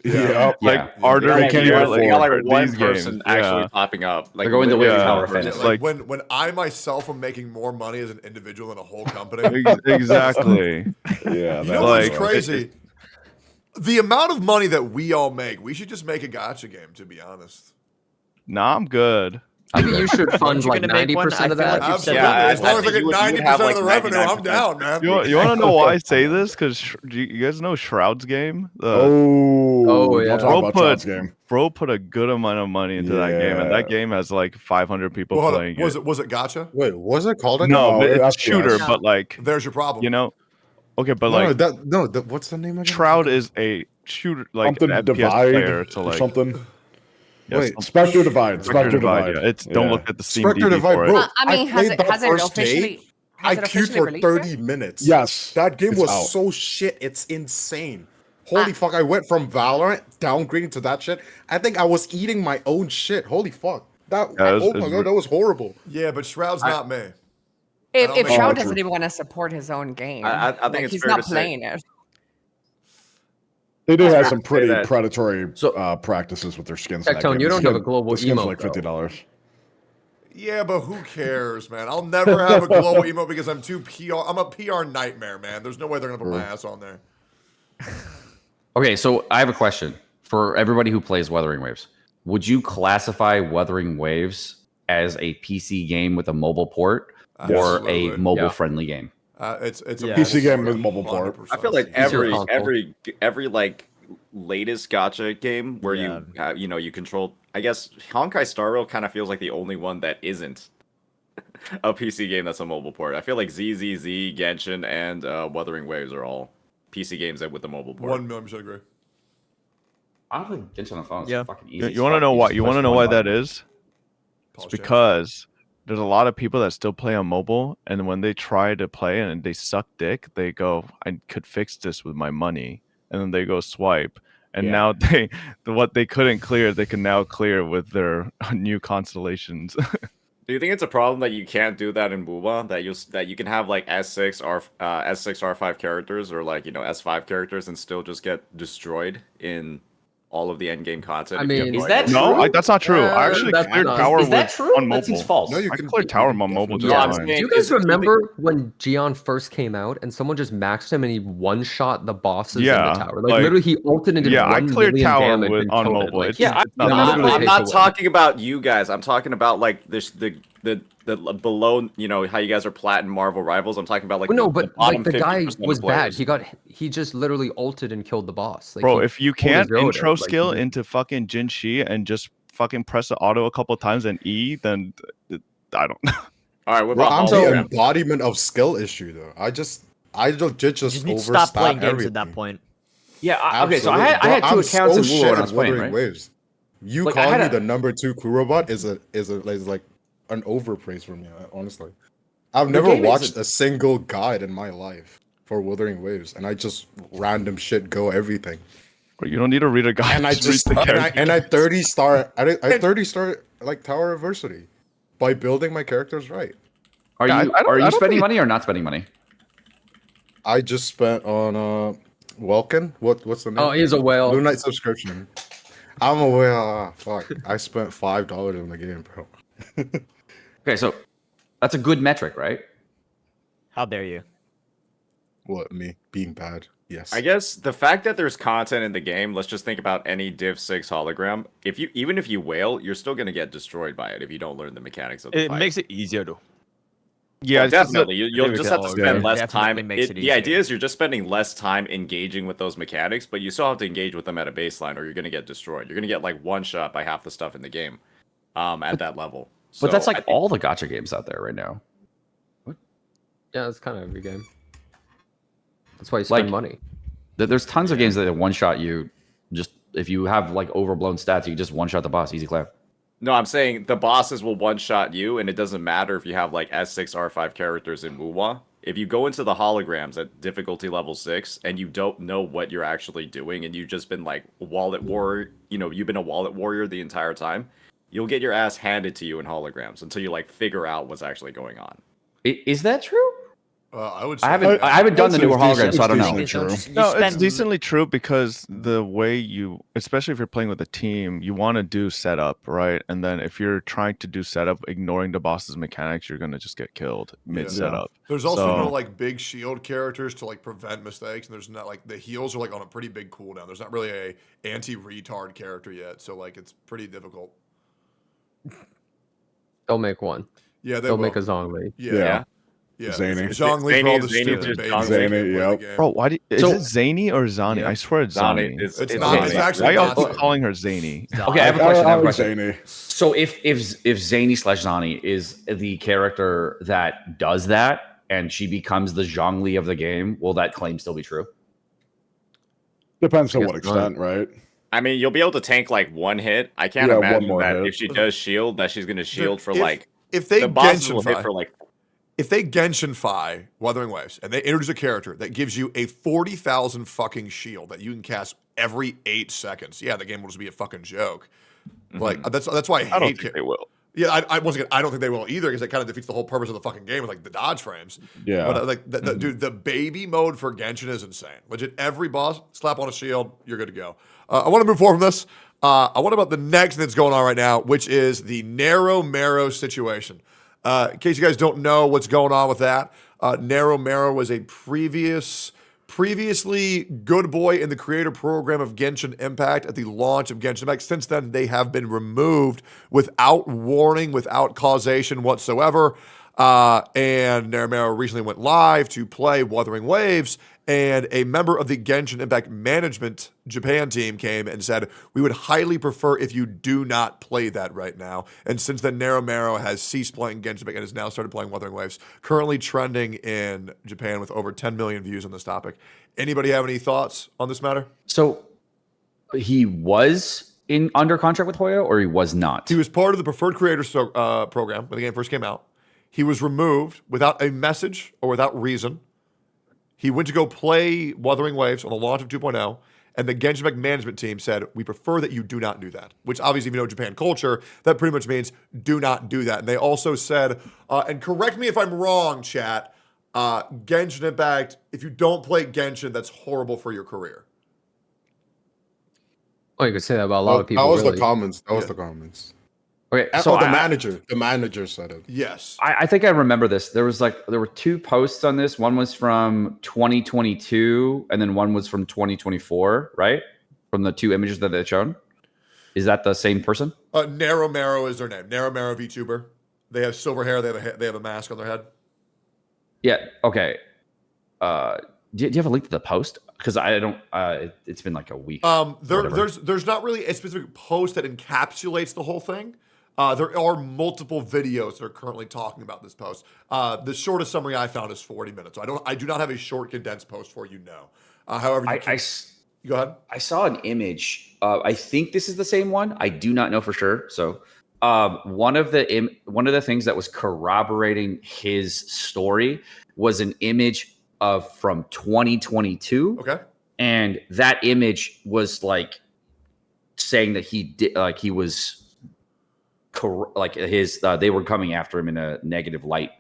Like harder They got like one these person games. actually popping up. Like They're going the way of literally Tower one Fence. person. Like when I myself am making more money as an individual than a whole company. Exactly. Yeah. You know what's crazy? The amount of money that we all make, we should just make a gacha game, to be honest. Nah, I'm good. Maybe you should fund like 90% of that. As long as I get 90% of the revenue, I'm down, man. You want to know why I say this? Because you guys know Shroud's game? Don't talk about Shroud's game. Bro put a good amount of money into that game, and that game has like 500 people playing Was it gacha? Wait, was it called a No, gacha? it's shooter, but like there's your problem. You know, okay, but what's the name again? Shroud is a shooter, like something an FPS Divide player, so or like something. Yeah, Wait, Spectre Divide. Spectre Divide. Yeah. It's don't look at the Steam Spectre DB Divide, for bro. it. I mean, has it officially? I queued for 30 minutes. Yes, that game it's was out. so shit. It's insane. Holy fuck! I went from Valorant downgrading to that shit. I think I was eating my own shit. Holy fuck! Oh my god, that was horrible. Yeah, but Shroud's not me. If Shroud doesn't even want to support his own game, I think like, it's he's fair not to say- playing it. They do have some pretty that- predatory practices with their skins. in that Tectone, game. you The don't have a skin- global the skin's emote, like $50. Yeah, but who cares, man? I'll never have a global emote because I'm too PR. I'm a PR nightmare, man. There's no way they're gonna put my ass on there. Okay, so I have a question for everybody who plays Wuthering Waves. Would you classify Wuthering Waves as a PC game with a mobile port or a Absolutely. mobile-friendly game? It's a PC game with mobile port. I feel like every like latest gacha game where you control. I guess Honkai Star Rail kind of feels like the only one that isn't a PC game that's a mobile port. I feel like ZZZ, Genshin, and Wuthering Waves are all PC games with the mobile port. 1,000,000% agree. I don't think Genshin on the phone is fucking easy. You want to know why? You want to know why that is? It's because there's a lot of people that still play on mobile, and when they try to play and they suck dick, they go, "I could fix this with my money," and then they go swipe, and now what they couldn't clear, they can now clear with their new constellations. Do you think it's a problem that you can't do that in MOBA? That you can have like S6 R5 characters or like S5 characters and still just get destroyed in all of the end game content? I mean, is that true? That's not true. I actually cleared tower Is that true? on mobile. That seems false. No, you I can cleared tower on mobile just fine. Do you guys remember when Gion first came out and someone just maxed him and he one-shot the bosses in the tower? Like literally, he ulted and did 1 cleared million tower damage with, and on killed it. mobile. Like, It's Yeah, it's not I'm literally not takes away. talking about you guys. I'm talking about like the below, how you guys are plat and Marvel rivals. I'm talking about like no, the but bottom like the guy 50% of was bad. players. He just literally ulted and killed the boss. Like, Bro, he if you pulled can't his road intro out, like, skill he- into fucking Jin Shi and just fucking press the auto a couple times and E, then I don't know. All right, what Bro, about I'm the hologram? embodiment of skill issue though. I legit just need to stop playing overstat games everything. at that point. Yeah, okay, so I Absolutely. had Bro, two I'm accounts so in Wu shit when I at was playing, Wuthering right? Waves. You Like, I calling had me a- the number 2 Kurobot is like an overpraise for me, honestly. I've never game is watched a single guide in my life for Wuthering Waves, and I just random shit go everything. But you don't need to read a guide. And I just read the character. I 30 star like Tower Adversity by building my characters right. Are Yeah, you I don't- are I you don't spending think- money or not spending money? I just spent on Welkin. What's the name? Oh, he's a whale. Blue Knight subscription. I'm a whale. Fuck. I spent $5 on the game, bro. Okay, so that's a good metric, right? How dare you? What, me being bad? Yes. I guess the fact that there's content in the game, let's just think about any Div 6 hologram. Even if you whale, you're still gonna get destroyed by it if you don't learn the mechanics of the It fight. makes it easier though. Yeah, Well, it's just definitely. You'll we just can have to all spend agree. less Definitely time. makes it The easier. idea is you're just spending less time engaging with those mechanics, but you still have to engage with them at a baseline, or you're gonna get destroyed. You're gonna get like one shot by half the stuff in the game, at that level. But that's So like I think- all the gacha games out there right now. Yeah, it's kind of every game. That's why you spend Like, money. There's tons of games that one shot you. Just if you have like overblown stats, you can just one shot the boss, easy clap. No, I'm saying the bosses will one shot you, and it doesn't matter if you have like S6 R5 characters in Wuwa. if you go into the holograms at difficulty level 6 and you don't know what you're actually doing and you've just been like wallet warrior, you've been a wallet warrior the entire time, you'll get your ass handed to you in holograms until you like figure out what's actually going on. Is that true? I would. I haven't done the newer holograms, so I don't know. No, it's decently true because the way especially if you're playing with a team, you want to do setup, right? And then if you're trying to do setup, ignoring the boss's mechanics, you're gonna just get killed mid setup. There's also no like big shield characters to like prevent mistakes, and there's not like the heals are like on a pretty big cooldown. There's not really a anti-retard character yet, so like it's pretty difficult. They'll make one. Yeah, they'll make a Zhongli. Yeah, Zany. Zhongli for all the stupid babies. Zany, yep. Bro, is it Zany or Zani? I swear it's Zani. It's not. It's actually Why not. y'all calling her Zany? Okay, I have a question. Zany. So if Zany / Zani is the character that does that and she becomes the Zhongli of the game, will that claim still be true? Depends to what extent, right? I mean, you'll be able to tank like one hit. I can't imagine that if she does shield, that she's going to shield for like. If they the boss will hit Genshin-fy, for like. if they Genshin-fy Wuthering Waves and they introduce a character that gives you a 40,000 fucking shield that you can cast every 8 seconds, yeah, the game will just be a fucking joke. Like that's why I hate. I don't think they will. Yeah, I once again I don't think they will either because it kind of defeats the whole purpose of the fucking game with like the dodge frames. Yeah, but like dude, the baby mode for Genshin is insane. Legit, every boss slap on a shield, you're good to go. I want to move forward from this. I want about the next thing that's going on right now, which is the Narrow Marrow situation. In case you guys don't know what's going on with that, Narrow Marrow was a previously good boy in the creator program of Genshin Impact at the launch of Genshin Impact. Since then, they have been removed without warning, without causation whatsoever. And Narrow Marrow recently went live to play Wuthering Waves, and a member of the Genshin Impact Management Japan team came and said, we would highly prefer if you do not play that right now. And since then, Narrow Marrow has ceased playing Genshin Impact and has now started playing Wuthering Waves, currently trending in Japan with over 10 million views on this topic. Anybody have any thoughts on this matter? So he was under contract with Hoyo, or he was not? He was part of the Preferred Creators program when the game first came out. He was removed without a message or without reason. He went to go play Wuthering Waves on the launch of 2.0, and the Genshin Impact management team said, we prefer that you do not do that, which obviously, if you know Japan culture, that pretty much means do not do that. And they also said, and correct me if I'm wrong, chat, Genshin Impact, if you don't play Genshin, that's horrible for your career. Oh, you could say that about a lot of people. That was really. the comments. That was the comments. Okay, so the manager said it. Yes. I think I remember this. There were 2 posts on this. One was from 2022, and then one was from 2024, right? From the 2 images that they'd shown. Is that the same person? Narrow Marrow is their name. Narrow Marrow VTuber. They have silver hair. They have a mask on their head. Yeah. Okay. Do you have a link to the post? Because I don't. It's been like a week. There's not really a specific post that encapsulates the whole thing. There are multiple videos that are currently talking about this post. The shortest summary I found is 40 minutes. So I do not have a short condensed post for you now. However, go ahead. I saw an image. I think this is the same one. I do not know for sure. So one of the things that was corroborating his story was an image from 2022. Okay. And that image was like saying that he did he was. They were coming after him in a negative light.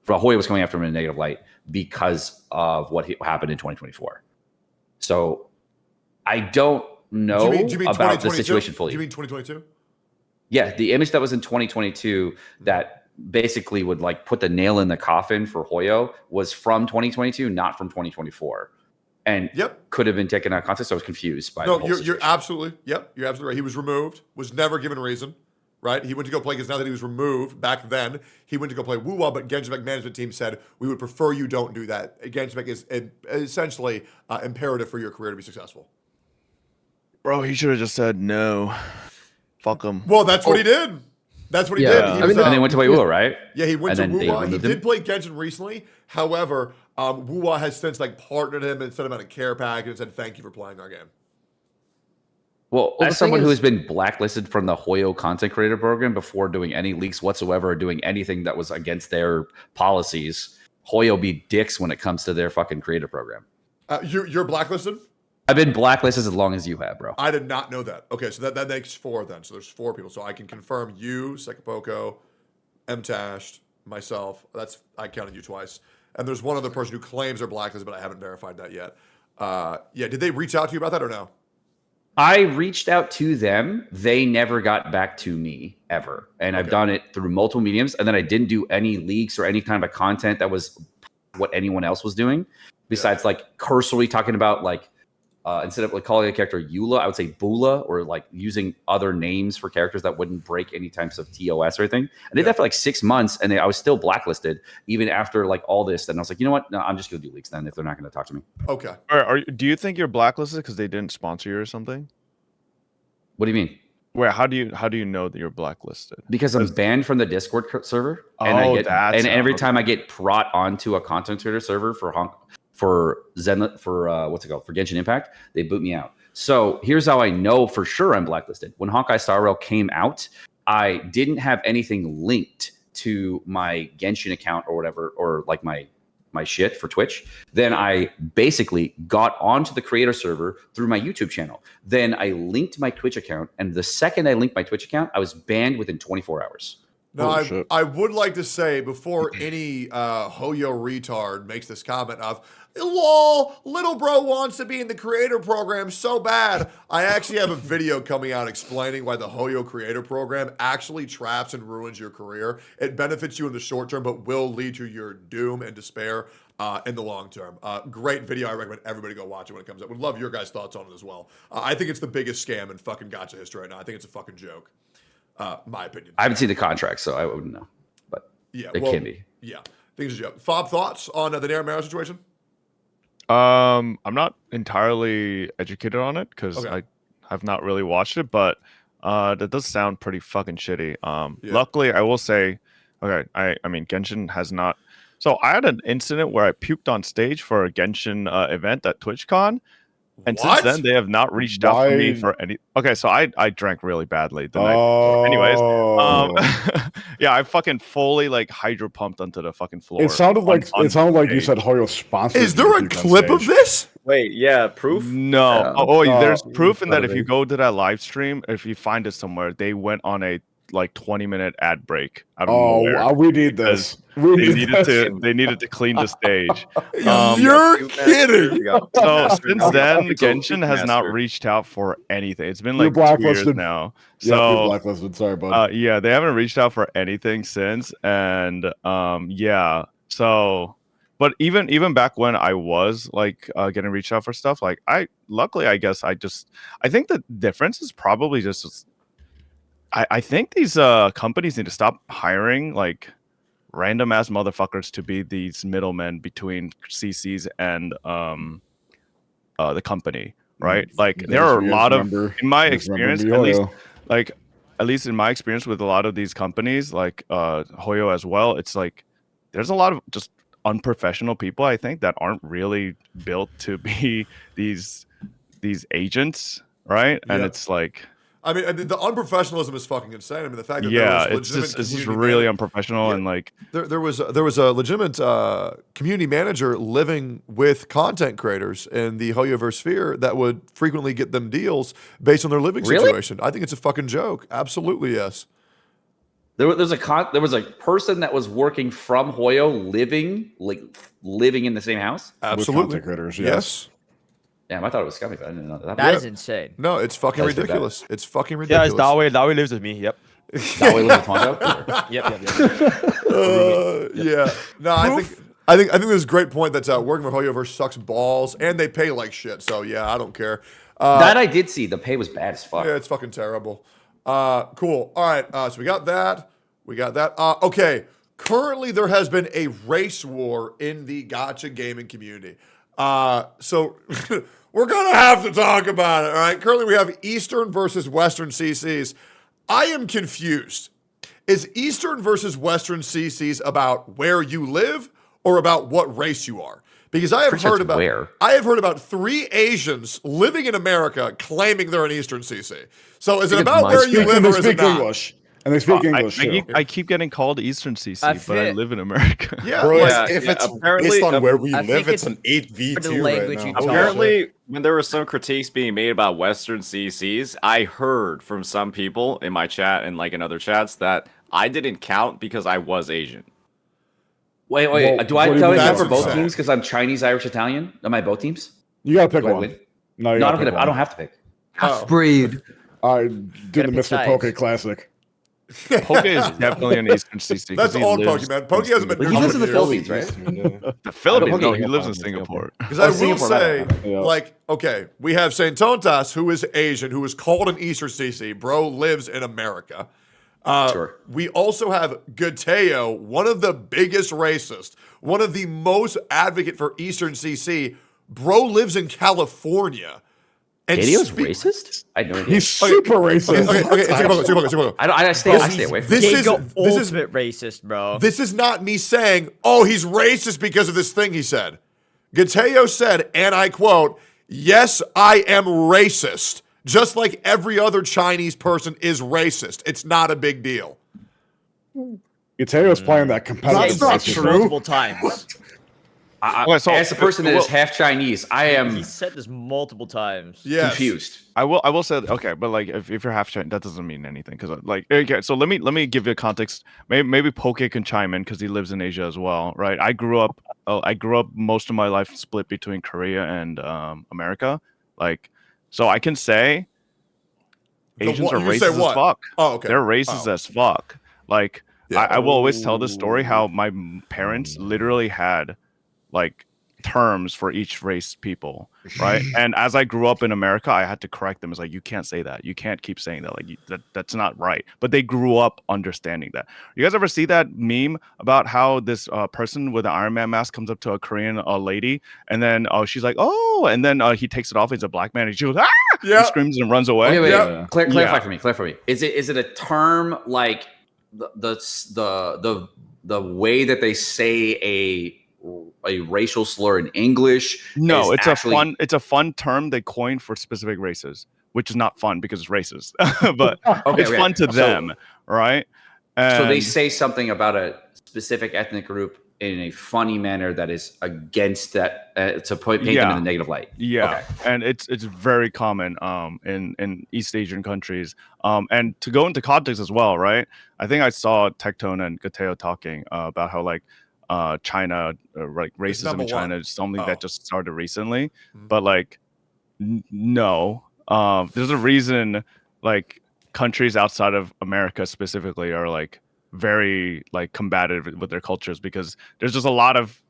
Hoyo was coming after him in a negative light because of what happened in 2024. So I don't know about the situation fully. Do you mean 2022? Yeah, the image that was in 2022 that basically would like put the nail in the coffin for Hoyo was from 2022, not from 2024. And could have been taken out of context. So I was confused by the whole you're absolutely you're absolutely right. He was removed, was never given a reason. Right, he went to go play because now that he was removed back then, he went to go play Wuwa. But Genshin Impact management team said we would prefer you don't do that. Genshin Impact is essentially imperative for your career to be successful. Bro, he should have just said no. Fuck him. Well, that's what he did. That's what he did. And they went to play Wuwa, right? Yeah, he went to Wuwa. He did play Genshin recently. However, Wuwa has since partnered him and sent him out a care package and said thank you for playing our game. Well, as someone who has been blacklisted from the Hoyo content creator program before doing any leaks whatsoever or doing anything that was against their policies, Hoyo be dicks when it comes to their fucking creator program. You're blacklisted? I've been blacklisted as long as you have, bro. I did not know that. Okay, so that makes 4 then. So there's 4 people. So I can confirm you, Sekapoko, Mtashed, myself. I counted you twice. And there's one other person who claims they're blacklisted, but I haven't verified that yet. Yeah, did they reach out to you about that or no? I reached out to them. They never got back to me ever. And I've done it through multiple mediums. And then I didn't do any leaks or any kind of content that was what anyone else was doing. Besides like cursorily talking about like, instead of like calling a character Eula, I would say Bula, or like using other names for characters that wouldn't break any types of TOS or anything. I did that for like 6 months, and I was still blacklisted even after like all this. And I was like, you know what? No, I'm just gonna do leaks then if they're not gonna talk to me. Okay. Do you think you're blacklisted because they didn't sponsor you or something? What do you mean? Wait, how do you know that you're blacklisted? Because I'm banned from the Discord server, and every time I get brought onto a content creator server for Genshin Impact, they boot me out. So here's how I know for sure I'm blacklisted. When Honkai Star Rail came out, I didn't have anything linked to my Genshin account or whatever, or like my shit for Twitch. Then I basically got onto the creator server through my YouTube channel. Then I linked my Twitch account, and the second I linked my Twitch account, I was banned within 24 hours. Now, I would like to say, before any Hoyo retard makes this comment of, lol, little bro wants to be in the creator program so bad, I actually have a video coming out explaining why the Hoyo creator program actually traps and ruins your career. It benefits you in the short term, but will lead to your doom and despair in the long term. Great video. I recommend everybody go watch it when it comes up. Would love your guys' thoughts on it as well. I think it's the biggest scam in fucking gacha history right now. I think it's a fucking joke. My opinion. I haven't seen the contract, so I wouldn't know. But yeah, it can be. Yeah, things are joke. Fob, thoughts on the Nair Mara situation? I'm not entirely educated on it because I have not really watched it, but that does sound pretty fucking shitty. Luckily, I will say, I mean, Genshin has not. So I had an incident where I puked on stage for a Genshin event at TwitchCon. And since then, they have not reached out to me for any. Okay, so I drank really badly the night before. Anyways, yeah, I fucking fully like hydro pumped onto the fucking floor. It sounded like you said Hoyo sponsored. Is there a clip of this? Wait, yeah, proof? No. There's proof in that if you go to that live stream, if you find it somewhere, they went on a like 20-minute ad break out of nowhere. We need this. They needed to clean the stage. You're kidding. So since then, Genshin has not reached out for anything. It's been like 2 years now. So you're blacklisted. Sorry, bud. Yeah, they haven't reached out for anything since. And yeah. So, but even back when I was like getting reached out for stuff, like I think the difference is probably just. I think these companies need to stop hiring like random ass motherfuckers to be these middlemen between CCs and the company, right? Like there are a lot of, in my experience, at least in my experience with a lot of these companies, like Hoyo as well, it's like there's a lot of just unprofessional people, I think, that aren't really built to be these agents, right? And it's like. I mean, the unprofessionalism is fucking insane. I mean, the fact that there was it's just really unprofessional and like there was a legitimate community manager living with content creators in the Hoyoverse sphere that would frequently get them deals based on their living situation. I think it's a fucking joke. Absolutely, yes. There was a person that was working from Hoyo living in the same house. Absolutely, with content creators. Yes. Damn, I thought it was scummy, but I didn't know that. That is insane. No, it's fucking ridiculous. It's fucking ridiculous. Yeah, it's Dawe. Dawe lives with me. Yep. Dawe lives with Tonto? Yep. Yeah. No, I think this is a great point that working for Hoyoverse sucks balls, and they pay like shit. So yeah, I don't care. That I did see. The pay was bad as fuck. Yeah, it's fucking terrible. Cool. All right. So we got that. Okay. Currently, there has been a race war in the gacha gaming community. So we're going to have to talk about it, all right? Currently, we have Eastern versus Western CCs. I am confused. Is Eastern versus Western CCs about where you live or about what race you are? Because I have heard about 3 Asians living in America claiming they're an Eastern CC. So is it about where you live or is it not? English. And they speak English too. I keep getting called Eastern CC, I but I fit- live in America. Yeah, Bro, like, if it's apparently, based on where we I live, think it's it's an 8v2 the right language now. you Holy talk. apparently, when there were some critiques being made about Western CCs, I heard from some people in my chat and like in other chats that I didn't count because I was Asian. Wait. Well, do I what do you tell mean you that's for both insane? teams because I'm Chinese, Irish, Italian? Am I both teams? You gotta pick Do I one. win? No, you No, I gotta don't pick get. I don't one. have to pick. Half breed. All right, do the pick Mr. sides. Poke Classic. Poke is definitely an Eastern CC. That's old Pokemon. Poke hasn't been But he neutral lives in the for Philippines, years. right? The Philippines. No, Poke- he lives in Singapore. Because Oh, I will Singapore, say, Yeah. like, okay, we have Saint Tontas, who is Asian, who is called an Eastern CC. Bro lives in America. Sure. We also have Gateo, one of the biggest racists, one of the most advocate for Eastern CC. Bro lives in California. And Gateo's racist? I know He's super racist. Okay, take I stay away from This it. is ultimate racist, bro. This is not me saying, oh, he's racist because of this thing he said. Gateo said, and I quote, "Yes, I am racist. Just like every other Chinese person is racist. It's not a big deal." Gateo's playing that competitive. That's not racism. true. Multiple times. As a person that is half Chinese, I am He said this multiple times. Yes. confused. I will say okay, but like if you're half Chinese, that doesn't mean anything because like okay. So let me give you a context. Maybe Poke can chime in because he lives in Asia as well, right? I grew up most of my life split between Korea and America, like so I can say Asians are you say racist as what? fuck. Oh, okay. They're racist as fuck. Like Yeah. I will always tell this story how my parents literally had like terms for each race people, right? And as I grew up in America, I had to correct them. It's like you can't say that. You can't keep saying that. Like that's not right. But they grew up understanding that. You guys ever see that meme about how this person with an Iron Man mask comes up to a Korean lady, and then she's like, "Oh," and then he takes it off. He's a black man, and she goes, "Ah!" Yeah. He screams and runs away. Wait. Clarify for me. Clarify for me. Is it a term like the way that they say a racial slur in English? No, is it's a fun term they coined for specific races, which is not fun because it's racist, but it's fun to them, right? So they And- say something about a specific ethnic group in a funny manner that is against that to paint them in a negative light. Yeah, and it's very common in East Asian countries. And to go into context as well, right? I think I saw Tectone and Gateo talking about how like China, like racism in China is something that just started recently. But like, no, there's a reason like countries outside of America specifically are like very like combative with their cultures because there's just a lot of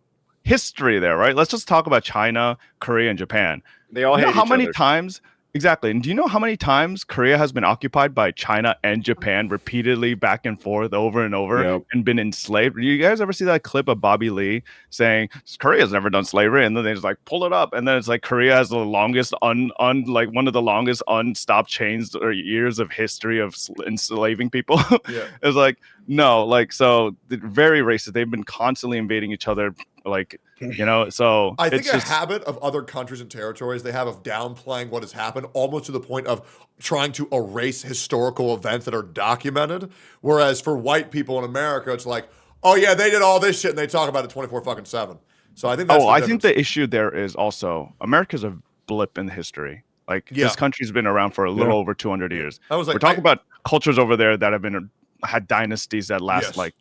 history there, right? Let's just talk about China, Korea, and Japan. They all You know hate how each many other. times exactly? And do you know how many times Korea has been occupied by China and Japan repeatedly back and forth over and over and been enslaved? You guys ever see that clip of Bobby Lee saying Korea's never done slavery, and then they just like pull it up, and then it's like Korea has the longest like one of the longest unstopped chains or years of history of enslaving people. Yeah. It's like no, like so very racist. They've been constantly invading each other, like you know. So I think it's a just, habit of other countries and territories they have of downplaying what has happened, almost to the point of trying to erase historical events that are documented. Whereas for white people in America, it's like, oh yeah, they did all this shit, and they talk about it 24/7. So I think that's I think the issue there is also America's a blip in history. Like this country's been around for a little over 200 years. I was like, we're talking about cultures over there that have been had dynasties that last like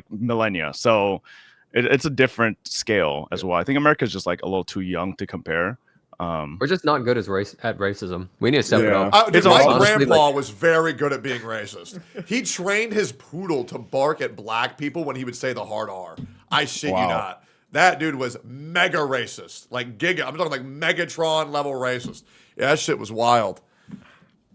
millennia. So it's a different scale as well. I think America's just like a little too young to compare. We're just not good at racism. We need to step it up. My grandpa was very good at being racist. He trained his poodle to bark at black people when he would say the hard R. I shit you not. That dude was mega racist. Like giga. I'm talking like Megatron level racist. Yeah, that shit was wild.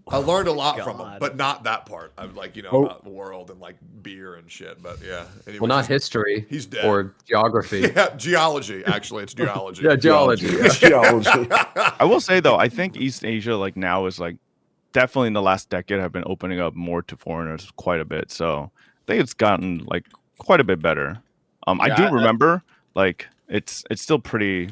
I learned a lot from him, but not that part. I was like, about the world and like beer and shit. But yeah. Anyways, Well, not history. He's dead. Or geography. Yeah, geology. Actually, it's geology. Yeah, geology. Geology. I will say though, I think East Asia like now is like definitely in the last decade have been opening up more to foreigners quite a bit. So I think it's gotten like quite a bit better. I do remember like it's still pretty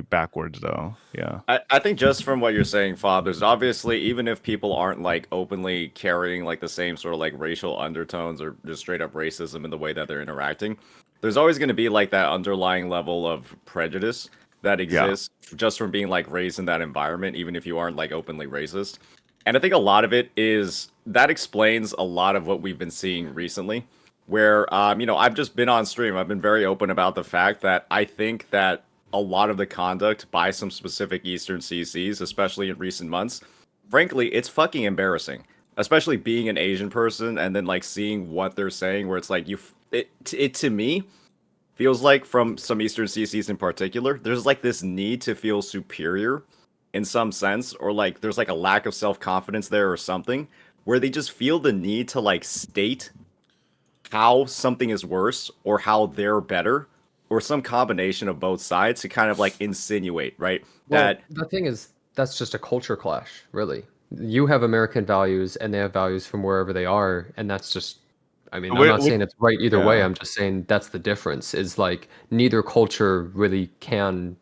backwards though. Yeah. I think just from what you're saying, Fob, there's obviously, even if people aren't like openly carrying like the same sort of like racial undertones or just straight up racism in the way that they're interacting, there's always going to be like that underlying level of prejudice that exists just from being like raised in that environment, even if you aren't like openly racist. And I think a lot of it is that explains a lot of what we've been seeing recently, where I've just been on stream. I've been very open about the fact that I think that a lot of the conduct by some specific Eastern CCs, especially in recent months, frankly, it's fucking embarrassing. Especially being an Asian person and then like seeing what they're saying, where it's like it to me feels like from some Eastern CCs in particular, there's like this need to feel superior in some sense, or like there's like a lack of self-confidence there or something, where they just feel the need to like state how something is worse or how they're better or some combination of both sides to kind of like insinuate, right? Well, the thing is, that's just a culture clash, really. You have American values and they have values from wherever they are, and that's just, I mean, I'm not saying it's right either way. I'm just saying that's the difference, is like neither culture really can,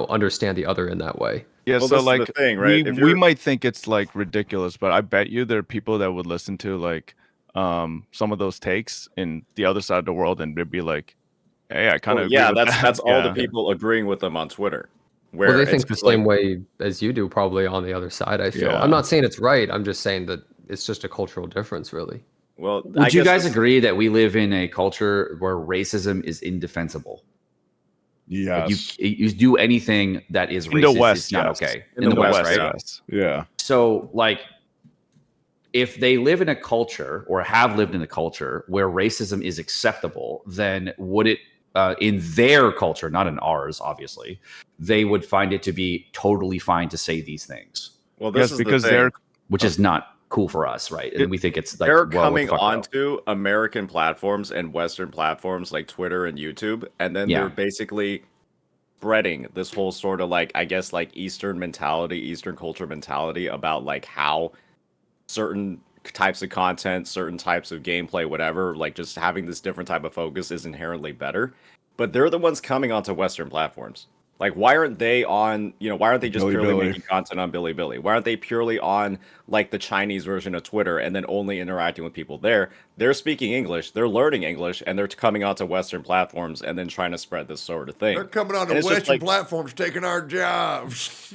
understand the other in that way. Yeah, Well, so this is like the thing, right? If we you're- might think it's like ridiculous, but I bet you there are people that would listen to like some of those takes in the other side of the world and they'd be like, hey, I kind of agree with that. that's all the Yeah. people agreeing with them on Twitter. Where Well, they it's think the just like- same way as you do, probably on the other side, I feel. Yeah. I'm not saying it's right. I'm just saying that it's just a cultural difference, really. Well, Would you guys agree that we live in a culture where racism is indefensible? Yes. Like you do anything that is In the racist, West, it's not yes. okay. In the West, right? yes. Yeah. So, like, if they live in a culture or have lived in a culture where racism is acceptable, then would it, in their culture, not in ours, obviously, they would find it to be totally fine to say these things. Well, this is because they're which is not cool for us, right? And we think it's like, they're well, what the coming fuck, bro? onto American platforms and Western platforms like Twitter and YouTube, and then Yeah. they're basically spreading this whole sort of like, I guess, like Eastern mentality, Eastern culture mentality about like how certain types of content, certain types of gameplay, whatever, like just having this different type of focus is inherently better. But they're the ones coming onto Western platforms. Like, why aren't they on, why aren't they just purely making content on Bilibili? Why aren't they purely on, like, the Chinese version of Twitter and then only interacting with people there? They're speaking English, they're learning English, and they're coming onto Western platforms and then trying to spread this sort of thing. They're coming on And to it's just Western like- platforms taking our jobs.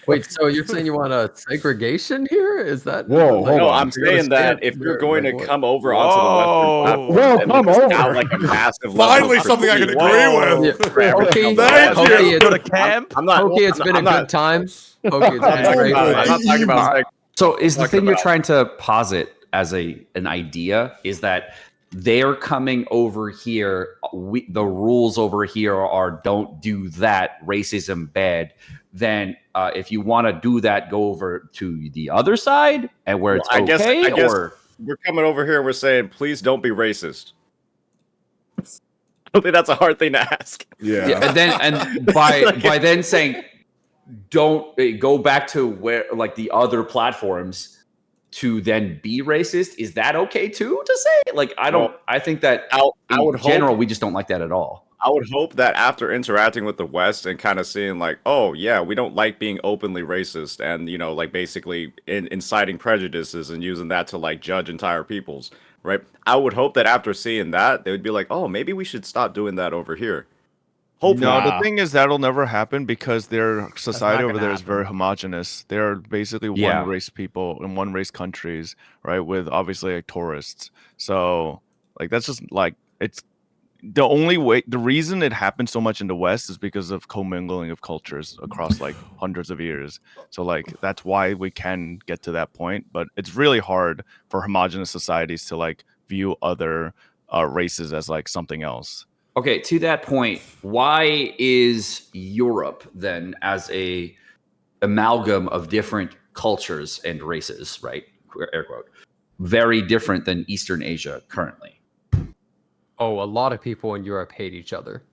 Wait, so you're saying you want a segregation here? Is that? Whoa, hold No, on. I'm saying that if you're going to come over onto the Whoa, Western platform, come and over. have like a massive Finally, level of something I can critique agree with. for everything Thank else. you. Pokey, camp. I'm not. Pokey, it's been a good time. Pokey, it's I'm been great. not talking about. So is the talking thing you're about- trying to posit as an idea is that they're coming over here, the rules over here are don't do that, racism bad. Then if you want to do that, go over to the other side and where it's I okay, guess or we're coming over here and we're saying, please don't be racist. I don't think that's a hard thing to ask. yeah, and then by then saying don't go back to where like the other platforms to then be racist, is that okay too to say? Like I think that I in would general hope, we just don't like that at all. I would hope that after interacting with the West and kind of seeing like, oh yeah, we don't like being openly racist and like basically inciting prejudices and using that to like judge entire peoples, right? I would hope that after seeing that, they would be like, oh, maybe we should stop doing that over here. Hopefully. No, the thing is that'll never happen because their society over gonna there is very homogenous. They're basically Yeah. one race people in one race countries, right? With obviously like tourists. So like that's just like it's the only way. The reason it happens so much in the West is because of commingling of cultures across like hundreds of years. So like that's why we can get to that point. But it's really hard for homogenous societies to like view other races as like something else. Okay, to that point, why is Europe then as a amalgam of different cultures and races, right? Air quote, very different than Eastern Asia currently? Oh, a lot of people in Europe hate each other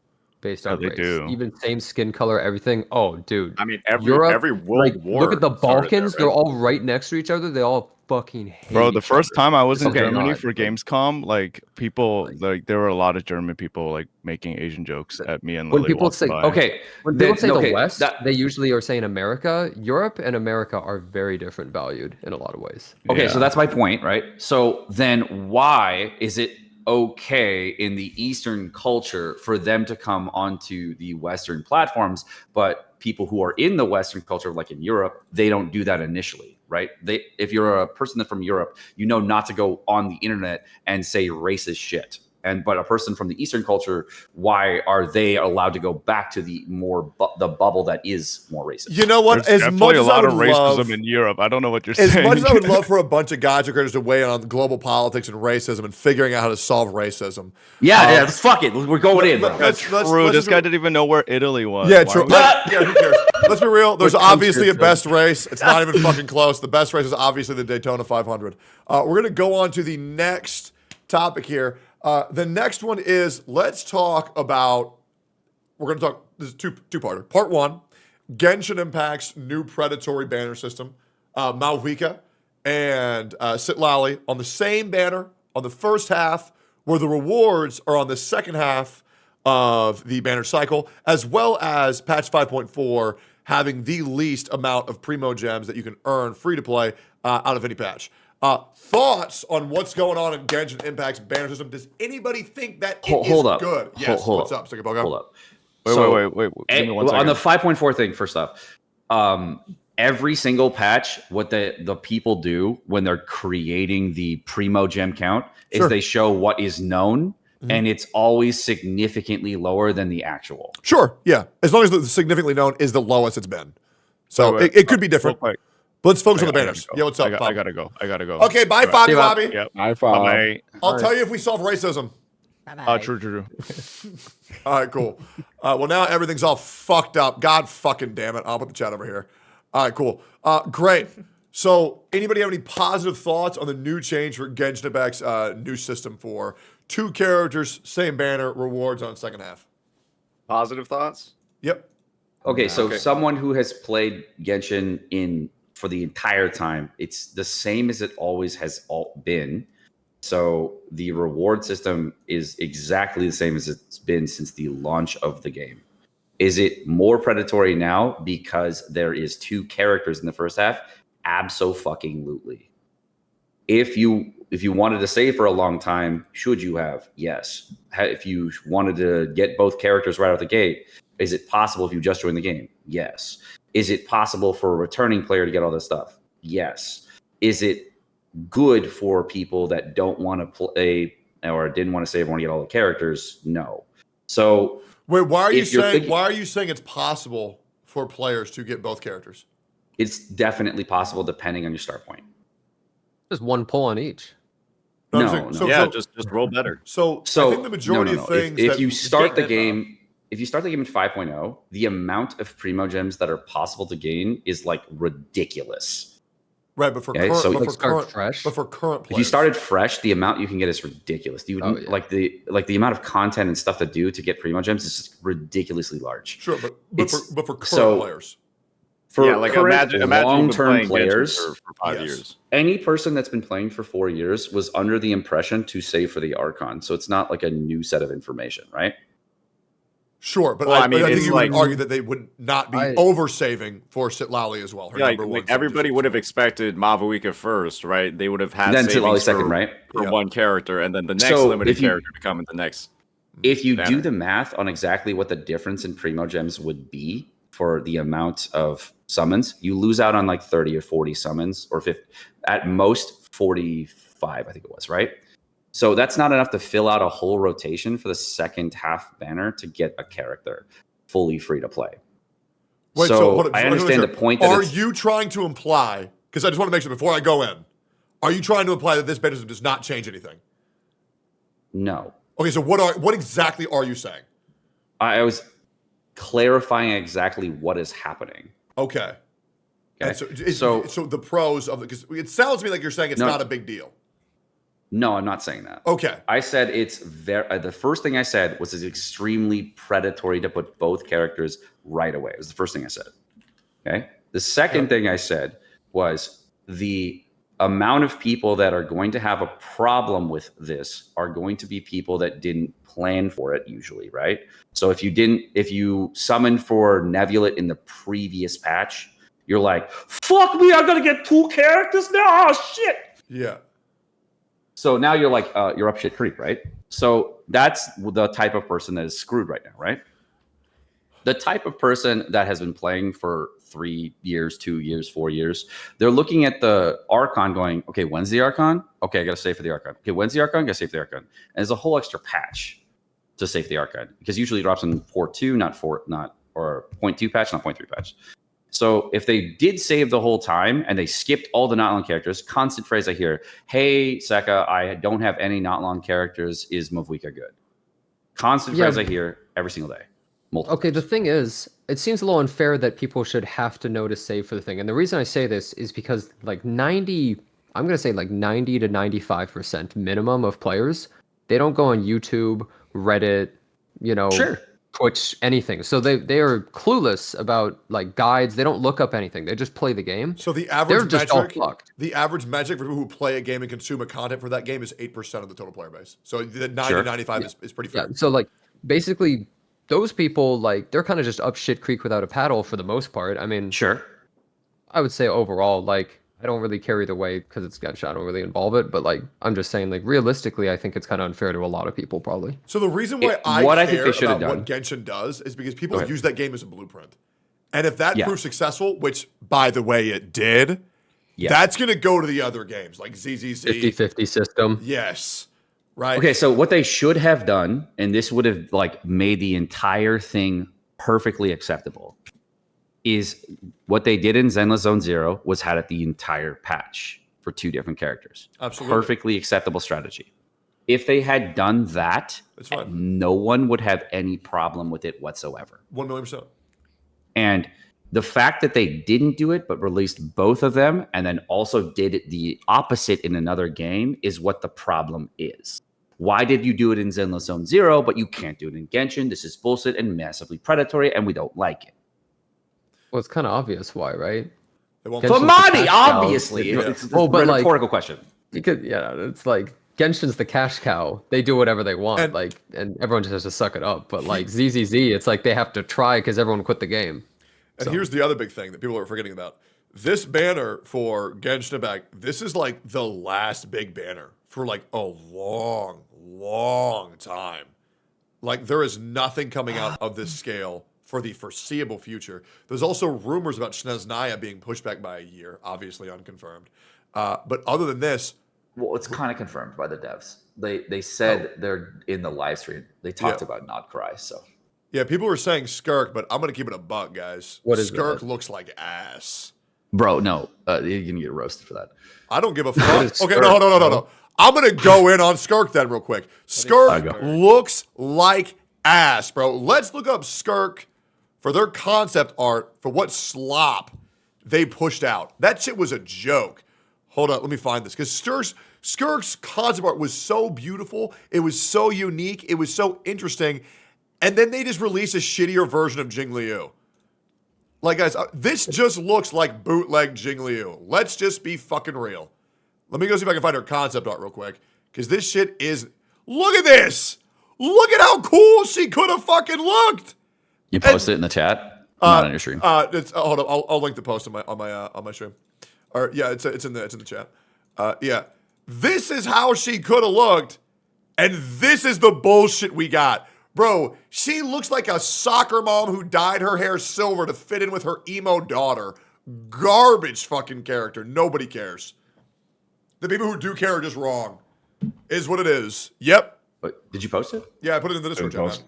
based on they race. do. Even same skin color, everything. Oh, dude. I mean, every Europe, world war. Look at the started there, Balkans. right? They're all right next to each other. They all fucking hate Bro, the each first other. time I was in Okay, Germany God, for like- Gamescom, like people, like there were a lot of German people like making Asian jokes at me and When Lily people walking say by. when people say the West, they usually are saying America. Europe and America are very different valued in a lot of ways. Okay, so that's my point, right? So then why is it okay in the Eastern culture for them to come onto the Western platforms, but people who are in the Western culture, like in Europe, they don't do that initially, right? If you're a person from Europe, you know not to go on the internet and say racist shit. But a person from the Eastern culture, why are they allowed to go back to the the bubble that is more racist? You know what? There's As much definitely as a I lot would of racism love, in Europe. I don't know what you're as saying. much as I would love for a bunch of gacha creators to weigh in on global politics and racism and figuring out how to solve racism. Yeah, let's fuck it. We're going in. That's true. This guy didn't even know where Italy was. Yeah, Why true. are we- Yeah, who cares? Let's be real. There's What obviously a country is best race. It's not even fucking close. The best race is obviously the Daytona 500. We're going to go on to the next topic here. The next one is let's talk about. We're going to talk. This is two-parter. Part one: Genshin Impact's new predatory banner system, Malvika and Sitlali on the same banner on the first half, where the rewards are on the second half of the banner cycle, as well as patch 5.4 having the least amount of primo gems that you can earn free to play out of any patch. Thoughts on what's going on in Genshin Impact's banner system? Does anybody think that it is Hold up. good? Yes. Hold What's up? Hold up. Wait. Give me one on the second. 5.4 thing, first off, every single patch, what the people do when they're creating the primo gem count is they show what is known, and it's always significantly lower than the actual. Sure, yeah. As long as the significantly known is the lowest it's been. So Wait, it could be different. real quick. But let's focus on the I gotta banners. go. Yeah, what's up, I Bob? gotta go. Okay, bye, All Fabi right. Bobby. Yep. High five. Bye. I'll tell you if we solve racism. True. All right, cool. Well, now everything's all fucked up. God fucking damn it. I'll put the chat over here. All right, cool. Great. So, anybody have any positive thoughts on the new change for Genshin Impact's new system for 2 characters, same banner, rewards on second half? Positive thoughts? Yep. Okay, so someone who has played Genshin for the entire time, it's the same as it always has been. So the reward system is exactly the same as it's been since the launch of the game. Is it more predatory now because there is 2 characters in the first half? Abso-fucking-lutely. If you wanted to save for a long time, should you have? Yes. If you wanted to get both characters right out the gate, is it possible if you just joined the game? Yes. Is it possible for a returning player to get all this stuff? Yes. Is it good for people that don't want to play or didn't want to save, want to get all the characters? No. So wait, why are you saying it's possible for players to get both characters? It's definitely possible depending on your start point. Just one pull on each. No. Just roll better. So I think the majority of things if you start the game. If you start the game in 5.0, the amount of primo gems that are possible to gain is like ridiculous. Right, but for current players. If you started fresh, the amount you can get is ridiculous. Like the amount of content and stuff to do to get primo gems is just ridiculously large. Sure, but for current players. For imagine long-term players for 5 years. Any person that's been playing for 4 years was under the impression to save for the Archon. So it's not like a new set of information, right? Sure, but I think you would argue that they would not be over-saving for Sitlali as well. Her number one. Everybody would have expected Mavuika first, right? They would have had then savings second, right? For one character, and then the next limited character to come in the next. If you do the math on exactly what the difference in primo gems would be for the amount of summons, you lose out on like 30 or 40 summons, or 50, at most 45, I think it was, right? So that's not enough to fill out a whole rotation for the second half banner to get a character fully free to play. Wait, so I understand the point. Are you trying to imply, because I just want to make sure before I go in, are you trying to imply that this banner system does not change anything? No. Okay, so what exactly are you saying? I was clarifying exactly what is happening. Okay. So the pros of it, because it sounds to me like you're saying it's not a big deal. No, I'm not saying that. Okay. I said it's very. The first thing I said was it's extremely predatory to put both characters right away. It was the first thing I said. Okay. The second thing I said was the amount of people that are going to have a problem with this are going to be people that didn't plan for it usually, right? So if you summoned for Nevulet in the previous patch, you're like, fuck me, I gotta get 2 characters now. Oh shit. Yeah. So now you're like, you're up shit creek, right? So that's the type of person that is screwed right now, right? The type of person that has been playing for 3 years, 2 years, 4 years, they're looking at the Archon going, okay, when's the Archon? Okay, I got to save for the Archon. Okay, when's the Archon? Got to save for the Archon. And there's a whole extra patch to save the Archon because usually it drops in 4.2, or 0.2 patch, not 0.3 patch. So if they did save the whole time and they skipped all the not long characters, constant phrase I hear, hey, Seka, I don't have any not long characters. Is Mavwika good? Constant phrase I hear every single day. Okay, the thing is, it seems a little unfair that people should have to know to save for the thing. And the reason I say this is because like 90 to 95% minimum of players, they don't go on YouTube, Reddit, Twitch, anything. So they are clueless about like guides. They don't look up anything. They just play the game. So the average They're just all metric, fucked. the average metric for people who play a game and consume a content for that game is 8% of the total player base. So the 95 is pretty fair. Yeah. So like basically those people, like, they're kind of just up shit creek without a paddle for the most part. I mean, sure. I would say overall, like, I don't really care either way because it's Genshin. I don't really involve it, but like, I'm just saying, like, realistically, I think it's kind of unfair to a lot of people, probably. So the reason why I think they should have done what Genshin does is because people use that game as a blueprint, and if that proves successful, which by the way it did, that's going to go to the other games like ZZZ 50-50 system. Yes. Right. Okay, so what they should have done, and this would have like made the entire thing perfectly acceptable, is what they did in Zenless Zone Zero was had it the entire patch for 2 different characters. Absolutely. Perfectly acceptable strategy. If they had done that, no one would have any problem with it whatsoever. 1,000,000%. And the fact that they didn't do it, but released both of them, and then also did the opposite in another game, is what the problem is. Why did you do it in Zenless Zone Zero, but you can't do it in Genshin? This is bullshit and massively predatory, and we don't like it. Well, it's kind of obvious why, right? For money, obviously. It's a rhetorical question. Because, it's like, Genshin's the cash cow. They do whatever they want, and everyone just has to suck it up. But like ZZZ, it's like they have to try because everyone quit the game. And here's the other big thing that people are forgetting about. This banner for Genshin Impact, this is like the last big banner for like a long, long time. Like there is nothing coming out of this scale for the foreseeable future. There's also rumors about Sneznaya being pushed back by a year, obviously unconfirmed. But other than this... Well, it's kind of confirmed by the devs. They said they're in the live stream. They talked about Not Cry, so... Yeah, people were saying Skirk, but I'm going to keep it a buck, guys. What is Skirk looks like ass. Bro, no. You're going to get roasted for that. I don't give a fuck. Okay, no. I'm going to go in on Skirk then real quick. Skirk looks like ass, bro. Let's look up Skirk for their concept art for what slop they pushed out. That shit was a joke. Hold up, let me find this. Because Skirk's concept art was so beautiful. It was so unique. It was so interesting. And then they just released a shittier version of Jingliu. Like, guys, this just looks like bootleg Jingliu. Let's just be fucking real. Let me go see if I can find her concept art real quick. Because this shit is... Look at this! Look at how cool she could have fucking looked! You post it in the chat? Not on your stream. Hold up, I'll link the post on my stream. Or yeah, it's in the chat. Yeah. This is how she could have looked. And this is the bullshit we got. Bro, she looks like a soccer mom who dyed her hair silver to fit in with her emo daughter. Garbage fucking character. Nobody cares. The people who do care are just wrong. Is what it is. Yep. But did you post it? Yeah, I put it in the Discord chat.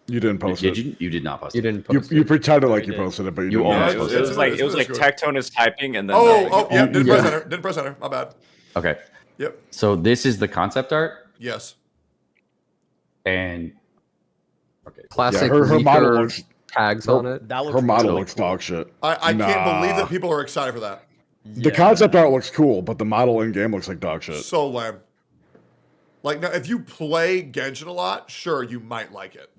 You didn't post it. You did not post it. You didn't post it. You pretended like you posted it, but you almost posted it. It was like Tectone is typing and then... Yeah, didn't press enter. My bad. Okay. Yep. So this is the concept art? Yes. And... Okay. Classic her model looks, tags on it. Her model looks dog shit. I can't believe that people are excited for that. The concept art looks cool, but the model in game looks like dog shit. So lame. Like, now, if you play Genshin a lot, sure, you might like it.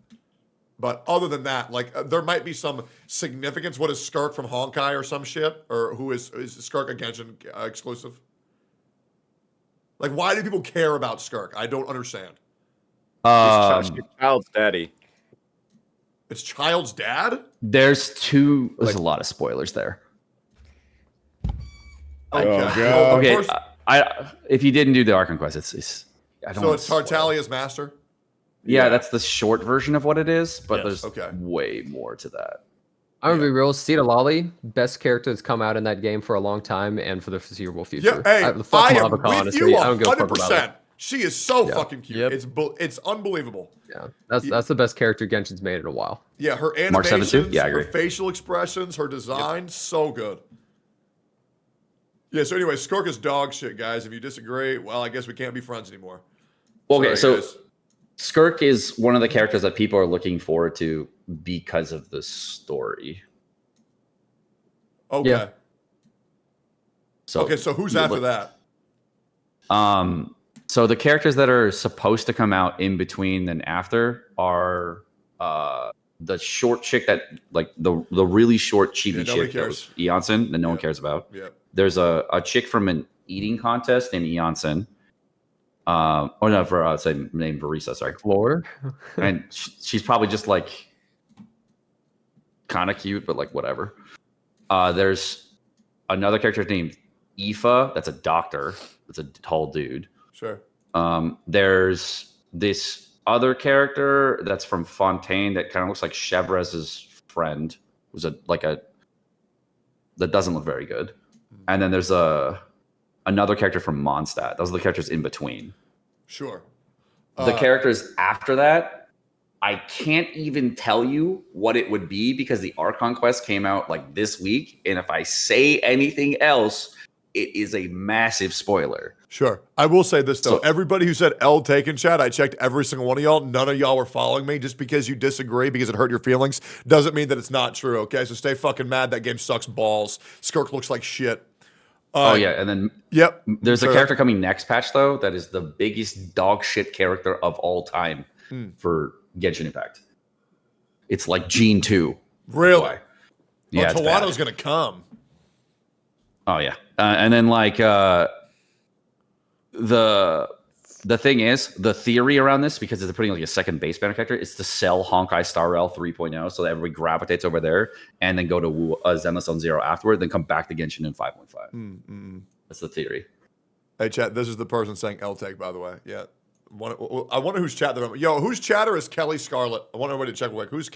But other than that, like, there might be some significance. What is Skirk from Honkai or some shit? Or who is Skirk a Genshin exclusive? Like, why do people care about Skirk? I don't understand. He's child's daddy. It's child's dad? There's a lot of spoilers there. Okay. If you didn't do the Archon quest, it's I don't. So it's Tartalia's master? Yeah, that's the short version of what it is, but there's way more to that. I'm gonna be real. Cedar Lolly, best character that's come out in that game for a long time and for the foreseeable future. Yeah, hey, I am with honestly. you I don't give a fuck about 100%. it. She is so fucking cute. It's unbelievable. Yeah, that's the best character Genshin's made in a while. Yeah, her animations, her facial expressions, her design, so good. Yeah, so anyway, Skirk is dog shit, guys. If you disagree, well, I guess we can't be friends anymore. Okay, Sorry, so Skirk is one of the characters that people are looking forward to because of the story. Okay. Yeah. So who's after that? So the characters that are supposed to come out in between and after are the short chick that like the really short chibi chick that was Eonson that no one cares about. Yeah. There's a chick from an eating contest named Eonson. Named Verisa, sorry. Floor. And she's probably just like kind of cute, but like whatever. There's another character named Aoife. That's a doctor. That's a tall dude. Sure. There's this other character that's from Fontaine that kind of looks like Chevrez's friend, who's that doesn't look very good. And then there's another character from Mondstadt. Those are the characters in between. Sure. The characters after that, I can't even tell you what it would be because the Archon quest came out like this week, and if I say anything else, it is a massive spoiler. Sure. I will say this, though. Everybody who said L take in chat, I checked every single one of y'all. None of y'all were following me. Just because you disagree because it hurt your feelings doesn't mean that it's not true, okay? So stay fucking mad. That game sucks balls. Skirk looks like shit. And then there's a character coming next patch, though, that is the biggest dog shit character of all time for Genshin Impact. It's like Gene 2. Really? Yeah, Tawano's going to come. Oh, yeah. And then, like, the thing is, the theory around this, because they're putting like a second base banner character, is to sell Honkai Star Rail 3.0 so that everybody gravitates over there and then go to Zenless Zone 0 afterward, then come back to Genshin in 5.5. That's the theory. Hey, chat, this is the person saying L-Take, by the way. Yeah. I wonder whose chat they're on. Yo, whose chatter is Kelly Scarlett? I want everybody to check quick. Who's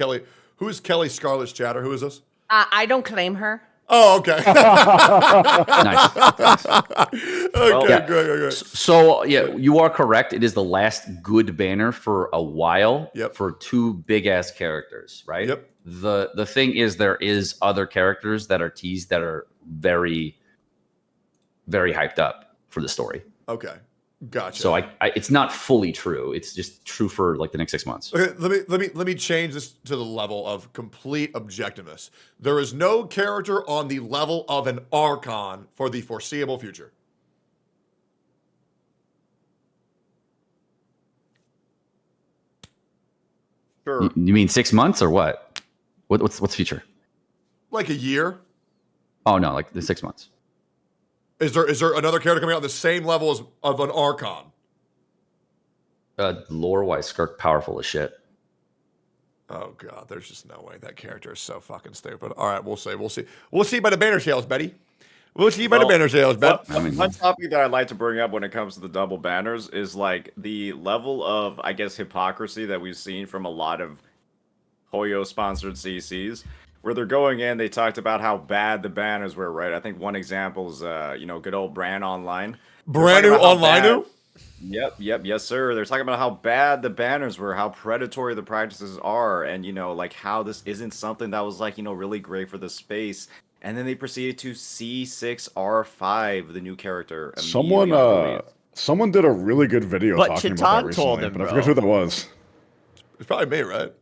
Kelly Scarlett's chatter? Who is this? I don't claim her. Oh, okay. Nice. Okay, good. So, yeah, you are correct. It is the last good banner for a while for two big-ass characters, right? Yep. The thing is, there is other characters that are teased that are very, very hyped up for the story. Okay. Gotcha. So it's not fully true. It's just true for like the next 6 months. Okay, let me change this to the level of complete objectiveness. There is no character on the level of an Archon for the foreseeable future. Sure. You mean 6 months or what? What's future? Like a year? Oh no, like the 6 months. Is there another character coming out on the same level of an Archon? Lore-wise, Skirk powerful as shit. Oh god, there's just no way. That character is so fucking stupid. All right, we'll see. We'll see by the banner sales, Betty. We'll see by the banner sales, Bet. One topic that I'd like to bring up when it comes to the double banners is like the level of, I guess, hypocrisy that we've seen from a lot of Hoyo-sponsored CCs. Where they're going in, they talked about how bad the banners were, right? I think one example is, good old Bran Online. Brand new Online? Yep, yes, sir. They're talking about how bad the banners were, how predatory the practices are, and, like how this isn't something that was, like, really great for the space. And then they proceeded to C6R5, the new character. Someone did a really good video talking about that recently, but I forget who that was. It's probably me, right?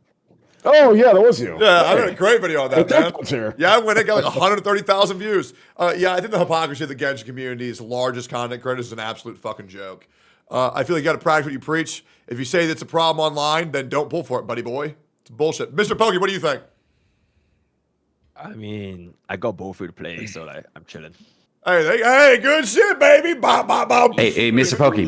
Oh, yeah, that was you. Yeah, I did a great video on that, man. Here. Yeah, when it got like 130,000 views. Yeah, I think the hypocrisy of the Genshin community's largest content creators is an absolute fucking joke. I feel like you got to practice what you preach. If you say that's a problem online, then don't pull for it, buddy boy. It's bullshit. Mr. Pokey, what do you think? I mean, I got both free to play, so like I'm chilling. Hey, good shit, baby. Bop, bop, bop. Hey, Mr. Pokey.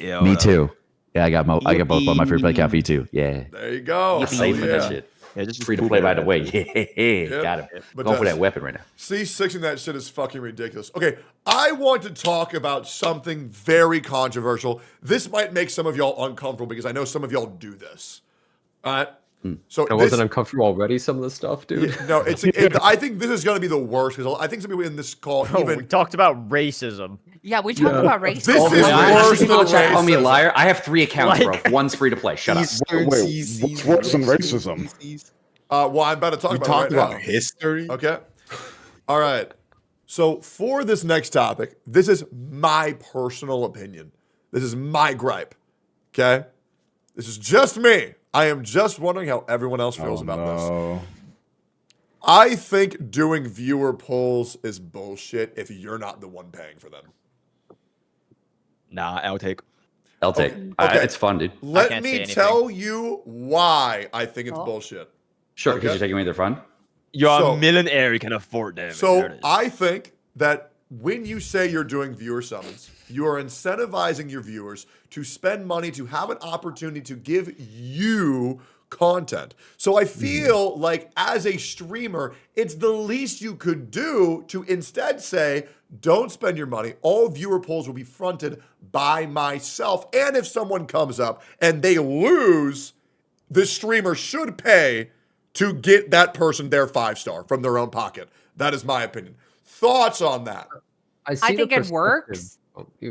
Yeah, Me too. Yeah, I got both on my free to play account. Me too. Yeah. There you go. Safe for that shit. Yeah, just free to play, by the way. Yep. Got him. But Going for that weapon right now. C6ing that shit is fucking ridiculous. Okay, I want to talk about something very controversial. This might make some of y'all uncomfortable because I know some of y'all do this. All right? So I wasn't uncomfortable already, some of the stuff, dude. Yeah, no, I think this is going to be the worst because I think some people in this call we talked about racism. Yeah, we talked about racism. This is worse than racism. Call me a liar. I have 3 accounts, bro. One's free to play. Shut up. Wait, what's worse than racism? Well, I'm about to talk about it right now. History. Okay. All right. So for this next topic, this is my personal opinion. This is my gripe. Okay. This is just me. I am just wondering how everyone else feels about this. I think doing viewer polls is bullshit if you're not the one paying for them. Nah, I'll take. Okay. It's fun, dude. Let me tell you why I think it's bullshit. Sure, because you're taking away their fun. You're a millionaire, you can afford them. So I think that when you say you're doing viewer summons, you are incentivizing your viewers to spend money to have an opportunity to give you content. So I feel like as a streamer, it's the least you could do to instead say, don't spend your money. All viewer polls will be fronted by myself. And if someone comes up and they lose, the streamer should pay to get that person their 5-star from their own pocket. That is my opinion. Thoughts on that? I think it works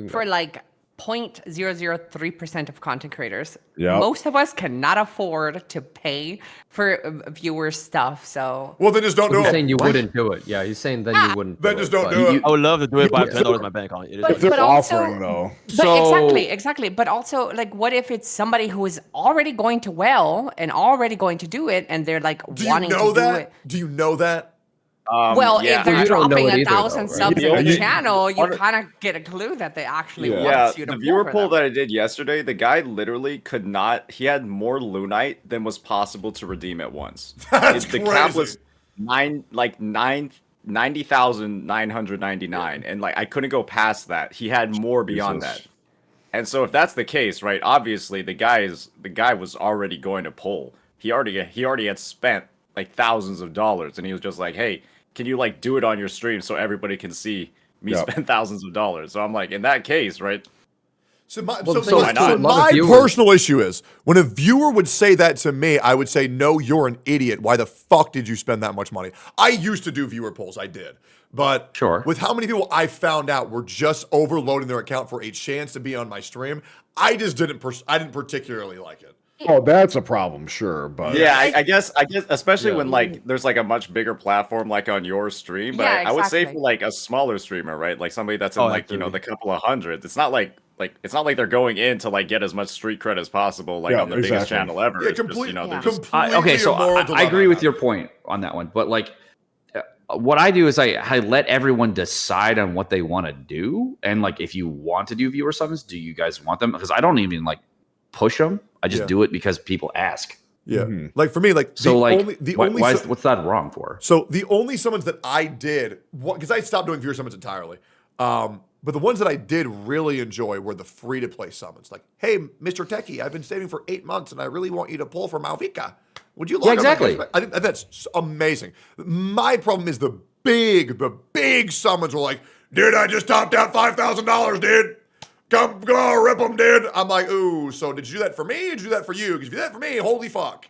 for like 0.003% of content creators. Yep. Most of us cannot afford to pay for viewer stuff. So well, then just don't do it. He's saying you wouldn't do it. Yeah, he's saying then you wouldn't. Then just don't do it. I would love to do it, but I have $10 in my bank account. If they're offering though. But exactly. But also, like, what if it's somebody who is already going to and already going to do it, and they're like wanting to do it? Do you know that? Well, if they're dropping 1,000 subs The in the only- channel, you kind of get a clue that they actually Yeah, want you to the viewer pull for poll them. that I did yesterday, the guy literally could not. He had more Lunite than was possible to redeem at once. The cap was 90,999, and like I couldn't go past that. He had more beyond that. And so if that's the case, right? Obviously, the guy was already going to pull. He already had spent like thousands of dollars, and he was just like, hey. Can you like do it on your stream so everybody can see me spend thousands of dollars? So I'm like, in that case, right? So my my personal issue is when a viewer would say that to me, I would say, no, you're an idiot. Why the fuck did you spend that much money? I used to do viewer polls. I did. But with how many people I found out were just overloading their account for a chance to be on my stream, I just didn't particularly like it. Oh, that's a problem, sure, but yeah, I guess, especially when like there's like a much bigger platform like on your stream. But I would say for like a smaller streamer, right? Like somebody that's in like the couple of hundreds. It's not like they're going in to like get as much street cred as possible, like on the biggest channel ever. Yeah, It's just, they're just okay, so I agree with your point on that one, but like what I do is I let everyone decide on what they want to do, and like if you want to do viewer summons, do you guys want them? Because I don't even like push them. I just do it because people ask. Yeah, like for me, like so, what's that wrong for? So the only summons that I did, because I stopped doing viewer summons entirely, but the ones that I did really enjoy were the free-to-play summons. Like, hey, Mr. Techie, I've been saving for 8 months, and I really want you to pull for Malvika. Would you? Log on my I think that's amazing. My problem is the big summons were like, dude, I just topped out $5,000, dude. Come on, rip them, dude. I'm like, ooh, so did you do that for me or did you do that for you? Because if you did that for me, holy fuck.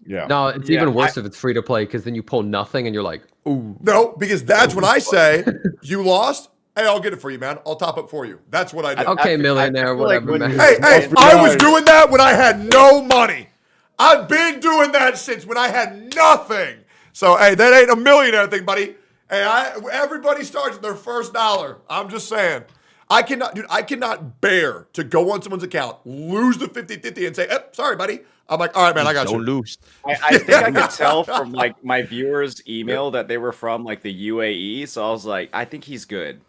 Yeah. No, it's even worse if it's free to play because then you pull nothing and you're like, ooh. No, because that's when I say, you lost? Hey, I'll get it for you, man. I'll top up for you. That's what I do. Okay, millionaire, whatever, man. Hey, I was doing that when I had no money. I've been doing that since when I had nothing. So, hey, that ain't a millionaire thing, buddy. Hey, everybody starts with their first dollar. I'm just saying. I cannot bear to go on someone's account, lose the 50-50 and say, sorry, buddy. I'm like, all right, man, I got you. Don't lose. I think I could tell from like my viewers' email that they were from like the UAE. So I was like, I think he's good.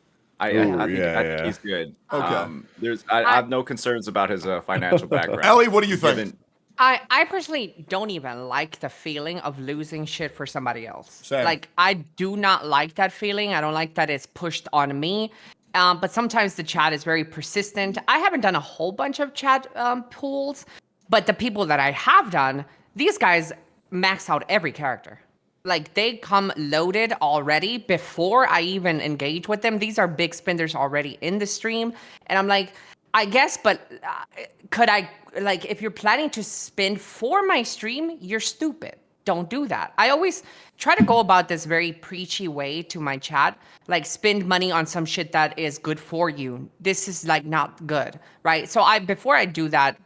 I think he's good. Okay. I have no concerns about his financial background. Ellie, what do you think? I personally don't even like the feeling of losing shit for somebody else. Same. Like, I do not like that feeling. I don't like that it's pushed on me. But sometimes the chat is very persistent. I haven't done a whole bunch of chat pools, but the people that I have done, these guys max out every character. Like, they come loaded already before I even engage with them. These are big spenders already in the stream. And I'm like, I guess, but could I, like, if you're planning to spend for my stream, you're stupid. Don't do that. I always try to go about this very preachy way to my chat, like spend money on some shit that is good for you. This is like not good, right? So before I do that,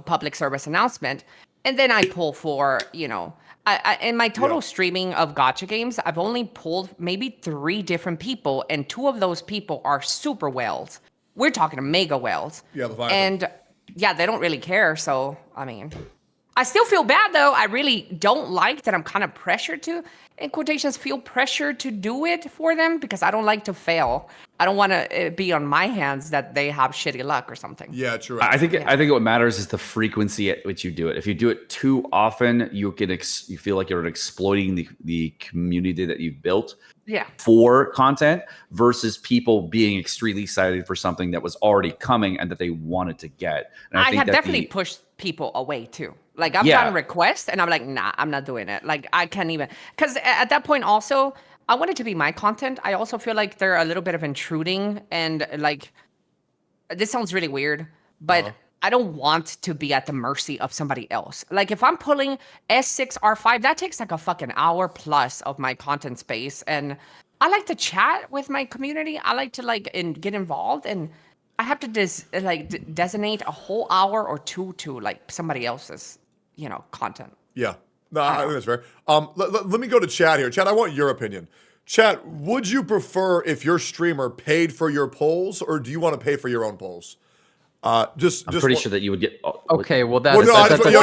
public service announcement, and then I pull for, in my total streaming of gacha games, I've only pulled maybe 3 different people, and 2 of those people are super whales. We're talking mega whales. Yeah, the and yeah, they don't really care. So, I mean, I still feel bad though. I really don't like that I'm kind of pressured to, in quotations, feel pressured to do it for them because I don't like to fail. I don't want to be on my hands that they have shitty luck or something. Yeah, true. I think what matters is the frequency at which you do it. If you do it too often, you feel like you're exploiting the community that you've built. Yeah. For content versus people being extremely excited for something that was already coming and that they wanted to get. And I have definitely pushed people away too. Like, I've gotten requests and I'm like, nah, I'm not doing it. Like, I can't even, because at that point also, I want it to be my content. I also feel like they're a little bit of intruding, and like, this sounds really weird, but I don't want to be at the mercy of somebody else. Like, if I'm pulling S6, R5, that takes like a fucking hour plus of my content space. And I like to chat with my community. I like to get involved, and I have to designate a whole hour or 2 to like somebody else's, content. Yeah. No, I think that's fair. Let me go to chat here. Chat, I want your opinion. Chat, would you prefer if your streamer paid for your polls, or do you want to pay for your own polls? I'm pretty sure that you would get. Okay, well that's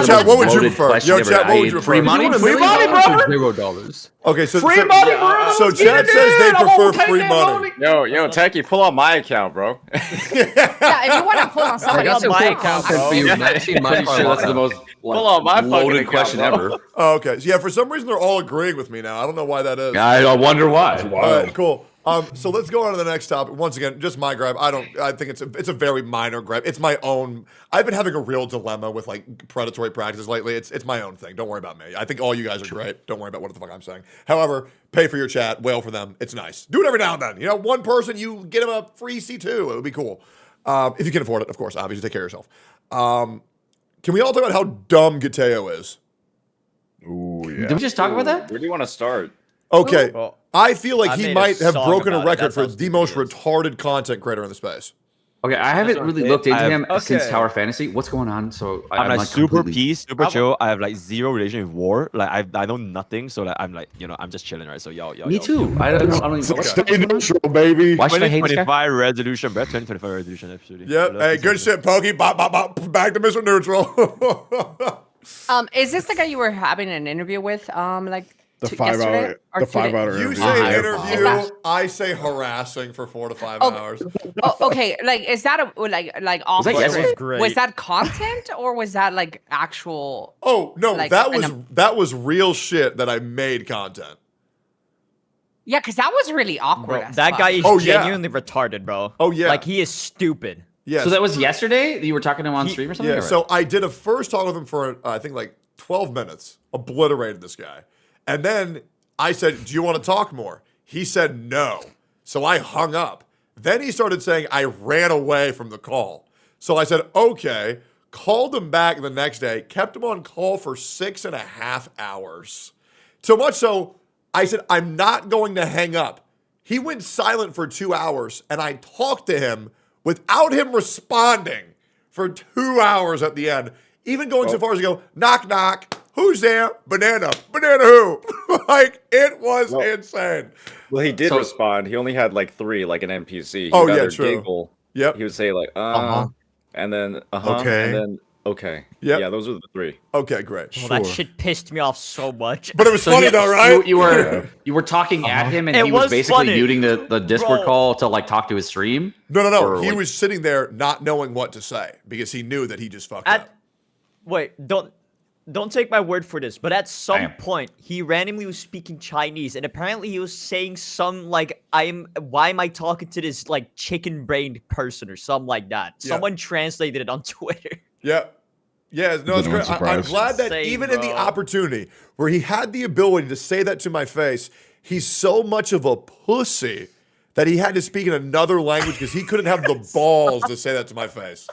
chat, what would you prefer? Yo, chat, what would you prefer? Free money, brother. $0. Okay, so free money, bro. So chat says they prefer free money. Yo, Techie, pull on my account, bro. Yeah, if you want to pull on somebody else's account, bro. Pretty sure that's the most pull on my loaded question ever. Oh, okay. So yeah, for some reason they're all agreeing with me now. I don't know why that is. I wonder why. All right, cool. So let's go on to the next topic. Once again, just my gripe. I think it's a very minor gripe. It's my own. I've been having a real dilemma with like predatory practices lately. It's my own thing. Don't worry about me. I think all you guys are great. Don't worry about what the fuck I'm saying. However, pay for your chat, whale for them. It's nice. Do it every now and then. One person, you get them a free C2. It would be cool. If you can afford it, of course. Obviously, take care of yourself. Can we all talk about how dumb Gateo is? Ooh, yeah. Did we just talk about that? Where do you want to start? Okay. Well, I feel like he might have broken a about it. record That's for how the most retarded content creator in the space. Okay, I haven't really looked into him since okay. Tower Fantasy. What's going on? So I'm like super completely- peace, super chill. I have like zero relation with war. Like I know nothing, so like I'm like I'm just chilling, right? So y'all. Me too. I don't even. Stay neutral, baby. Why should I hate this guy? 2025 resolution, bro. 2025 resolution, absolutely. Yep. Hey, good shit, Pokey. Bop, bop, bop. Back to Mr. Neutral. Is this the guy you were having an interview with? The 5 hour You interview. say interview, I say harassing for 4 to 5 hours. Oh, okay. Like, is that like off? Was that content or was that like actual? Oh no, like, that was real shit that I made content. Yeah, because that was really awkward. Bro, that guy is genuinely retarded, bro. Oh yeah, like he is stupid. Yeah. So that was yesterday? You were talking to him on stream or something? Yeah. So I did a first talk with him for I think like 12 minutes. Obliterated this guy. And then I said, do you want to talk more? He said no. So I hung up. Then he started saying I ran away from the call. So I said, okay. Called him back the next day. Kept him on call for 6.5 hours. So much so, I said, I'm not going to hang up. He went silent for 2 hours. And I talked to him without him responding for 2 hours at the end. Even going so far as to go, knock, knock. Who's there? Banana. Banana who? Like, it was insane. Well, he did respond. He only had like 3, like an NPC. He Oh, would yeah, either true. Giggle. Yep. He would say like, and then, Okay. and then Okay. Yep. Yeah, those are the three. Okay, great. Well, that shit pissed me off so much. But it was funny though, right? You were talking at him, and It he was was basically funny. muting the Discord Bro. call to like talk to his stream. No. Or, He like- was sitting there not knowing what to say because he knew that he just fucked up. Wait, don't take my word for this, but at some point he randomly was speaking Chinese, and apparently he was saying some like why am I talking to this like chicken-brained person or something like that. Yeah. Someone translated it on Twitter. Yeah. Yeah, no, it's great. I'm glad that Insane, even in the bro. opportunity where he had the ability to say that to my face, he's so much of a pussy that he had to speak in another language because he couldn't have the balls to say that to my face.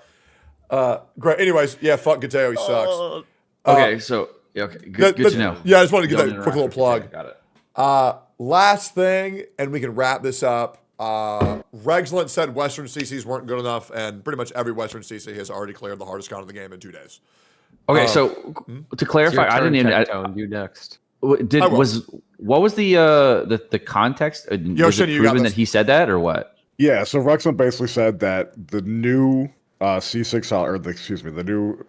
Great. Anyways, yeah, fuck Gateo, he sucks. Okay, so okay, good to know. Yeah, I just wanted to give Don't that quick little interact with plug. Gateo, got it. Last thing, and we can wrap this up. Regslint said Western CCs weren't good enough, and pretty much every Western CC has already cleared the hardest con of the game in 2 days. Okay, so to clarify, I didn't even. Tectone, you next. What was the context? Was it Shin, you got proven this. that he said that or what? Yeah, so Rexon basically said that the new C6 the new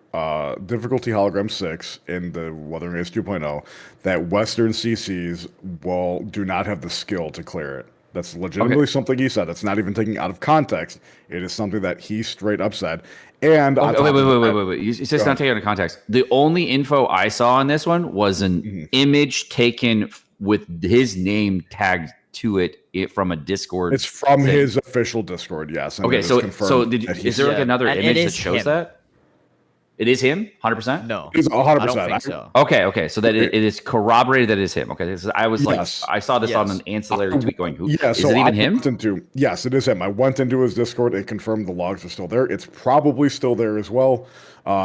difficulty hologram 6 in the Wuthering Waves 2.0, that Western CCs do not have the skill to clear it. That's legitimately something he said. That's not even taking out of context. It is something that he straight up said. And wait. You said it's not taken out of context. The only info I saw on this one was an image taken with his name tagged to it from a Discord. It's from thing. his official Discord, yes. And Okay, it is so confirmed did you, that he is there like said- another And it image that is shows him. that? It is him, 100%. No, It's 100%. I don't think so. Okay. So that it is corroborated that it is him. Okay, I was Yes. like, I saw this on an ancillary tweet going, "Who Yeah, is so it even I him?" went into, yes, it is him. I went into his Discord and confirmed the logs are still there. It's probably still there as well.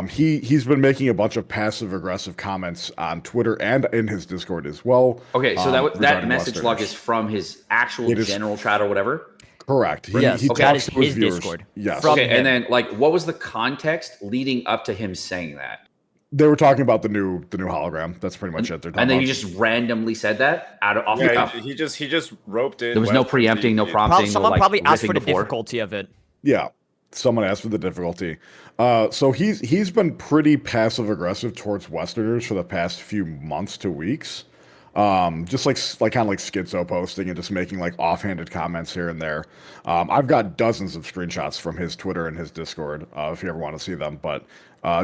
He's been making a bunch of passive aggressive comments on Twitter and in his Discord as well. Okay, so that regarding message log Westerners. is from his actual It is- general chat or whatever. Correct. He, Yes, he okay. talks That to is his his viewers. Discord. Yes. From Okay, him. and then like, what was the context leading up to him saying that? They were talking about the new hologram. That's pretty much it. They're talking And then about. he just randomly said that off the Yeah, cuff. he just roped in. There was no Western preempting, no CCs. prompting. Someone no, like, probably asked for riffing the before. difficulty of it. Yeah, someone asked for the difficulty. So he's been pretty passive aggressive towards Westerners for the past few months to weeks. Just like kind of like schizo posting and just making like offhanded comments here and there. I've got dozens of screenshots from his Twitter and his Discord if you ever want to see them. But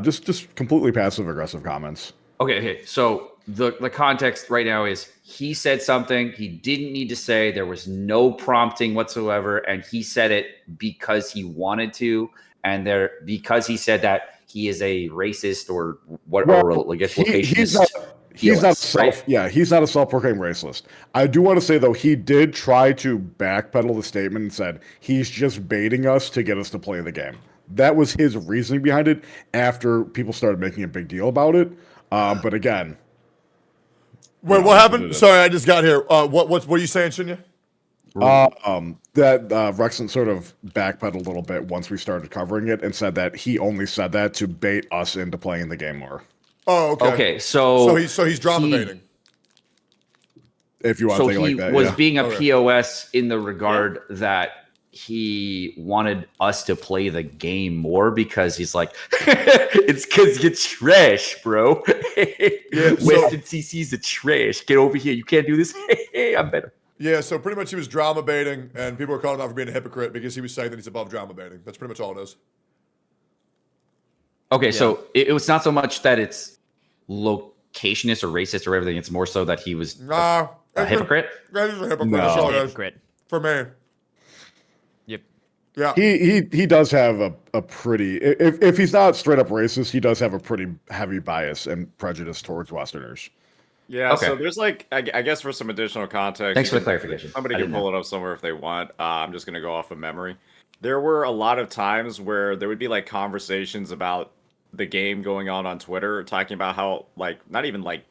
just completely passive aggressive comments. Okay. So the context right now is he said something he didn't need to say. There was no prompting whatsoever, and he said it because he wanted to, and because he said that he is a racist or what, or I guess locationist. He's not a self-proclaimed racist. I do want to say though, he did try to backpedal the statement and said he's just baiting us to get us to play the game. That was his reasoning behind it after people started making a big deal about it. But again, Wait, what happened? Sorry, I just got here. What are you saying, Shinya? That Rexon sort of backpedaled a little bit once we started covering it and said that he only said that to bait us into playing the game more. Oh, okay. Okay, so he's drama baiting. If you want to think like that, he was yeah. being a POS in the regard that he wanted us to play the game more because he's like, it's because you're trash, bro. Western CC's a trash. Get over here. You can't do this. I'm better. Yeah, so pretty much he was drama baiting, and people were calling him out for being a hypocrite because he was saying that he's above drama baiting. That's pretty much all it is. Okay, so it was not so much that it's locationist or racist or everything. It's more so that he was a hypocrite. Yeah, he's a hypocrite. No. That's all it is. Hypocrite. For me. Yep. Yeah. He does have a pretty, if he's not straight up racist, he does have a pretty heavy bias and prejudice towards Westerners. Yeah, Okay. so there's like, I guess for some additional context. Thanks for the clarification. Somebody I can didn't pull it up somewhere if they want. I'm just going to go off of memory. There were a lot of times where there would be like conversations about the game going on Twitter, talking about how, like, not even like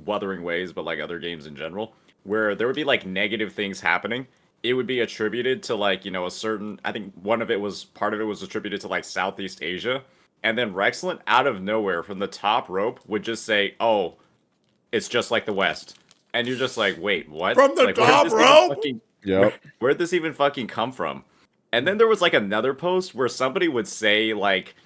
Wuthering Waves, but like other games in general, where there would be like negative things happening. It would be attributed to like, a certain, I think part of it was attributed to like Southeast Asia. And then Rexlent out of nowhere from the top rope would just say, oh, it's just like the West. And you're just like, wait, what? From the like, top rope? Yep. Where'd this even fucking come from? And then there was like another post where somebody would say like,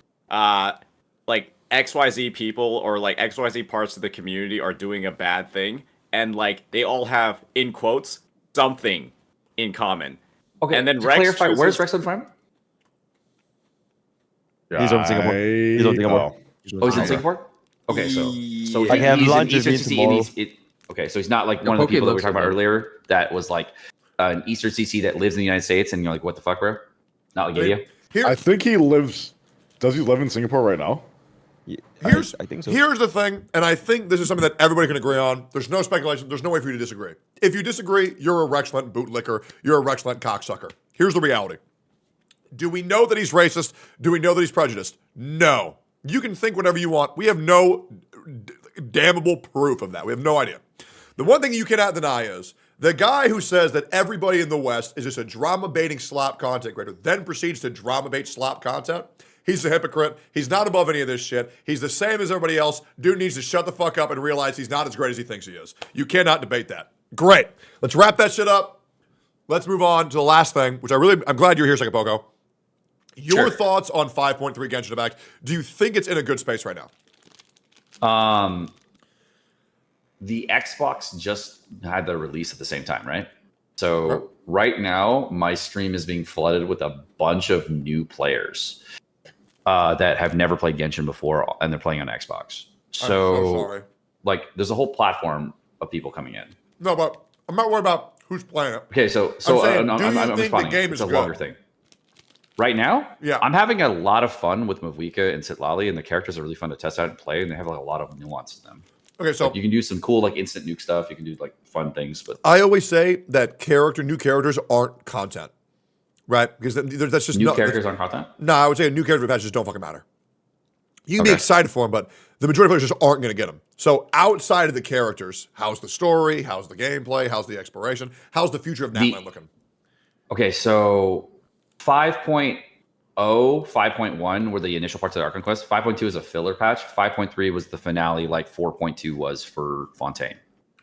like XYZ people or like XYZ parts of the community are doing a bad thing, and like they all have in quotes something in common. Okay, and then to Rex clarify, chooses- where's Rex from? He's from Singapore. He's from Singapore. Oh, he's in Singapore. Okay, so I can have he's lunch in with me Eastern CC, tomorrow. Okay, so he's not like No, one of the Poke people that we looks talked about like him. earlier. That was like an Eastern CC that lives in the United States, and you're like, what the fuck, bro? Not like India. I think he lives. Does he live in Singapore right now? I think so. Here's the thing, and I think this is something that everybody can agree on. There's no speculation. There's no way for you to disagree. If you disagree, you're a Rexlent bootlicker. You're a Rexlent cocksucker. Here's the reality. Do we know that he's racist? Do we know that he's prejudiced? No. You can think whatever you want. We have no damnable proof of that. We have no idea. The one thing you cannot deny is the guy who says that everybody in the West is just a drama-baiting slop content creator, then proceeds to drama-bait slop content. He's a hypocrite. He's not above any of this shit. He's the same as everybody else. Dude needs to shut the fuck up and realize he's not as great as he thinks he is. You cannot debate that. Great. Let's wrap that shit up. Let's move on to the last thing, which I'm glad you're here, Second Pogo. Your thoughts on 5.3 Genshin Impact. Do you think it's in a good space right now? The Xbox just had their release at the same time, right? So right now, my stream is being flooded with a bunch of new players that have never played Genshin before, and they're playing on Xbox. So, I'm so sorry. Like, there's a whole platform of people coming in. No, but I'm not worried about who's playing it. Okay, so I'm responding. It's a longer thing. Right now, I'm having a lot of fun with Mavika and Sitlali, and the characters are really fun to test out and play, and they have like a lot of nuance to them. Okay, so like, you can do some cool like instant nuke stuff. You can do like fun things, but I always say that new characters aren't content, right? Because that's just new characters aren't content. No, I would say new character patches don't fucking matter. You can be excited for them, but the majority of players just aren't going to get them. So outside of the characters, how's the story? How's the gameplay? How's the exploration? How's the future of Natlan looking? Okay, so 5.0, 5.1 were the initial parts of the Archon Quest. 5.2 is a filler patch. 5.3 was the finale, like 4.2 was for Fontaine,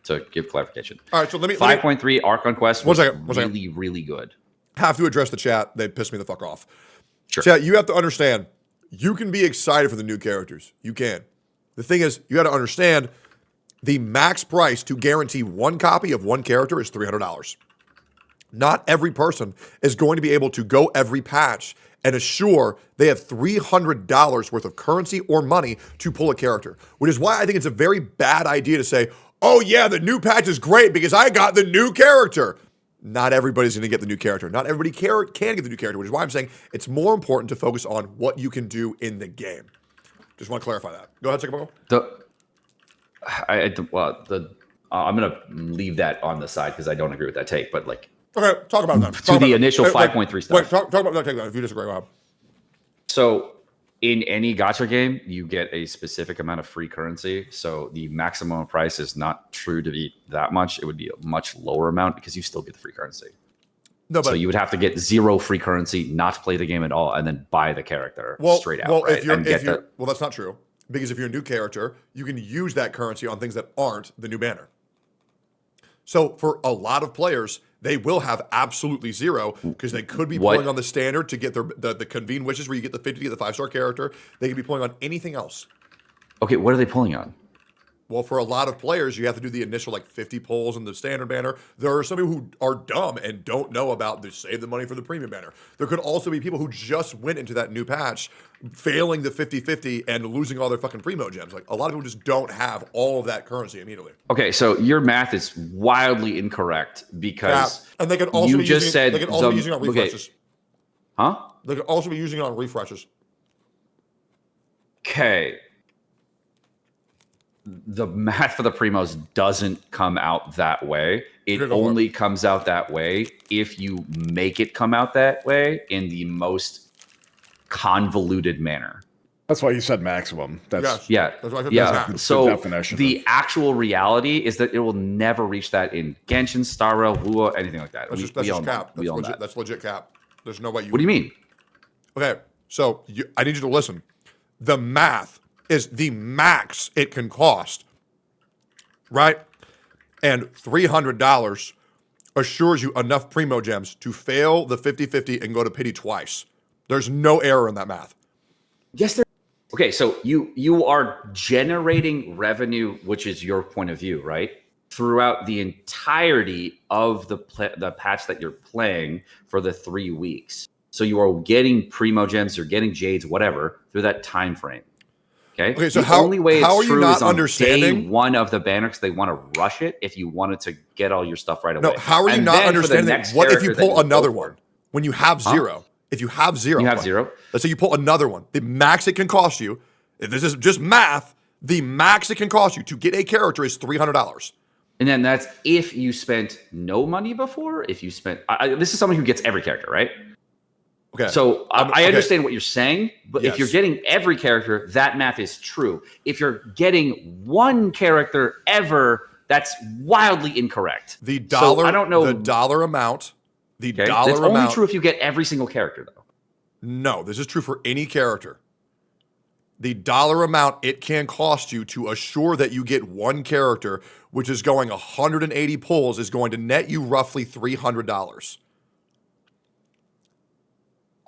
to give clarification. All right, so let me... 5.3 Archon Quest was one second. really, really good. Have to address the chat. They pissed me the fuck off. Sure. Chat, you have to understand, you can be excited for the new characters. You can. The thing is, you got to understand, the max price to guarantee one copy of one character is $300. Not every person is going to be able to go every patch and assure they have $300 worth of currency or money to pull a character, which is why I think it's a very bad idea to say, oh yeah, the new patch is great because I got the new character. Not everybody's going to get the new character. Not everybody can get the new character, which is why I'm saying it's more important to focus on what you can do in the game. Just want to clarify that. Go ahead, Sigma. I'm going to leave that on the side because I don't agree with that take, but like, okay, talk about that. To the initial 5.3 stuff. Wait, talk about that take that if you disagree. Rob. So in any gacha game, you get a specific amount of free currency. So the maximum price is not true to be that much. It would be a much lower amount because you still get the free currency. No, but so you would have to get 0 free currency, not play the game at all, and then buy the character straight out. Right? Well, that's not true. Because if you're a new character, you can use that currency on things that aren't the new banner. So for a lot of players, they will have absolutely 0 because they could be pulling on the standard to get the convene wishes where you get the 50 to the 5-star character. They could be pulling on anything else. Okay, what are they pulling on? Well, for a lot of players, you have to do the initial like 50 pulls in the standard banner. There are some people who are dumb and don't know about the save the money for the premium banner. There could also be people who just went into that new patch, failing the 50-50 and losing all their fucking primo gems. Like a lot of people just don't have all of that currency immediately. Okay, so your math is wildly incorrect because and they could also you be just using, said they could also be using it on refreshes. Huh? They could also be using it on refreshes. Okay. The math for the primos doesn't come out that way. It only comes out that way if you make it come out that way in the most convoluted manner. That's why you said maximum. That's That's why I said yeah. So the definition the actual reality is that it will never reach that in Genshin, Star Rail, Wuo, anything like that. That's just cap. That's legit cap. There's no way you. What do you mean? Okay, so I need you to listen. The math is the max it can cost, right? And $300 assures you enough primo gems to fail the 50-50 and go to pity twice. There's no error in that math. Yes, there. Okay, so you are generating revenue, which is your point of view, right? Throughout the entirety of the patch that you're playing for the 3 weeks. So you are getting primo gems, you're getting jades, whatever, through that time frame. Okay. So the only way it's true is on day 1 of the banner because they want to rush it. If you wanted to get all your stuff right away. No, how are you not understanding? What if you pull another one when you have 0? If you have 0, you have 0. Let's say you pull another one. The max it can cost you. If this is just math, the max it can cost you to get a character is $300. And then that's if you spent no money before. If you spent, this is someone who gets every character, right? Okay. So I understand what you're saying, but if you're getting every character, that math is true. If you're getting one character ever, that's wildly incorrect. The dollar, so I don't know the dollar amount. The dollar that's amount. only true if you get every single character, though. No, this is true for any character. The dollar amount it can cost you to assure that you get one character, which is going 180 pulls, is going to net you roughly $300.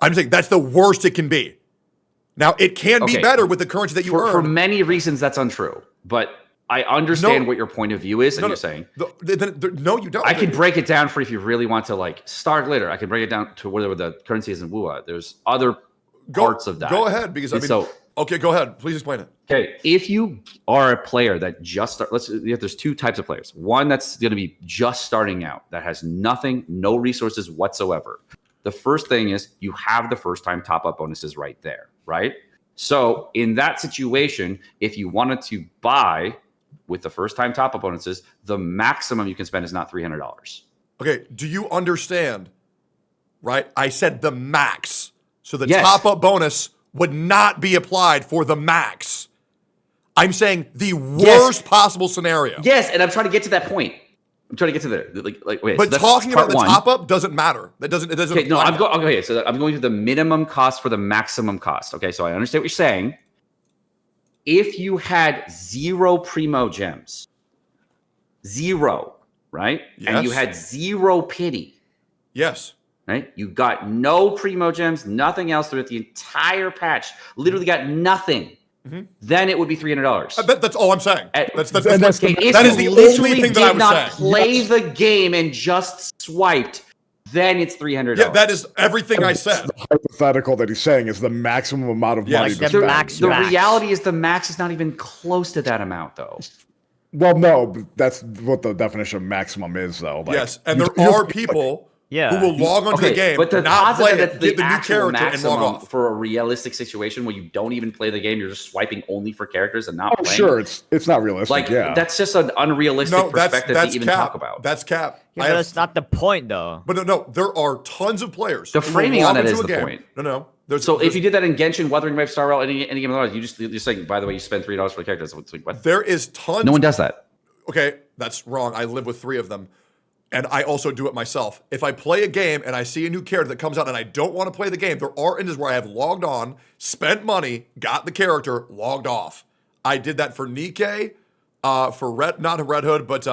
I'm saying that's the worst it can be. Now, it can be better with the currency that you earn. For many reasons, that's untrue. But I understand what your point of view is, and you're saying. No, you don't. I can break it down for you if you really want to start later. I can break it down to whatever the currency is in Wuha. There's other parts of that. Go ahead, because okay, go ahead. Please explain it. Okay, if you are a player that just there's 2 types of players. One that's going to be just starting out, that has nothing, no resources whatsoever. The first thing is you have the first time top up bonuses right there, right? So in that situation, if you wanted to buy with the first time top up bonuses, the maximum you can spend is not $300. Okay, do you understand? Right? I said the max. So the top up bonus would not be applied for the max. I'm saying the worst possible scenario. Yes, and I'm trying to get to that point. I'm trying to get to there. Wait, but so talking about the top up doesn't matter. It doesn't. Okay, no, I'm going. Okay, so I'm going to the minimum cost for the maximum cost. Okay, so I understand what you're saying. If you had 0 primo gems, 0, right? Yes. And you had 0 pity. Yes. Right? You got no primo gems, nothing else throughout the entire patch. Literally got nothing. Mm-hmm. Then it would be $300. That's all I'm saying. That is the only thing that I was saying. Play the game and just swiped. Then it's $300. Yeah, that is everything I said. The hypothetical that he's saying is the maximum amount of money. The reality is the max is not even close to that amount, though. Well, no, but that's what the definition of maximum is, though. Yes, and there are people who will log onto the game, but not play it, get the new character, and log off. For a realistic situation where you don't even play the game, you're just swiping only for characters and not playing. Sure, it's not realistic. That's just an unrealistic perspective to even talk about. That's cap. Yeah, that's not the point, though. But no, there are tons of players. The framing on it is the point. No. So if you did that in Genshin, Wuthering Waves, Star Rail, any game of the life, you're saying, by the way, you spend $3 for the characters. It's like, what? There is tons. No one does that. Okay, that's wrong. I live with 3 of them. And I also do it myself. If I play a game and I see a new character that comes out and I don't want to play the game, there are instances where I have logged on, spent money, got the character, logged off. I did that for Nikkei, for not Red Hood, but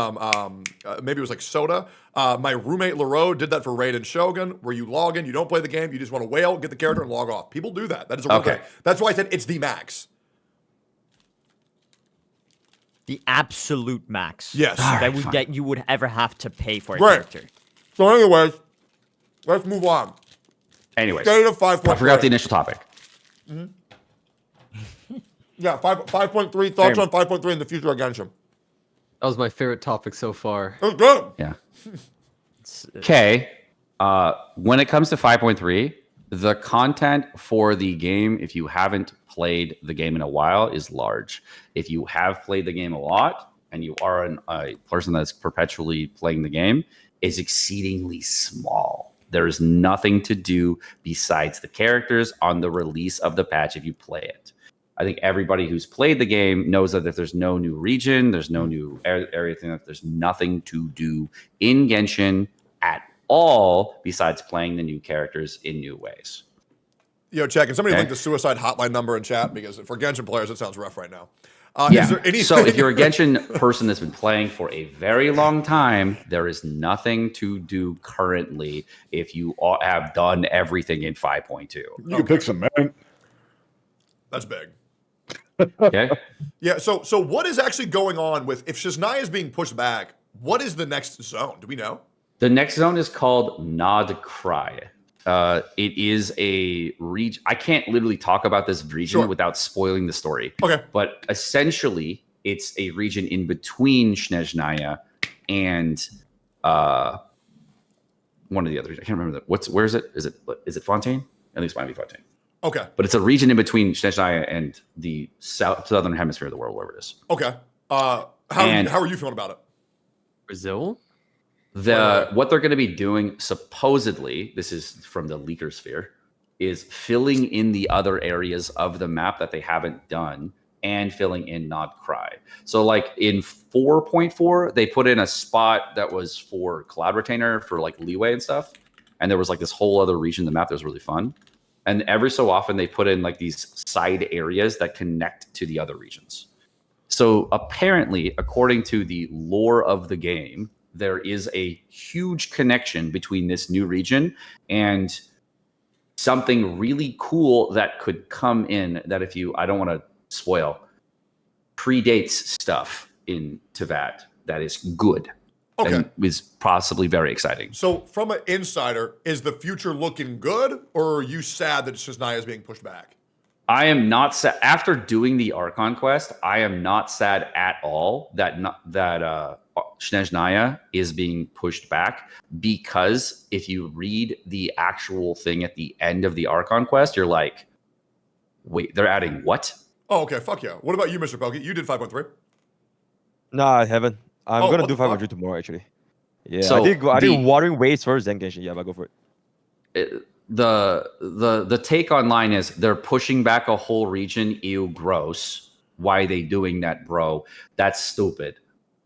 maybe it was like Soda. My roommate Leroux did that for Raid and Shogun, where you log in, you don't play the game, you just want to whale, get the character, and log off. People do that. That is a real thing. That's why I said it's the max. The absolute max. Yes. That you would ever have to pay for a Right. character. So anyways, let's move on. Anyways, State of 5.3. I forgot the initial topic. Mm-hmm. Yeah, 5.3. Thoughts on 5.3 in the future of Genshin. That was my favorite topic so far. It was good. Yeah. Okay. When it comes to 5.3, the content for the game, if you haven't played the game in a while, is large. If you have played the game a lot and you are a person that's perpetually playing the game, is exceedingly small. There is nothing to do besides the characters on the release of the patch if you play it. I think everybody who's played the game knows that if there's no new region, there's no new area thing, there's nothing to do in Genshin at all besides playing the new characters in new ways. Yo, check. Can somebody link the suicide hotline number in chat? Because for Genshin players, it sounds rough right now. Is there anything? So if you're a Genshin person that's been playing for a very long time, there is nothing to do currently if you have done everything in 5.2. You can pick some man. That's big. Okay. Yeah. So what is actually going on with if Shaznia is being pushed back? What is the next zone? Do we know? The next zone is called Nod Cry. It is a region. I can't literally talk about this region without spoiling the story. Okay. But essentially, it's a region in between Snezhnaya and one of the others. I can't remember that. Where is it? Is it Fontaine? At least it might be Fontaine. Okay. But it's a region in between Snezhnaya and the southern hemisphere of the world, wherever it is. Okay. How are you feeling about it? Brazil? What they're going to be doing, supposedly, this is from the leaker sphere, is filling in the other areas of the map that they haven't done and filling in Nod Cry. So like in 4.4, they put in a spot that was for Cloud Retainer for like leeway and stuff. And there was like this whole other region of the map that was really fun. And every so often they put in like these side areas that connect to the other regions. So apparently, according to the lore of the game, there is a huge connection between this new region and something really cool that could come in that I don't want to spoil, predates stuff in Tevat that is good. Okay. And is possibly very exciting. So from an insider, is the future looking good, or are you sad that Shaznia is being pushed back? I am not sad. After doing the Archon quest, I am not sad at all that Snezhnaya is being pushed back, because if you read the actual thing at the end of the Archon quest, you're like, wait, they're adding what? Oh, okay. Fuck yeah. What about you, Mr. Pokey? You did 5.3. No, I haven't. I'm gonna do 500 tomorrow actually. Yeah, so I did Wuthering Waves first, then Genshin. Yeah, but go for it. The take online is they're pushing back a whole region. Ew, gross. Why are they doing that, bro? That's stupid.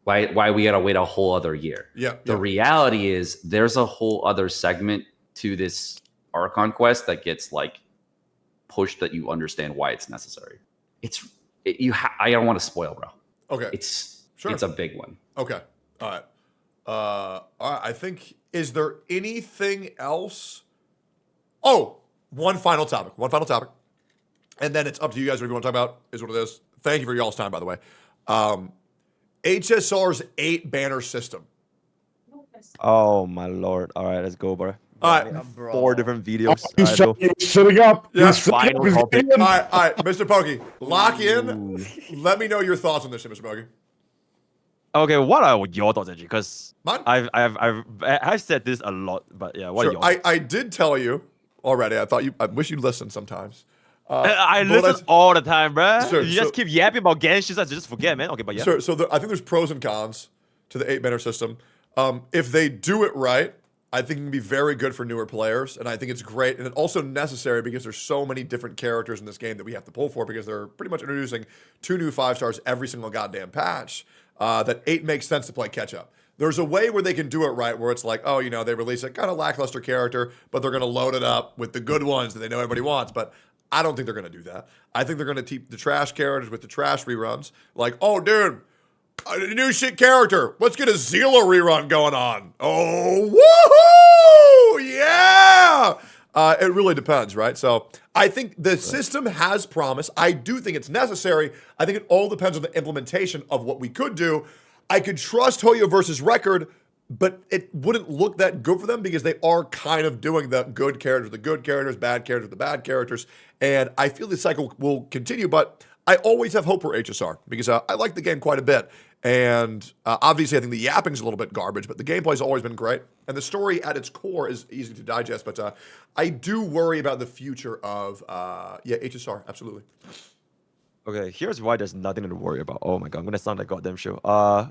Why we gotta wait a whole other year? Yeah. The reality is there's a whole other segment to this Archon quest that gets like pushed that you understand why it's necessary. I don't want to spoil, bro. Okay. It's Sure. It's a big one. Okay. All right. I think, is there anything else? Oh, one final topic. And then it's up to you guys what you want to talk about, is what it is. Thank you for y'all's time, by the way. HSR's 8-banner system. Oh, my lord. All right, let's go, bro. All right. 4 different videos. He's sitting up. Yeah. Final topic. All right, Mr. Pokey, lock in. Let me know your thoughts on this, Mr. Pokey. Okay, what are your thoughts actually? Because I've said this a lot, but yeah, what are your thoughts? I did tell you already. I wish you'd listen sometimes. I listen all the time, bro. Sure, you just keep yapping about Genshin, I just forget, man. Okay, but yeah. Sure, so I think there's pros and cons to the 8-banner system. If they do it right, I think it can be very good for newer players, and I think it's great, and it's also necessary because there's so many different characters in this game that we have to pull for, because they're pretty much introducing 2 new 5-stars every single goddamn patch. That 8 makes sense to play catch-up. There's a way where they can do it right, where it's like, oh, they release a kind of lackluster character, but they're going to load it up with the good ones that they know everybody wants. But I don't think they're going to do that. I think they're going to keep the trash characters with the trash reruns. Like, oh, dude, a new shit character. Let's get a Zila rerun going on. Oh, woohoo! Yeah! It really depends, right? So I think the system has promise. I do think it's necessary. I think it all depends on the implementation of what we could do. I could trust Hoyo versus Record, but it wouldn't look that good for them, because they are kind of doing the good characters with the good characters, bad characters with the bad characters. And I feel this cycle will continue, but I always have hope for HSR, because I like the game quite a bit. And obviously, I think the yapping's a little bit garbage, but the gameplay's always been great. And the story at its core is easy to digest. But I do worry about the future of, HSR, absolutely. Okay, here's why there's nothing to worry about. Oh my god, I'm going to sound like goddamn show.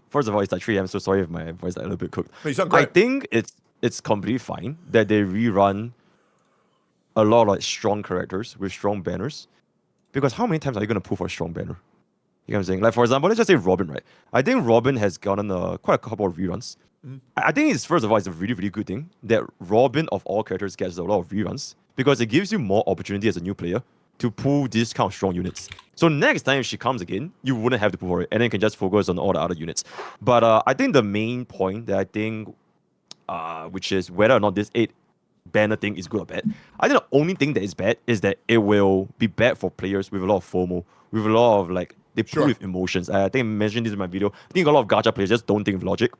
First of all, it's like 3. I'm so sorry if my voice is a little bit cooked. You sound great. I think it's completely fine that they rerun a lot of like strong characters with strong banners. Because how many times are you going to pull for a strong banner? You know what I'm saying? Like, for example, let's just say Robin, right? I think Robin has gotten quite a couple of reruns. I think first of all, it's a really, really good thing that Robin of all characters gets a lot of reruns, because it gives you more opportunity as a new player to pull these kind of strong units. So next time if she comes again, you wouldn't have to pull for it, and then you can just focus on all the other units. But I think the main point that I think, which is whether or not this 8 banner thing is good or bad. I think the only thing that is bad is that it will be bad for players with a lot of FOMO, with a lot of like they play with emotions. I think I mentioned this in my video. I think a lot of gacha players just don't think with logic.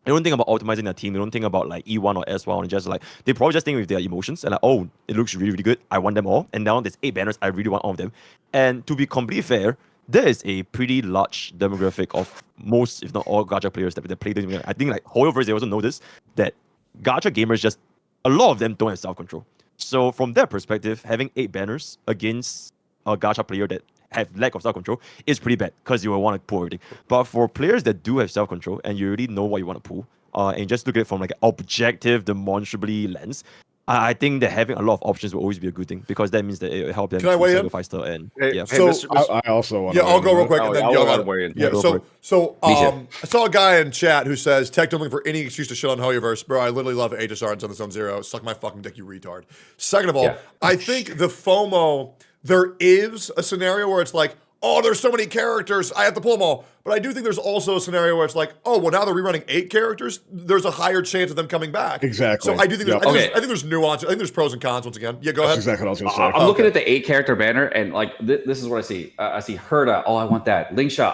They don't think about optimizing their team. They don't think about like E1 or S1. And just like they probably just think with their emotions and like, oh, it looks really, really good. I want them all. And now there's 8 banners. I really want all of them. And to be completely fair, there is a pretty large demographic of most, if not all, gacha players that play this game. I think like Hoyoverse, they also notice that gacha gamers just a lot of them don't have self-control. So from that perspective, having 8 banners against a gacha player that have lack of self-control is pretty bad because you will want to pull everything. But for players that do have self-control and you already know what you want to pull, and just look at it from like an objective, demonstrably lens, I think that having a lot of options will always be a good thing because that means that it will help them to settle faster. And yeah, so I also want to I'll go real quick Oh, and then I y'all want got to weigh in. Yeah, I saw a guy in chat who says, Tech don't look for any excuse to shit on Hoyoverse. Bro, I literally love HSR and Zone 0. Suck my fucking dick, you retard. Second of all, I think the FOMO, there is a scenario where it's like, oh, there's so many characters, I have to pull them all. But I do think there's also a scenario where it's like, oh, well, now they're rerunning 8 characters. There's a higher chance of them coming back. Exactly. So I do think there's, I think there's nuance. I think there's pros and cons once again. Yeah, go ahead. That's exactly what I was going to say. I'm looking at the 8-character banner, and like this is what I see. I see Herda. Oh, I want that. Lingsha.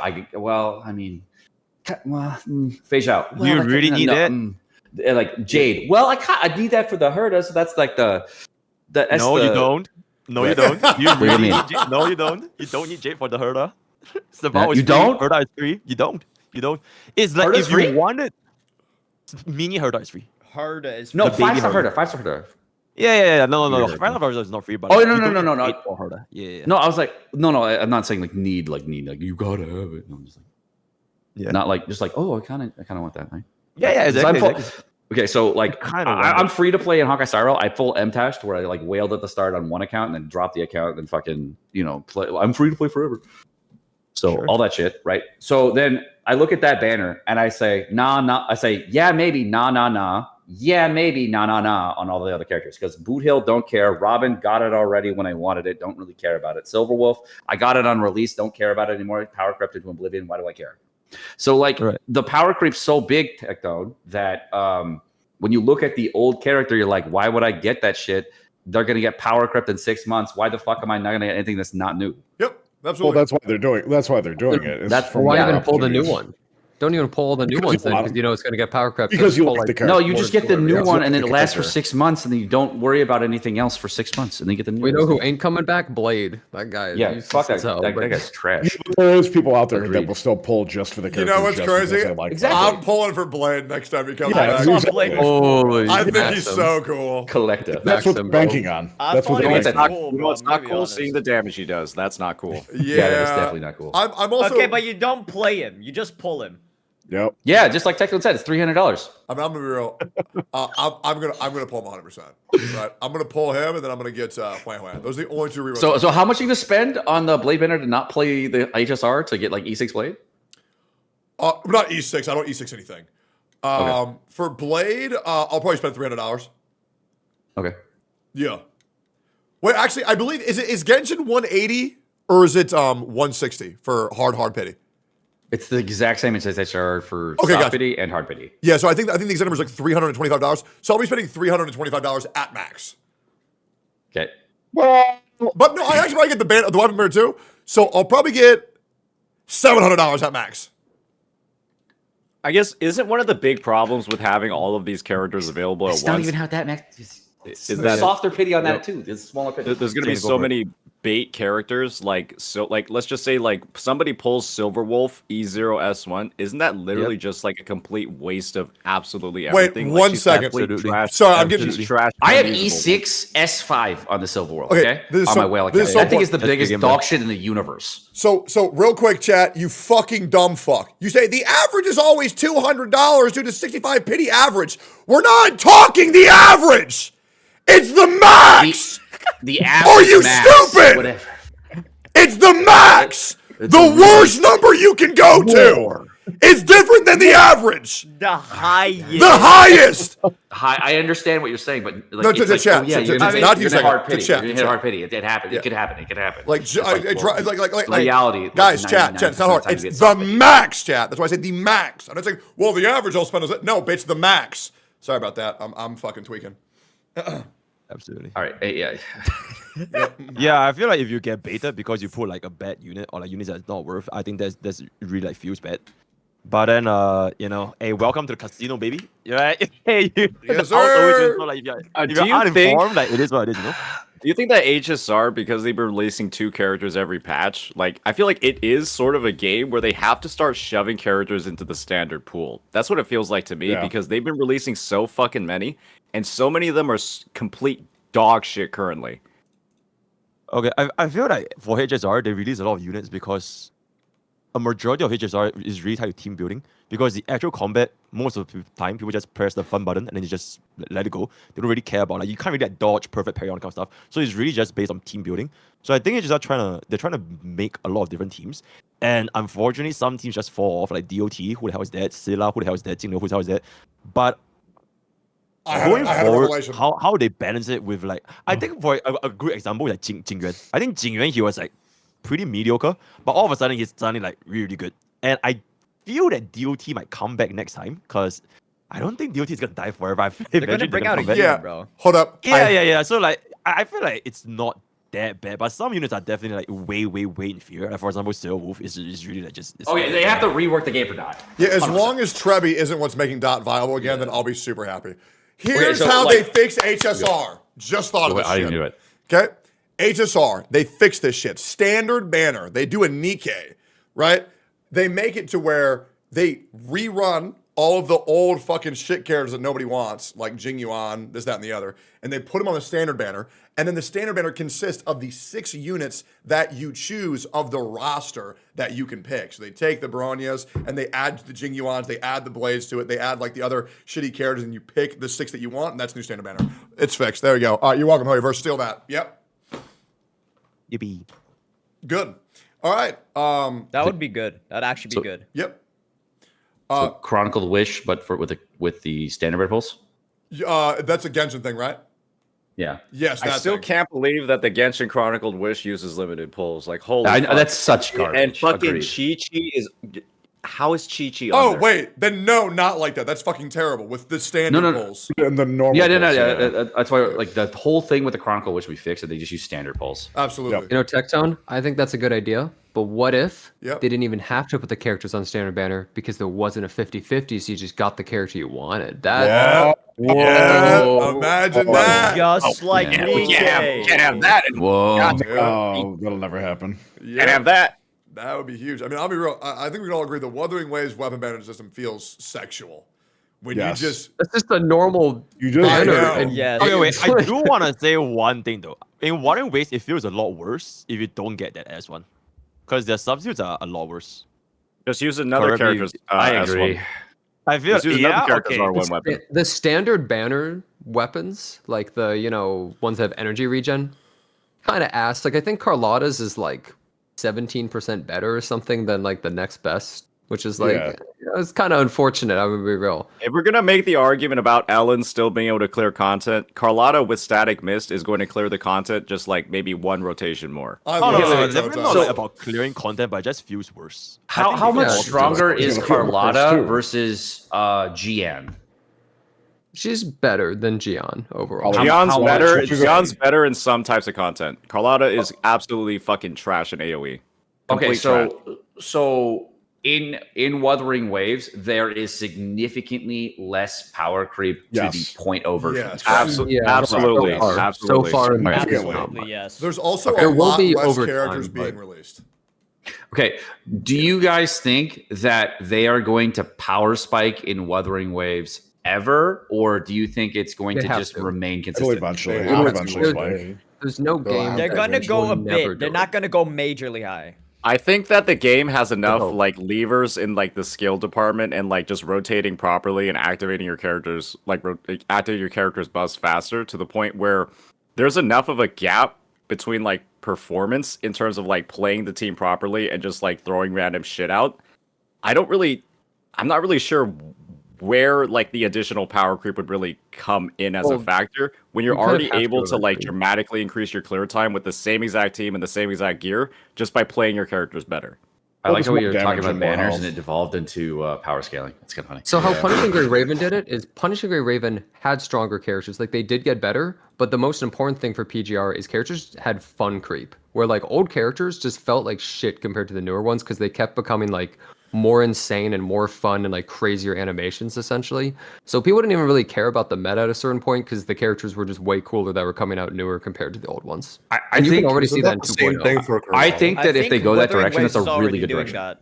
Phase out. Well, you really need that? Like Jade. Well, I need that for the Herda. So that's like the. No, you don't. No, you don't. You really need Jade. No, you don't. You don't need Jade for the Herda. You don't? Herda is free. You don't. It's like Herda's if you want it, mini Herda is free. Herda is free. No, 5-star Herda. 5-star Herda. Yeah. No. Final Herda is not free, but no. For Herda. Yeah. No, I was like, no. I'm not saying like need, like you gotta have it. No, I'm just like, not like just like, oh, I kind of want that. Like, yeah, exactly. Okay, so like I'm free to play in Honkai Star Rail. I full M-tashed where I like wailed at the start on one account and then dropped the account and then fucking play. I'm free to play forever. So all that shit, right? So then I look at that banner and I say nah. I say yeah maybe nah. Yeah maybe nah on all the other characters because Boot Hill don't care. Robin got it already when I wanted it. Don't really care about it. Silverwolf I got it on release. Don't care about it anymore. Power crept into oblivion. Why do I care? So like the power creep's so big, Tectone, that when you look at the old character, you're like, why would I get that shit? They're gonna get power crept in 6 months. Why the fuck am I not gonna get anything that's not new? Yep, absolutely. Well, that's why they're doing it. That's why even pull the new one. Don't even pull the new ones then, because you know it's going to get power crept. Because you like the character. No, you just get the new one, and it lasts for 6 months, and then you don't worry about anything else for 6 months, and then you get the new. We know who ain't coming back? Blade. That guy. Yeah, fuck that. That guy's trash. There is people out there that will still pull just for the character. You know what's crazy? Like exactly. I'm pulling for Blade next time he comes back. Holy I think he's so cool. Collector. That's what they're banking on. That's what they're banking on. It's not cool seeing the damage he does. That's not cool. Yeah, that's definitely not cool. I'm also okay, but you don't play him. You just pull him. Yep. Yeah, just like Tectone said, it's $300. I'm gonna be real. I'm gonna pull him 100%. Right. I'm gonna pull him, and then I'm gonna get Huan. Those are the only 2 reruns. So how much are you gonna spend on the Blade Banner to not play the HSR to get like E6 Blade? Not E6. I don't E6 anything. For Blade, I'll probably spend $300. Okay. Yeah. Wait, actually, I believe is Genshin 180 or is it 160 for hard pity? It's the exact same as HSR for soft pity and hard pity. Yeah, so I think the exact number is like $325. So I'll be spending $325 at max. Okay. Well, but no, I actually probably get the weapon banner too. So I'll probably get $700 at max. I guess isn't one of the big problems with having all of these characters available at once? It's not even how that max is that softer pity on that too. It's smaller pity. There's going to be so many bait characters like let's just say like somebody pulls Silverwolf E0S1. Isn't that literally just like a complete waste of absolutely everything? Wait, 1 second. Sorry, I'm getting trash. I have E6 S5 on the Silverwolf. Okay, on my whale account. I think it's the biggest dog shit in the universe. So real quick, chat. You fucking dumb fuck. You say the average is always $200 due to 65 pity average. We're not talking the average. It's the max. The average. Are you max, stupid? Whatever. It's the max. The worst number you can go to. It's different than the average. The highest. The highest. I understand what you're saying, but like, No, it's to like, chat. yeah, you're not gonna you hit hard to pity. chat. You're gonna hit hard pity. It happened. It could happen. It could happen. Like reality. Guys, chat. It's not hard. It's the max, chat. That's why I said the max. I'm not saying, well, the average I'll spend is it. No, bitch, the max. Sorry about that. I'm fucking tweaking. Absolutely. All right. Yeah. Yeah, I feel like if you get baited because you put like a bad unit or like units that's not worth, I think that's really like feels bad. But then hey, welcome to the casino, baby. Right? Hey, Yes, the house always sir. wins, so like if you're Do you uninformed, think like it is what it is, you know? Do you think that HSR, because they've been releasing 2 characters every patch, like I feel like it is sort of a game where they have to start shoving characters into the standard pool. That's what it feels like to me because they've been releasing so fucking many, and so many of them are complete dog shit currently. Okay, I feel like for HSR they release a lot of units because a majority of HSR is really tied to team building, because the actual combat, most of the time, people just press the fun button and then you just let it go. They don't really care about, like, you can't really like, dodge perfect parry on kind of stuff. So it's really just based on team building. So I think HSR they're trying to make a lot of different teams. And unfortunately, some teams just fall off, like DOT, who the hell is that? Scylla, who the hell is that? Jingno, who the hell is that? But going forward, how they balance it with, like, I think for a good example is like Jingyuan. I think Jingyuan, he was like pretty mediocre, but all of a sudden he's suddenly like really, really good. And I feel that DOT might come back next time, because I don't think DOT is gonna die forever. I feel They're gonna bring out a yeah, bro. Hold up. Yeah. So like I feel like it's not that bad, but some units are definitely like way inferior. Like for example, Sail Wolf is really like just. Okay, they have to rework the game for Dot. Yeah, as long as Trebi isn't what's making Dot viable again, then I'll be super happy. Here's how they fix HSR. Just thought of this I shit. didn't do it. Okay? HSR, they fix this shit. Standard banner. They do a Nikkei, right? They make it to where they rerun all of the old fucking shit characters that nobody wants, like Jing Yuan, this, that, and the other, and they put them on the standard banner. And then the standard banner consists of the 6 units that you choose of the roster that you can pick. So they take the Baronias and they add the Jing Yuans, they add the Blades to it, they add like the other shitty characters, and you pick the 6 that you want, and that's new standard banner. It's fixed. There you go. All right, you're welcome, Hoyverse. Steal that. Yep. Yippee. Good. All right. That would be good. That'd actually be good. Yep. So Chronicled Wish, but with the standard ripples. That's a Genshin thing, right? Yeah. Yes. I still can't believe that the Genshin Chronicled Wish uses limited pulls. Like, holy I know, fuck. that's such garbage. And fucking Agreed. Chi-Chi is... How is Chi-Chi on Oh, there? wait. Then no, not like that. That's fucking terrible with the standard pulls. And the normal That's why, like, the whole thing with the Chronicle Wish we fixed, that they just use standard pulls. Absolutely. You know, Tectone, I think that's a good idea. But what if Yep. they didn't even have to put the characters on standard banner because there wasn't a 50-50, so you just got the character you wanted? That Imagine that. Just like we can't have that. Whoa. Oh, that'll never happen. Can't have that. That would be huge. I mean, I'll be real. I think we can all agree the Wuthering Waves weapon banner system feels sexual. When you just... It's just a normal banner. And Yes. Okay, wait. I do want to say one thing though. In Wuthering Waves, it feels a lot worse if you don't get that S1, because their substitutes are a lot worse. Just use another character's I agree. I feel Just use another character's okay. R1 weapon. The standard banner weapons, like the, ones that have energy regen, kind of ass. Like, I think Carlotta's is like 17% better or something than like the next best, which is like, it's kind of unfortunate. I'm gonna be real. If we're gonna make the argument about Ellen still being able to clear content, Carlotta with Static Mist is going to clear the content just like maybe 1 rotation more. It's definitely not like about clearing content, but it just feels worse. How much stronger is gonna feel worse, Carlotta too. versus Gian? She's better than Gian overall. Gion's how better. much? Gion's better in some types of content. Carlotta is absolutely fucking trash in AoE. Okay, Complete trash. so in Wuthering Waves, there is significantly less power creep to the 0.0 version. Yes. Absolutely, Yeah, absolutely, so far. absolutely. So far, Absolutely, yes. There's also There a will lot be less overtime, characters but- being released. Okay, do you guys think that they are going to power spike in Wuthering Waves ever, or do you think it's going They to have just to. remain It'll consistent? eventually. They It'll have eventually to. spike. There's no game. They're that gonna go a will never bit. They're do not it. gonna go majorly high. I think that the game has enough hope. like levers in like the skill department and like just rotating properly and activating your characters activating your character's buffs faster to the point where there's enough of a gap between like performance in terms of like playing the team properly and just like throwing random shit out. I'm not really sure where like the additional power creep would really come in as a factor when you're you kind of already have to able to like eventually. dramatically increase your clear time with the same exact team and the same exact gear just by playing your characters better. I like how you're talking about banners and it devolved into power scaling. It's kind of funny. So how Punishing Gray Raven did it is Punishing Gray Raven had stronger characters. Like they did get better, but the most important thing for PGR is characters had fun creep. Where like old characters just felt like shit compared to the newer ones because they kept becoming like more insane and more fun and like crazier animations essentially. So people didn't even really care about the meta at a certain point because the characters were just way cooler that were coming out newer compared to the old ones. And you can already see that in 2.0. I think that if they go that direction, that's a really good direction.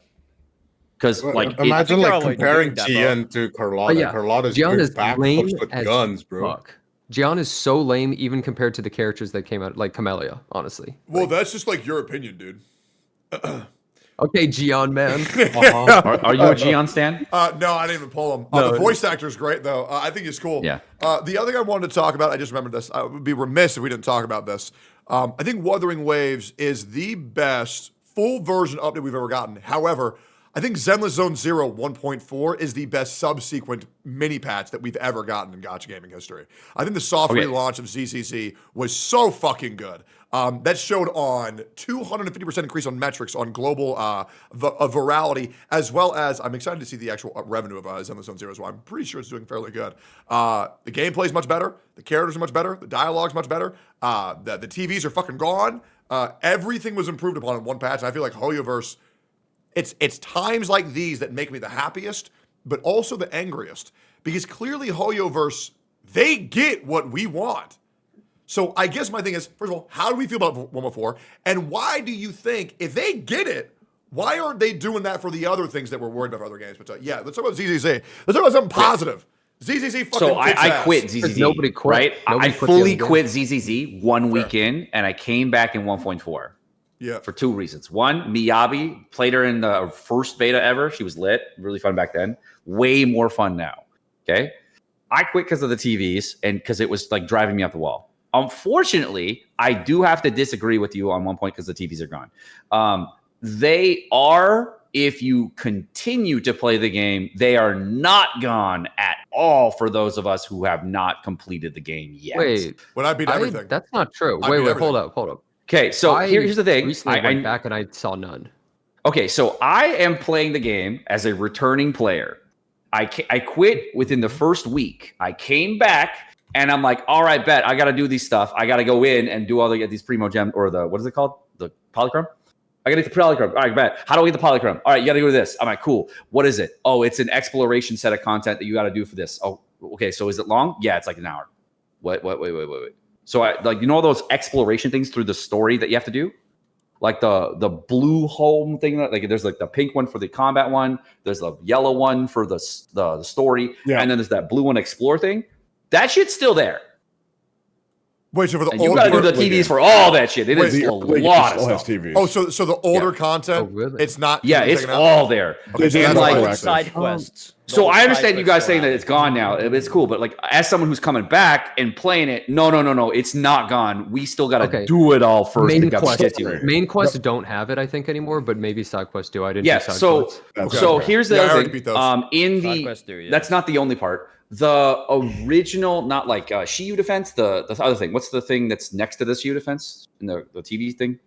Because like imagine like comparing Gian to Carlotta. Yeah, Carlotta's Gian good is back lame push with as guns, bro. fuck. Gian is so lame even compared to the characters that came out, like Camellia, honestly. Well, that's just like your opinion, dude. Okay, Gian, man. Are you a Gian stan? No, I didn't even pull him. No, the voice actor is great, though. I think he's cool. Yeah. The other thing I wanted to talk about, I just remembered this. I would be remiss if we didn't talk about this. I think Wuthering Waves is the best full version update we've ever gotten. However, I think Zenless Zone Zero 1.4 is the best subsequent mini patch that we've ever gotten in Gacha gaming history. I think the soft relaunch of ZZZ was so fucking good. That showed on 250% increase on metrics on global virality, as well as I'm excited to see the actual revenue of Zenless Zone Zero as well. I'm pretty sure it's doing fairly good. The gameplay is much better. The characters are much better. The dialogue's much better. The TVs are fucking gone. Everything was improved upon in one patch. And I feel like Hoyoverse, it's times like these that make me the happiest, but also the angriest. Because clearly Hoyoverse, they get what we want. So I guess my thing is, first of all, how do we feel about 1.4? And why do you think, if they get it, why aren't they doing that for the other things that we're worried about for other games? But yeah, let's talk about ZZZ. Let's talk about something positive. ZZZ fucking So I quit ZZZ. Nobody quit. Right? Nobody I quit fully the other quit ZZZ 1 week in, and I came back in 1.4. Yeah. For 2 reasons. One, Miyabi, played her in the first beta ever. She was lit. Really fun back then. Way more fun now. Okay? I quit because of the TVs and because it was like driving me up the wall. Unfortunately, I do have to disagree with you on one point because the TVs are gone. They are, if you continue to play the game, they are not gone at all for those of us who have not completed the game yet. Wait. When I beat everything. That's not true. I Wait, beat hold everything. up. Okay, so here's the thing. Recently went back and I saw none. Okay, so I am playing the game as a returning player. I quit within the first week. I came back and I'm like, all right, bet I got to do these stuff. I got to go in and do all these primo gem or the, what is it called? The polychrome? I got to get the polychrome. All right, bet. How do I get the polychrome? All right, you got to do this. I'm like, cool. What is it? Oh, it's an exploration set of content that you got to do for this. Oh, okay. So is it long? Yeah, it's like an hour. Wait. So I like, you know, those exploration things through the story that you have to do? Like the blue home thing, that like there's like the pink one for the combat one. There's the yellow one for the story. Yeah. And then there's that blue one explore thing. That shit's still there. Wait, so for the and you gotta do the TVs for all that shit. It is a lot of stuff. TVs. Oh, so the older content, it's not. Yeah, it's all there. Okay, and like side quests. So I understand you guys saying that it's gone now. It's cool, but like as someone who's coming back and playing it, no, it's not gone. We still gotta do it all first. Main quests don't have it, I think, anymore, but maybe side quests do. I didn't. Yeah. Do side quests. So here's the other thing. In the that's not the only part. The original, not like Shiyu defense. The other thing. What's the thing that's next to the Shiyu defense in the TV thing?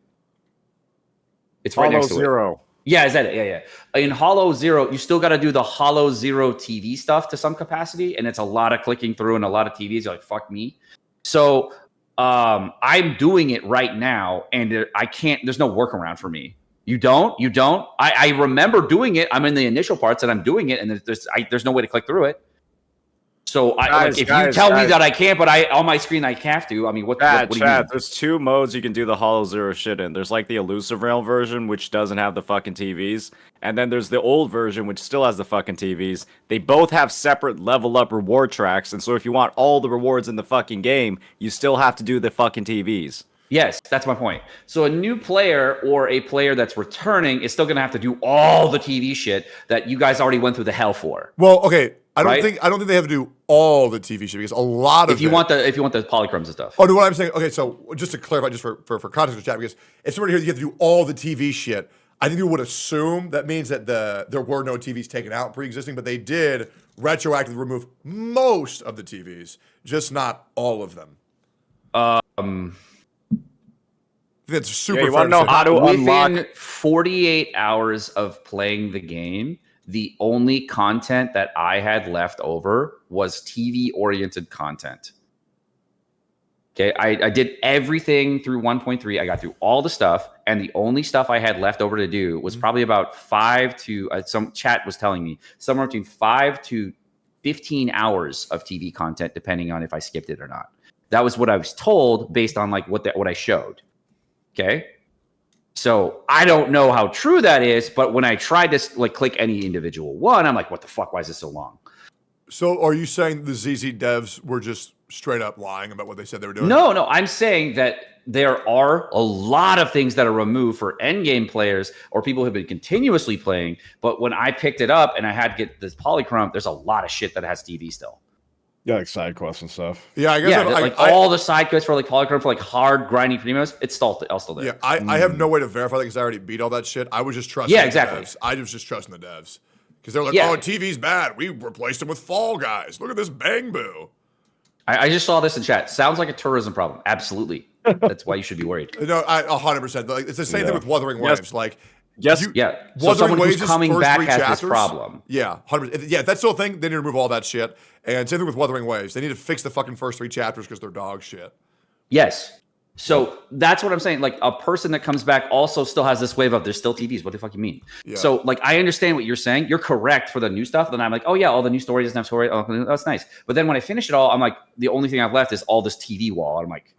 It's right next to it. Yeah, is that it? Yeah. In Hollow Zero, you still got to do the Hollow Zero TV stuff to some capacity, and it's a lot of clicking through and a lot of TVs. You're like, fuck me. So I'm doing it right now, and I can't. There's no workaround for me. You don't. I remember doing it. I'm in the initial parts, and I'm doing it, and there's no way to click through it. So if you tell me that I can't, but on my screen I have to. I mean, what do you mean? There's 2 modes you can do the Hollow Zero shit in. There's like the Elusive Realm version, which doesn't have the fucking TVs, and then there's the old version, which still has the fucking TVs. They both have separate level up reward tracks, and so if you want all the rewards in the fucking game, you still have to do the fucking TVs. Yes, that's my point. So a new player or a player that's returning is still going to have to do all the TV shit that you guys already went through the hell for. Well, okay. I don't think they have to do all the TV shit because a lot of if you want the polychromes and stuff. Oh, no, what I'm saying. Okay, so just to clarify, just for context of chat, because if somebody here you have to do all the TV shit, I think people would assume that means that there were no TVs taken out pre-existing, but they did retroactively remove most of the TVs, just not all of them. That's super. You want to know how to unlock? Within 48 hours of playing the game, the only content that I had left over was TV-oriented content. Okay, I did everything through 1.3. I got through all the stuff, and the only stuff I had left over to do was probably about 5 to some chat was telling me somewhere between 5 to 15 hours of TV content, depending on if I skipped it or not. That was what I was told based on like what I showed. Okay, so I don't know how true that is, but when I tried to like click any individual one, I'm like, what the fuck? Why is this so long? So are you saying the ZZ devs were just straight up lying about what they said they were doing? No, I'm saying that there are a lot of things that are removed for endgame players or people who have been continuously playing. But when I picked it up and I had to get this polychrome, there's a lot of shit that has TV still. Yeah, like side quests and stuff. Yeah, I guess all the side quests for like polychrome for like hard grinding primos, it's still there. Yeah, I have no way to verify that because I already beat all that shit. I was just trusting the devs. I was just trusting the devs. Because they're like, oh, TV's bad. We replaced him with Fall Guys. Look at this bang boo. I just saw this in chat. Sounds like a tourism problem. Absolutely. That's why you should be worried. No, 100%. Like, it's the same thing with Wuthering Waves. Like, So someone who's coming back has this problem. Yeah, 100%. Yeah, if that's still a thing, they need to remove all that shit. And same thing with Wuthering Waves. They need to fix the fucking first 3 chapters because they're dog shit. Yes. So that's what I'm saying. Like a person that comes back also still has this wave of there's still TVs. What the fuck you mean? Yeah. So like I understand what you're saying. You're correct for the new stuff. Then I'm like, oh yeah, all the new stories doesn't have story. Oh, that's nice. But then when I finish it all, I'm like, the only thing I've left is all this TV wall. I'm like,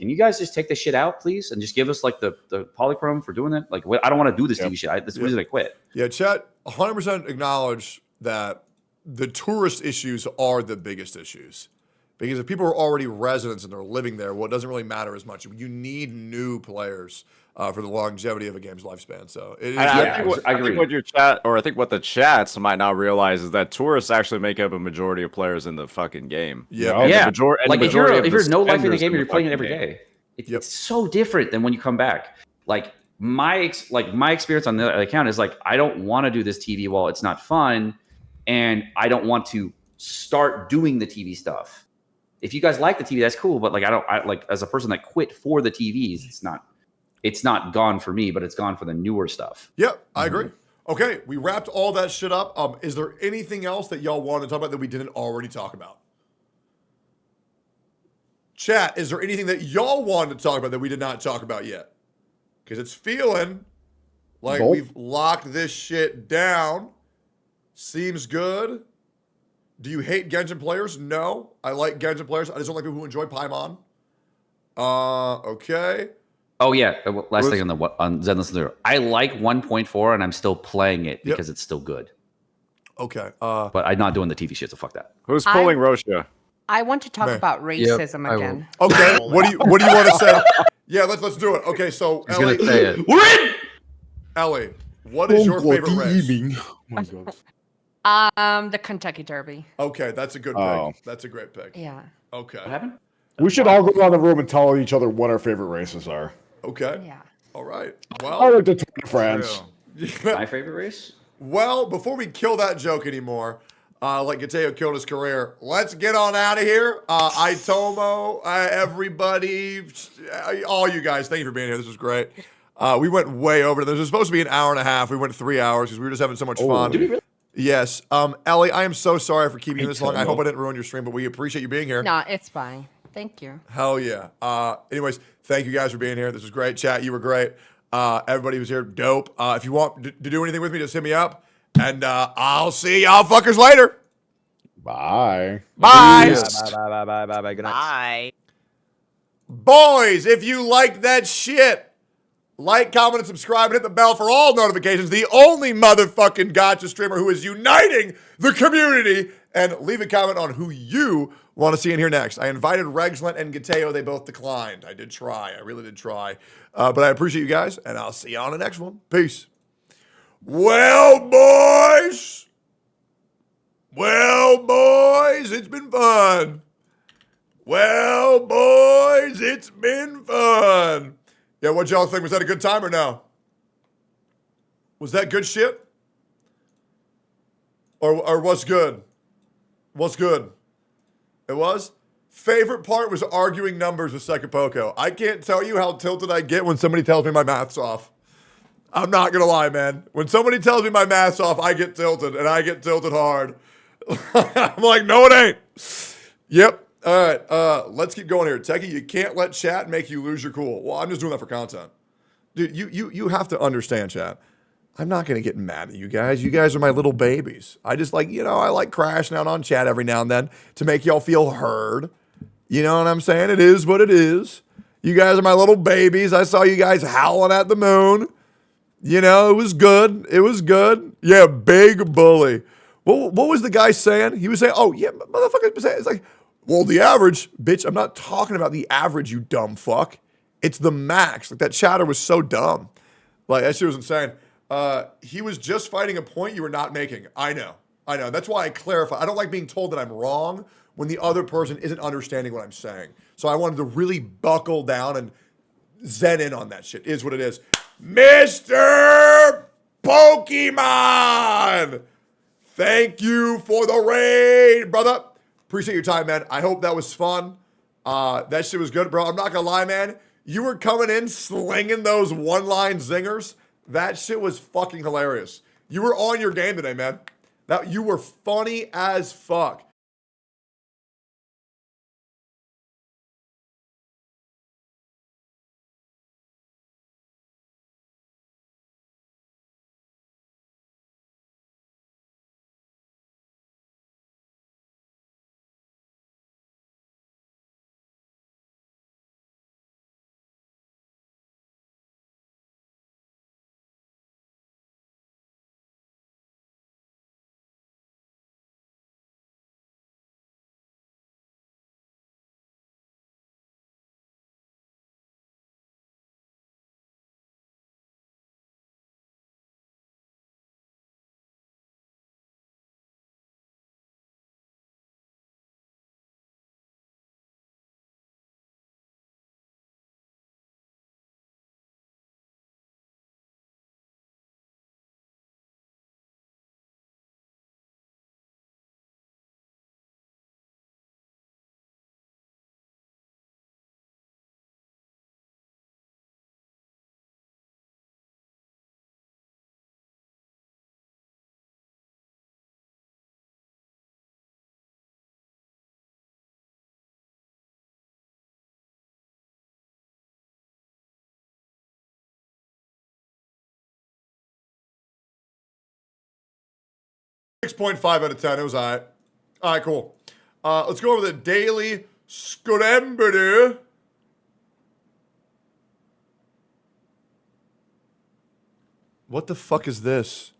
can you guys just take this shit out, please, and just give us like the polychrome for doing it? Like, I don't want to do this TV shit. That's the reason I quit. Yeah, chat 100% acknowledge that the tourist issues are the biggest issues. Because if people are already residents and they're living there, well, it doesn't really matter as much. You need new players for the longevity of a game's lifespan. So it is. I think what your chat, or I think what the chats might not realize is that tourists actually make up a majority of players in the fucking game. Yeah, like if you're no life in the game and you're playing it every day, it's so different than when you come back. Like my experience on the account is like I don't want to do this TV wall. It's not fun, and I don't want to start doing the TV stuff. If you guys like the TV, that's cool. But like, I like as a person that quit for the TVs, it's not gone for me, but it's gone for the newer stuff. Yep, I agree. Okay, we wrapped all that shit up. Is there anything else that y'all want to talk about that we didn't already talk about? Chat, is there anything that y'all wanted to talk about that we did not talk about yet? Because it's feeling like we've locked this shit down. Seems good. Do you hate Genshin players? No. I like Genshin players. I just don't like people who enjoy Paimon. Okay. Oh, yeah. Last thing on Zenless Zero. I like 1.4, and I'm still playing it because it's still good. Okay. But I'm not doing the TV shit, so fuck that. Who's pulling Rosha? I want to talk about racism again. Okay. What do you want to say? Yeah, let's do it. Okay, so Ellie. We're in! Ellie, what is your favorite race? Oh my God. The Kentucky Derby. Okay, that's a good pick. That's a great pick. Yeah. Okay. What happened? We should all go around the room and tell each other what our favorite races are. Okay. Yeah. All right. Well, I like the Tour de France. My favorite race? Well, before we kill that joke anymore, like Gateo killed his career, let's get on out of here. Itomo, everybody, all you guys, thank you for being here. This was great. We went way over. This was supposed to be an hour and a half. We went 3 hours because we were just having so much fun. Did we really? Yes. Ellie, I am so sorry for keeping you this long. I hope I didn't ruin your stream, but we appreciate you being here. No, it's fine. Thank you. Hell yeah. Anyways, thank you guys for being here. This was great. Chat, you were great. Everybody who's here, dope. If you want to do anything with me, just hit me up. And I'll see y'all fuckers later. Bye. Bye. Bye. Good night. Bye. Boys, if you liked that shit, like, comment, and subscribe, and hit the bell for all notifications. The only motherfucking Gacha streamer who is uniting the community. And leave a comment on who you want to see in here next. I invited Regslint and Gateo. They both declined. I did try. I really did try. But I appreciate you guys, and I'll see you on the next one. Peace. Well, boys. It's been fun. Well, boys, it's been fun. Yeah, what y'all think? Was that a good time or no? Was that good shit? Or what's good? What's good? It was? Favorite part was arguing numbers with Second Poco. I can't tell you how tilted I get when somebody tells me my math's off. I'm not gonna lie, man. When somebody tells me my math's off, I get tilted, and I get tilted hard. I'm like, no, it ain't. Yep. All right. Let's keep going here. Techie, you can't let chat make you lose your cool. Well, I'm just doing that for content. Dude, you have to understand, chat. I'm not gonna get mad at you guys. You guys are my little babies. I just like, I like crashing out on chat every now and then to make y'all feel heard. You know what I'm saying? It is what it is. You guys are my little babies. I saw you guys howling at the moon. It was good. It was good. Yeah, big bully. What was the guy saying? He was saying, oh, yeah, motherfucker. It's like, well, the average. Bitch, I'm not talking about the average, you dumb fuck. It's the max. Like, that chatter was so dumb. Like, that shit was insane. He was just fighting a point you were not making. I know. That's why I clarify. I don't like being told that I'm wrong when the other person isn't understanding what I'm saying. So I wanted to really buckle down and zen in on that shit. Is what it is. Mr. Pokemon! Thank you for the raid, brother. Appreciate your time, man. I hope that was fun. That shit was good, bro. I'm not gonna lie, man. You were coming in slinging those one-line zingers. That shit was fucking hilarious. You were on your game today, man. You were funny as fuck. .5 out of 10. It was all right. All right, cool. Let's go over the daily scramble. What the fuck is this?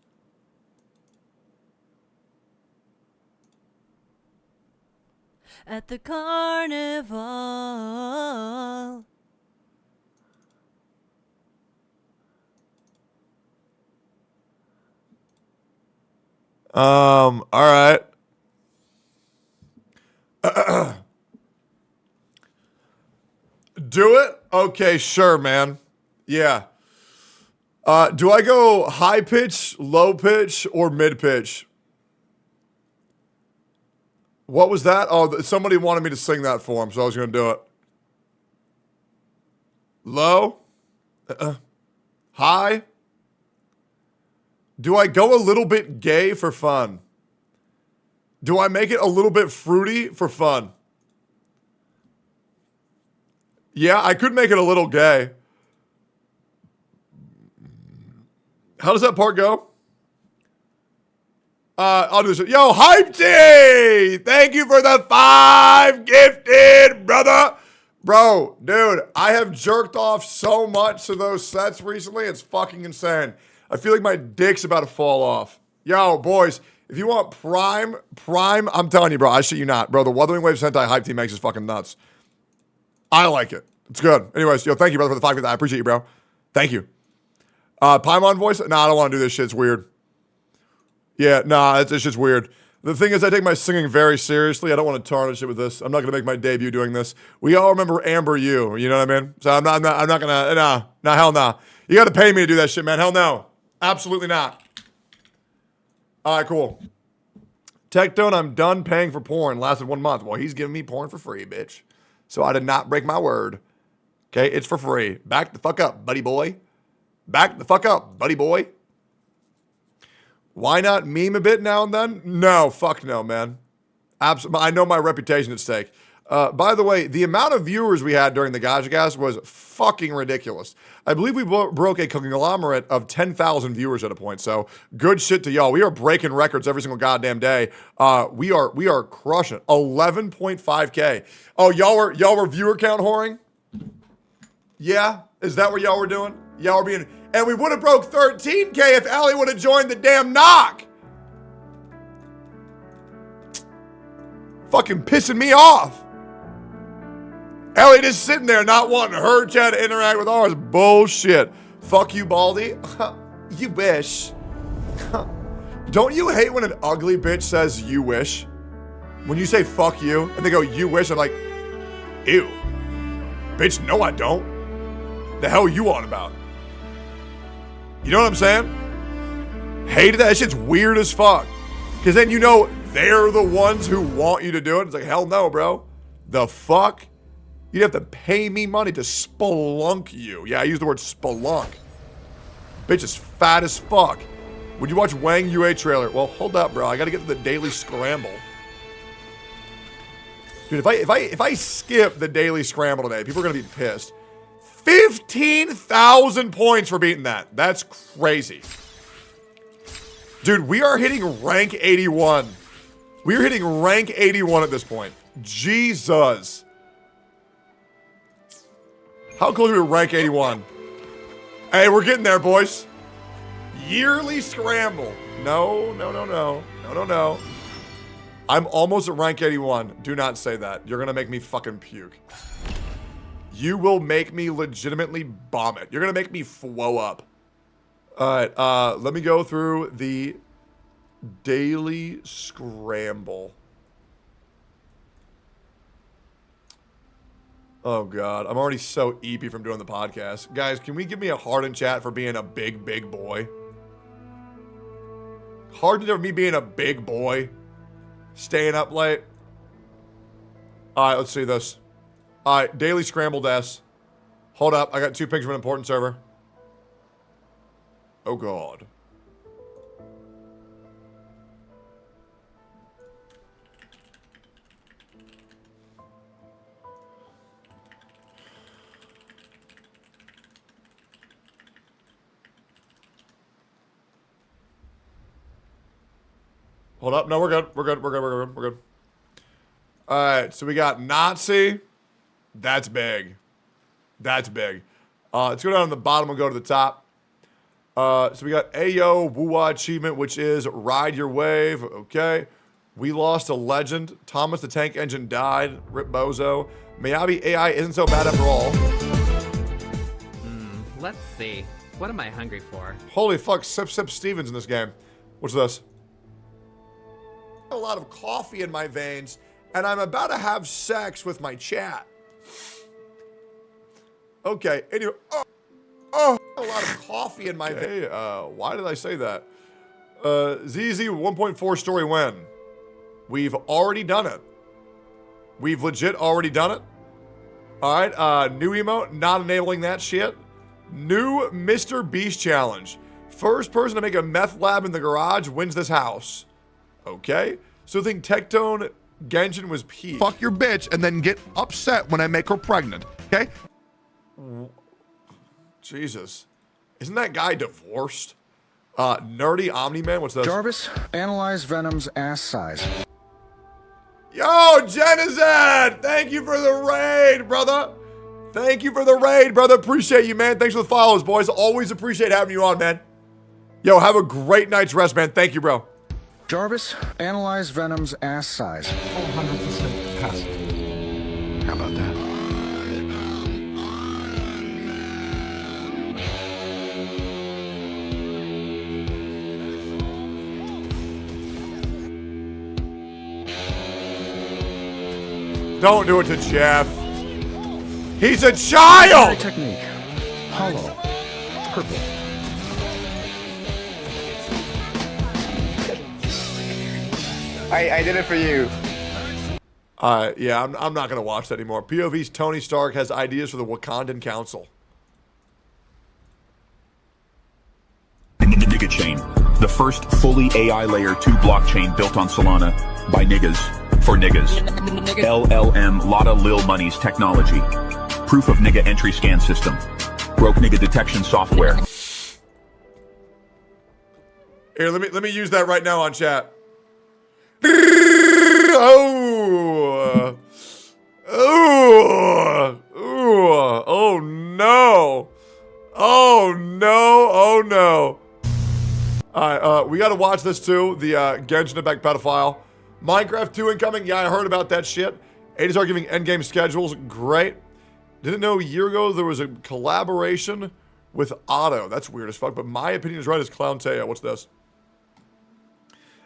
At the carnival. All right. Do it? Okay, sure, man. Yeah. Do I go high pitch, low pitch, or mid pitch? What was that? Oh, somebody wanted me to sing that for him, so I was going to do it. Low? High? Do I go a little bit gay for fun? Do I make it a little bit fruity for fun? Yeah, I could make it a little gay. How does that part go? I'll do this. Yo, Hype T! Thank you for the 5 gifted, brother. Bro, dude, I have jerked off so much to those sets recently. It's fucking insane. I feel like my dick's about to fall off. Yo, boys, if you want prime, I'm telling you, bro, I shit you not. Bro, the Wuthering Waves Sentai Hype Team makes us fucking nuts. I like it. It's good. Anyways, yo, thank you, brother, for the 5 gifted. I appreciate you, bro. Thank you. Paimon voice? Nah, I don't want to do this shit. It's weird. Yeah, nah, it's just weird. The thing is, I take my singing very seriously. I don't want to tarnish it with this. I'm not going to make my debut doing this. We all remember Amber You, you know what I mean? So I'm not going to, nah, hell nah. You got to pay me to do that shit, man. Hell no. Absolutely not. All right, cool. Tectone, I'm done paying for porn. Lasted 1 month. Well, he's giving me porn for free, bitch. So I did not break my word. Okay, it's for free. Back the fuck up, buddy boy. Back the fuck up, buddy boy. Why not meme a bit now and then? No, fuck no, man. Absolutely. I know my reputation at stake. By the way, the amount of viewers we had during the Gacha cast was fucking ridiculous. I believe we broke a conglomerate of 10,000 viewers at a point. So good shit to y'all. We are breaking records every single goddamn day. We are crushing it. 11.5K. Oh, y'all were viewer count whoring? Yeah, is that what y'all were doing? Y'all were being, and we would have broke 13K if Allie would have joined the damn knock. Fucking pissing me off. Ellie just sitting there not wanting her chat to interact with ours. Bullshit. Fuck you, Baldy. You wish. Don't you hate when an ugly bitch says you wish? When you say fuck you and they go you wish, I'm like, ew. Bitch, no I don't. The hell you on about? You know what I'm saying? Hated that. That shit's weird as fuck. Because then you know they're the ones who want you to do it. It's like, hell no, bro. The fuck? You'd have to pay me money to spelunk you. Yeah, I use the word spelunk. Bitch is fat as fuck. Would you watch Wang Yue trailer? Well, hold up, bro. I gotta get to the daily scramble. Dude, if I skip the daily scramble today, people are gonna be pissed. 15,000 points for beating that. That's crazy. Dude, we are hitting rank 81. We are hitting rank 81 at this point. Jesus. How close are we to rank 81? Hey, we're getting there, boys. Yearly scramble. No. I'm almost at rank 81. Do not say that. You're gonna make me fucking puke. You will make me legitimately vomit. You're gonna make me flow up. Alright, let me go through the daily scramble. Oh god, I'm already so eepy from doing the podcast. Guys, can we give me a heart in chat for being a big boy? Heart in for me being a big boy. Staying up late. Alright, let's see this. Alright, daily scrambled S. Hold up, I got 2 pings from an important server. Oh god. Hold up. No, we're good. We're good. All right. So we got Nazi. That's big. Let's go down to the bottom and go to the top. So we got Ayo Wuwa achievement, which is Ride Your Wave. Okay. We lost a legend. Thomas the Tank Engine died. Rip Bozo. Miyabi AI isn't so bad after all. Let's see. What am I hungry for? Holy fuck. Sip Stevens in this game. What's this? A lot of coffee in my veins, and I'm about to have sex with my chat. Okay, anyway, a lot of coffee in my veins. Why did I say that? ZZ 1.4 story win. We've already done it. We've legit already done it. All right, new emote, not enabling that shit. New Mr. Beast challenge. First person to make a meth lab in the garage wins this house. Okay, so think Tectone Genshin was peak. Fuck your bitch and then get upset when I make her pregnant, okay? Jesus. Isn't that guy divorced? Nerdy Omni-Man, what's this? Jarvis, analyze Venom's ass size. Yo, Genized! Thank you for the raid, brother. Appreciate you, man. Thanks for the follows, boys. Always appreciate having you on, man. Yo, have a great night's rest, man. Thank you, bro. Jarvis, analyze Venom's ass size. 100% capacity. How about that? Don't do it to Jeff. He's a child! Technique. Hollow. Purple. I did it for you. Yeah, I'm not gonna watch that anymore. POV's Tony Stark has ideas for the Wakandan Council. Nigga Chain, the first fully AI layer 2 blockchain built on Solana by niggas for niggas. LLM Lotta Lil Money's technology. Proof of nigga entry scan system. Broke nigga detection software. Here, let me use that right now on chat. Oh, oh no, oh no, oh no. All right, we got to watch this too. The Genshin Impact pedophile. Minecraft 2 incoming. Yeah, I heard about that shit. Ages are giving endgame schedules. Great. Didn't know a year ago there was a collaboration with Otto. That's weird as fuck, but my opinion is right as Clown Teo. What's this?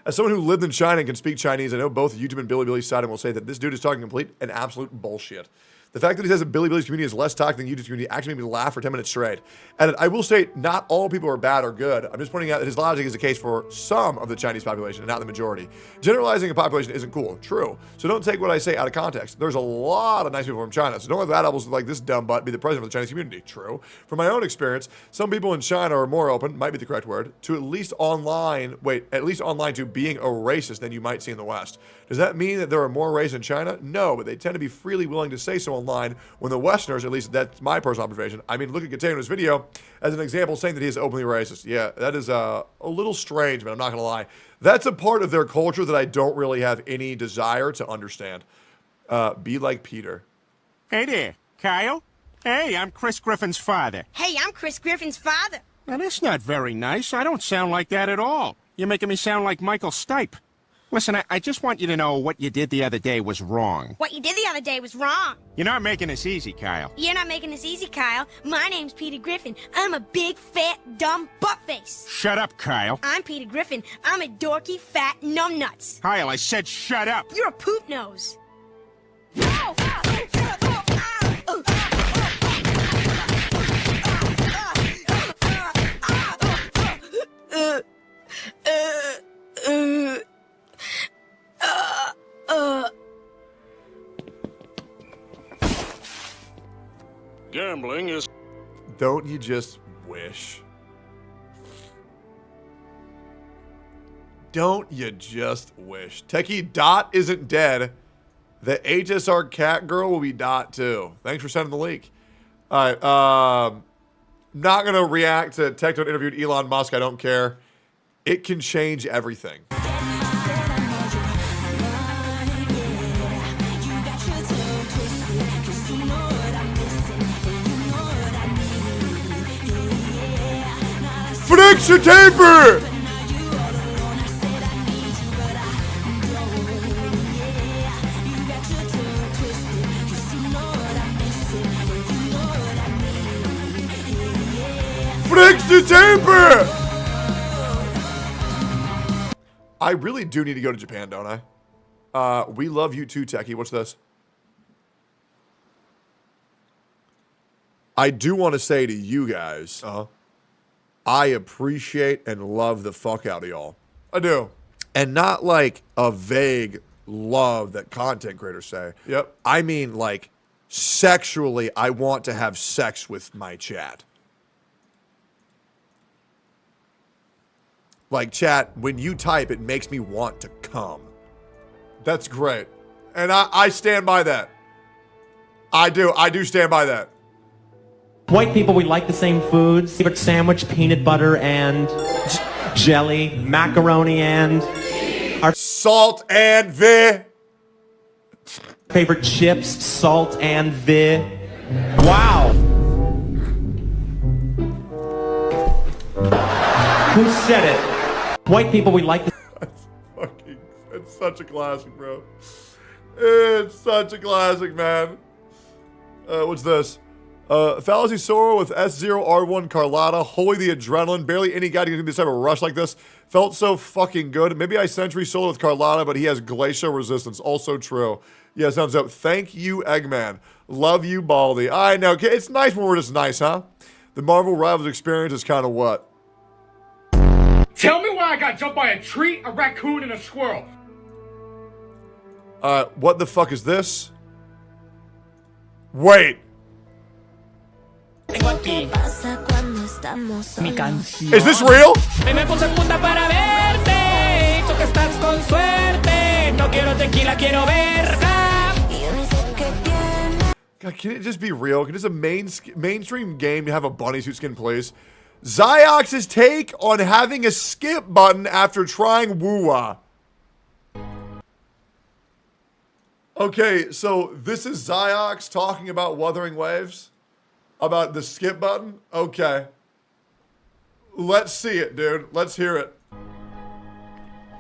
As someone who lived in China and can speak Chinese, I know both YouTube and Bilibili's side and will say that this dude is talking complete and absolute bullshit. The fact that he says that Bilibili's community is less toxic than YouTube's community actually made me laugh for 10 minutes straight. And I will say, not all people are bad or good. I'm just pointing out that his logic is the case for some of the Chinese population and not the majority. Generalizing a population isn't cool. True. So don't take what I say out of context. There's a lot of nice people from China. So don't let that apples like this dumb butt be the president of the Chinese community. True. From my own experience, some people in China are more open, might be the correct word, to at least online to being a racist than you might see in the West. Does that mean that there are more racists in China? No, but they tend to be freely willing to say so online when the Westerners, at least that's my personal observation. I mean, look at Gacha's video as an example saying that he is openly racist. Yeah, that is a little strange, man. I'm not going to lie. That's a part of their culture that I don't really have any desire to understand. Be like Peter. Hey there, Kyle. Hey, I'm Chris Griffin's father. Hey, I'm Chris Griffin's father. Now, that's not very nice. I don't sound like that at all. You're making me sound like Michael Stipe. Listen, I just want you to know what you did the other day was wrong. What you did the other day was wrong. You're not making this easy, Kyle. You're not making this easy, Kyle. My name's Peter Griffin. I'm a big, fat, dumb buttface. Shut up, Kyle. I'm Peter Griffin. I'm a dorky, fat numbnuts. Kyle, I said shut up. You're a poop nose. Gambling is... Don't you just wish? Don't you just wish? Techie Dot isn't dead. The HSR cat girl will be Dot too. Thanks for sending the link. All right. Not going to react to Tectone interviewed Elon Musk. I don't care. It can change everything. Fix your taper! Fix the taper! I really do need to go to Japan, don't I? We love you too, Techie. What's this? I do want to say to you guys, I appreciate and love the fuck out of y'all. I do. And not like a vague love that content creators say. Yep. I mean like sexually, I want to have sex with my chat. Like chat, when you type, it makes me want to come. That's great. And I stand by that. I do stand by that. White people, we like the same foods. Favorite sandwich, peanut butter and jelly, macaroni and... Our salt and vi. Favorite chips, salt and vi. Wow. Who said it? White people, we like the... It's such a classic, bro. It's such a classic, man. What's this? Fallacy Sora with S0R1 Carlotta. Holy the adrenaline. Barely any guy can do this type of rush like this. Felt so fucking good. Maybe I Century Solo with Carlotta, but he has Glacial Resistance. Also true. Yeah, sounds up. Thank you, Eggman. Love you, Baldy. I know. It's nice when we're just nice, huh? The Marvel Rivals experience is kind of what? Tell me why I got jumped by a tree, a raccoon, and a squirrel. What the fuck is this? Wait. Tengo aquí mi canción. Is this real? Me puse puta para verte. Tú que estás con suerte. No quiero tequila, quiero verga. God, can it just be real? Can this a mainstream game to have a bunny suit skin, please? Zyox's take on having a skip button after trying Woo. Okay, so this is Zyox talking about Wuthering Waves? About the skip button? Okay. Let's see it, dude. Let's hear it.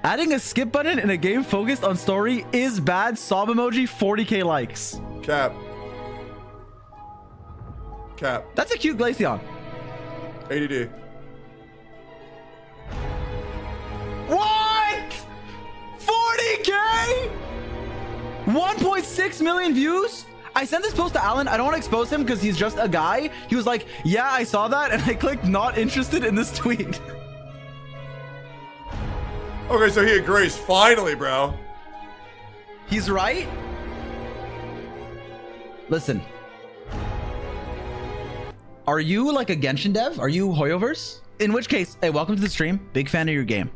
Adding a skip button in a game focused on story is bad. Sob emoji, 40k likes. Cap. Cap. That's a cute Glaceon. ADD. What? 40k? 1.6 million views? I sent this post to Alan. I don't want to expose him because he's just a guy. He was like, yeah, I saw that. And I clicked not interested in this tweet. Okay, so he agrees. Finally, bro. He's right. Listen. Are you like a Genshin dev? Are you Hoyoverse? In which case, hey, welcome to the stream. Big fan of your game.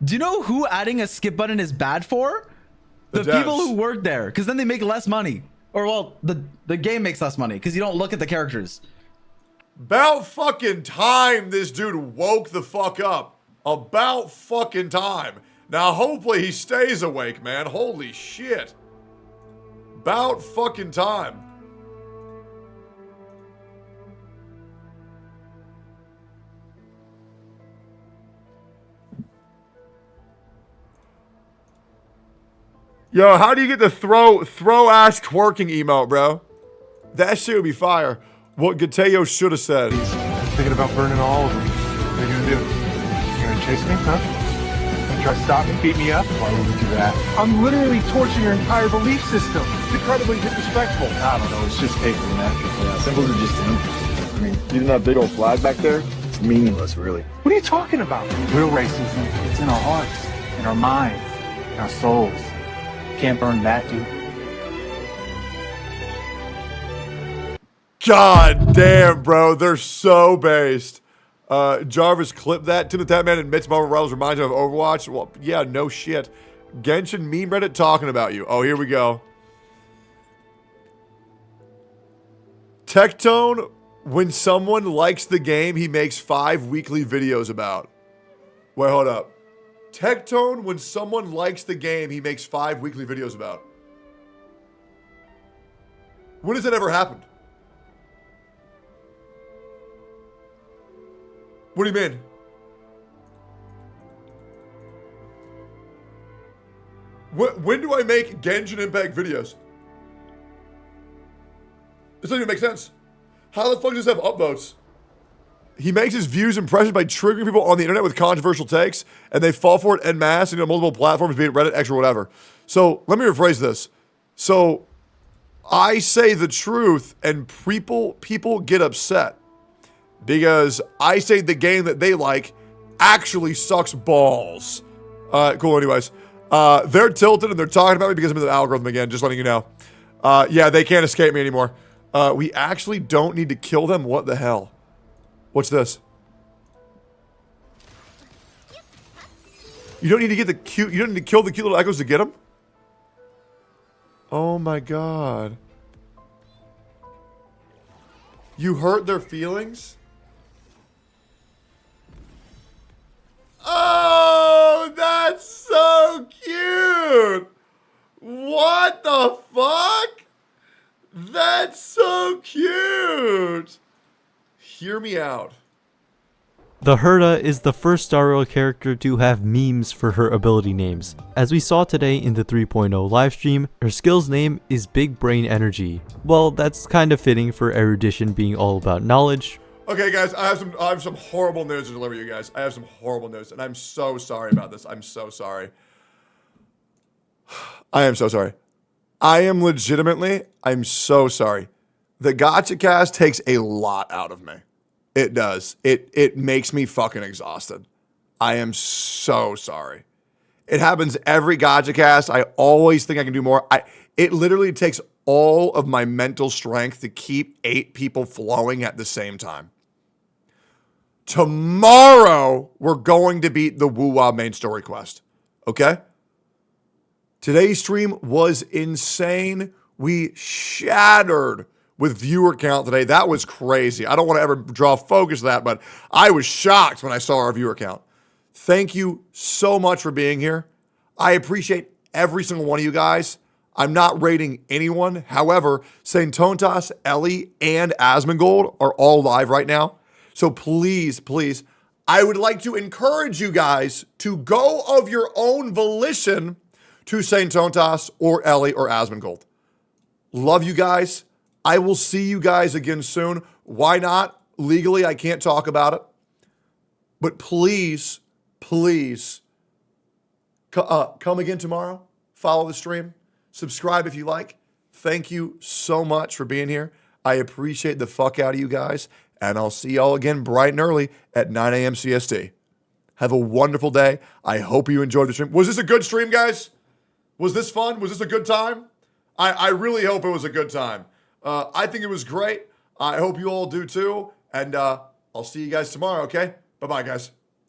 Do you know who adding a skip button is bad for? The people who work there, because then they make less money. Or, well, the game makes less money because you don't look at the characters. About fucking time this dude woke the fuck up. About fucking time. Now, hopefully he stays awake, man. Holy shit. About fucking time. Yo, how do you get the throw ass twerking emote, bro? That shit would be fire. What Gateo should have said. Thinking about burning all of them. What are you gonna do? You gonna chase me, huh? Gonna try to stop me, beat me up? Why would we do that? I'm literally torching your entire belief system. It's incredibly disrespectful. I don't know, it's just paper and napkins. Yeah, symbols are just symbols. I mean, even that big old flag back there, it's meaningless, really. What are you talking about? Real racism, it's in our hearts, in our minds, in our souls. Can't burn that, dude. God damn, bro. They're so based. Jarvis clipped that. Tim the Tatman admits Marvel Rivals reminds him of Overwatch. Well, yeah, no shit. Genshin meme Reddit talking about you. Oh, here we go. Tectone, when someone likes the game, he makes 5 weekly videos about. Wait, hold up. Tectone, when someone likes the game, he makes 5 weekly videos about. When has that ever happened? What do you mean? When do I make Genshin Impact videos? This doesn't even make sense. How the fuck does this have upvotes? He makes his views impressions by triggering people on the internet with controversial takes, and they fall for it en masse and on multiple platforms, be it Reddit, X, or whatever. So let me rephrase this. So I say the truth, and people get upset because I say the game that they like actually sucks balls. Cool. Anyways, they're tilted and they're talking about me because I'm in the algorithm again. Just letting you know. Yeah, they can't escape me anymore. We actually don't need to kill them. What the hell? What's this? You don't need to get the cute. You don't need to kill the cute little echoes to get them. Oh my god. You hurt their feelings? Oh, that's so cute. What the fuck? That's so cute. Hear me out. The Herda is the first Star Rail character to have memes for her ability names. As we saw today in the 3.0 livestream, her skill's name is Big Brain Energy. Well, that's kind of fitting for erudition being all about knowledge. Okay, guys, I have some horrible news to deliver you guys. I have some horrible news, and I'm so sorry about this. I'm so sorry. I am so sorry. I'm so sorry. The Gacha cast takes a lot out of me. It does. It makes me fucking exhausted. I am so sorry. It happens every Gacha cast. I always think I can do more. It literally takes all of my mental strength to keep 8 people flowing at the same time. Tomorrow, we're going to beat the Wuwa main story quest. Okay? Today's stream was insane. We shattered with viewer count today. That was crazy. I don't want to ever draw focus to that, but I was shocked when I saw our viewer count. Thank you so much for being here. I appreciate every single one of you guys. I'm not rating anyone. However, Saintontas, Ellie, and Asmongold are all live right now. So please, please, I would like to encourage you guys to go of your own volition to Saintontas or Ellie or Asmongold. Love you guys. I will see you guys again soon. Why not? Legally, I can't talk about it. But please, please, come again tomorrow. Follow the stream. Subscribe if you like. Thank you so much for being here. I appreciate the fuck out of you guys. And I'll see y'all again bright and early at 9 a.m. CST. Have a wonderful day. I hope you enjoyed the stream. Was this a good stream, guys? Was this fun? Was this a good time? I really hope it was a good time. I think it was great. I hope you all do too. And I'll see you guys tomorrow, okay? Bye-bye, guys.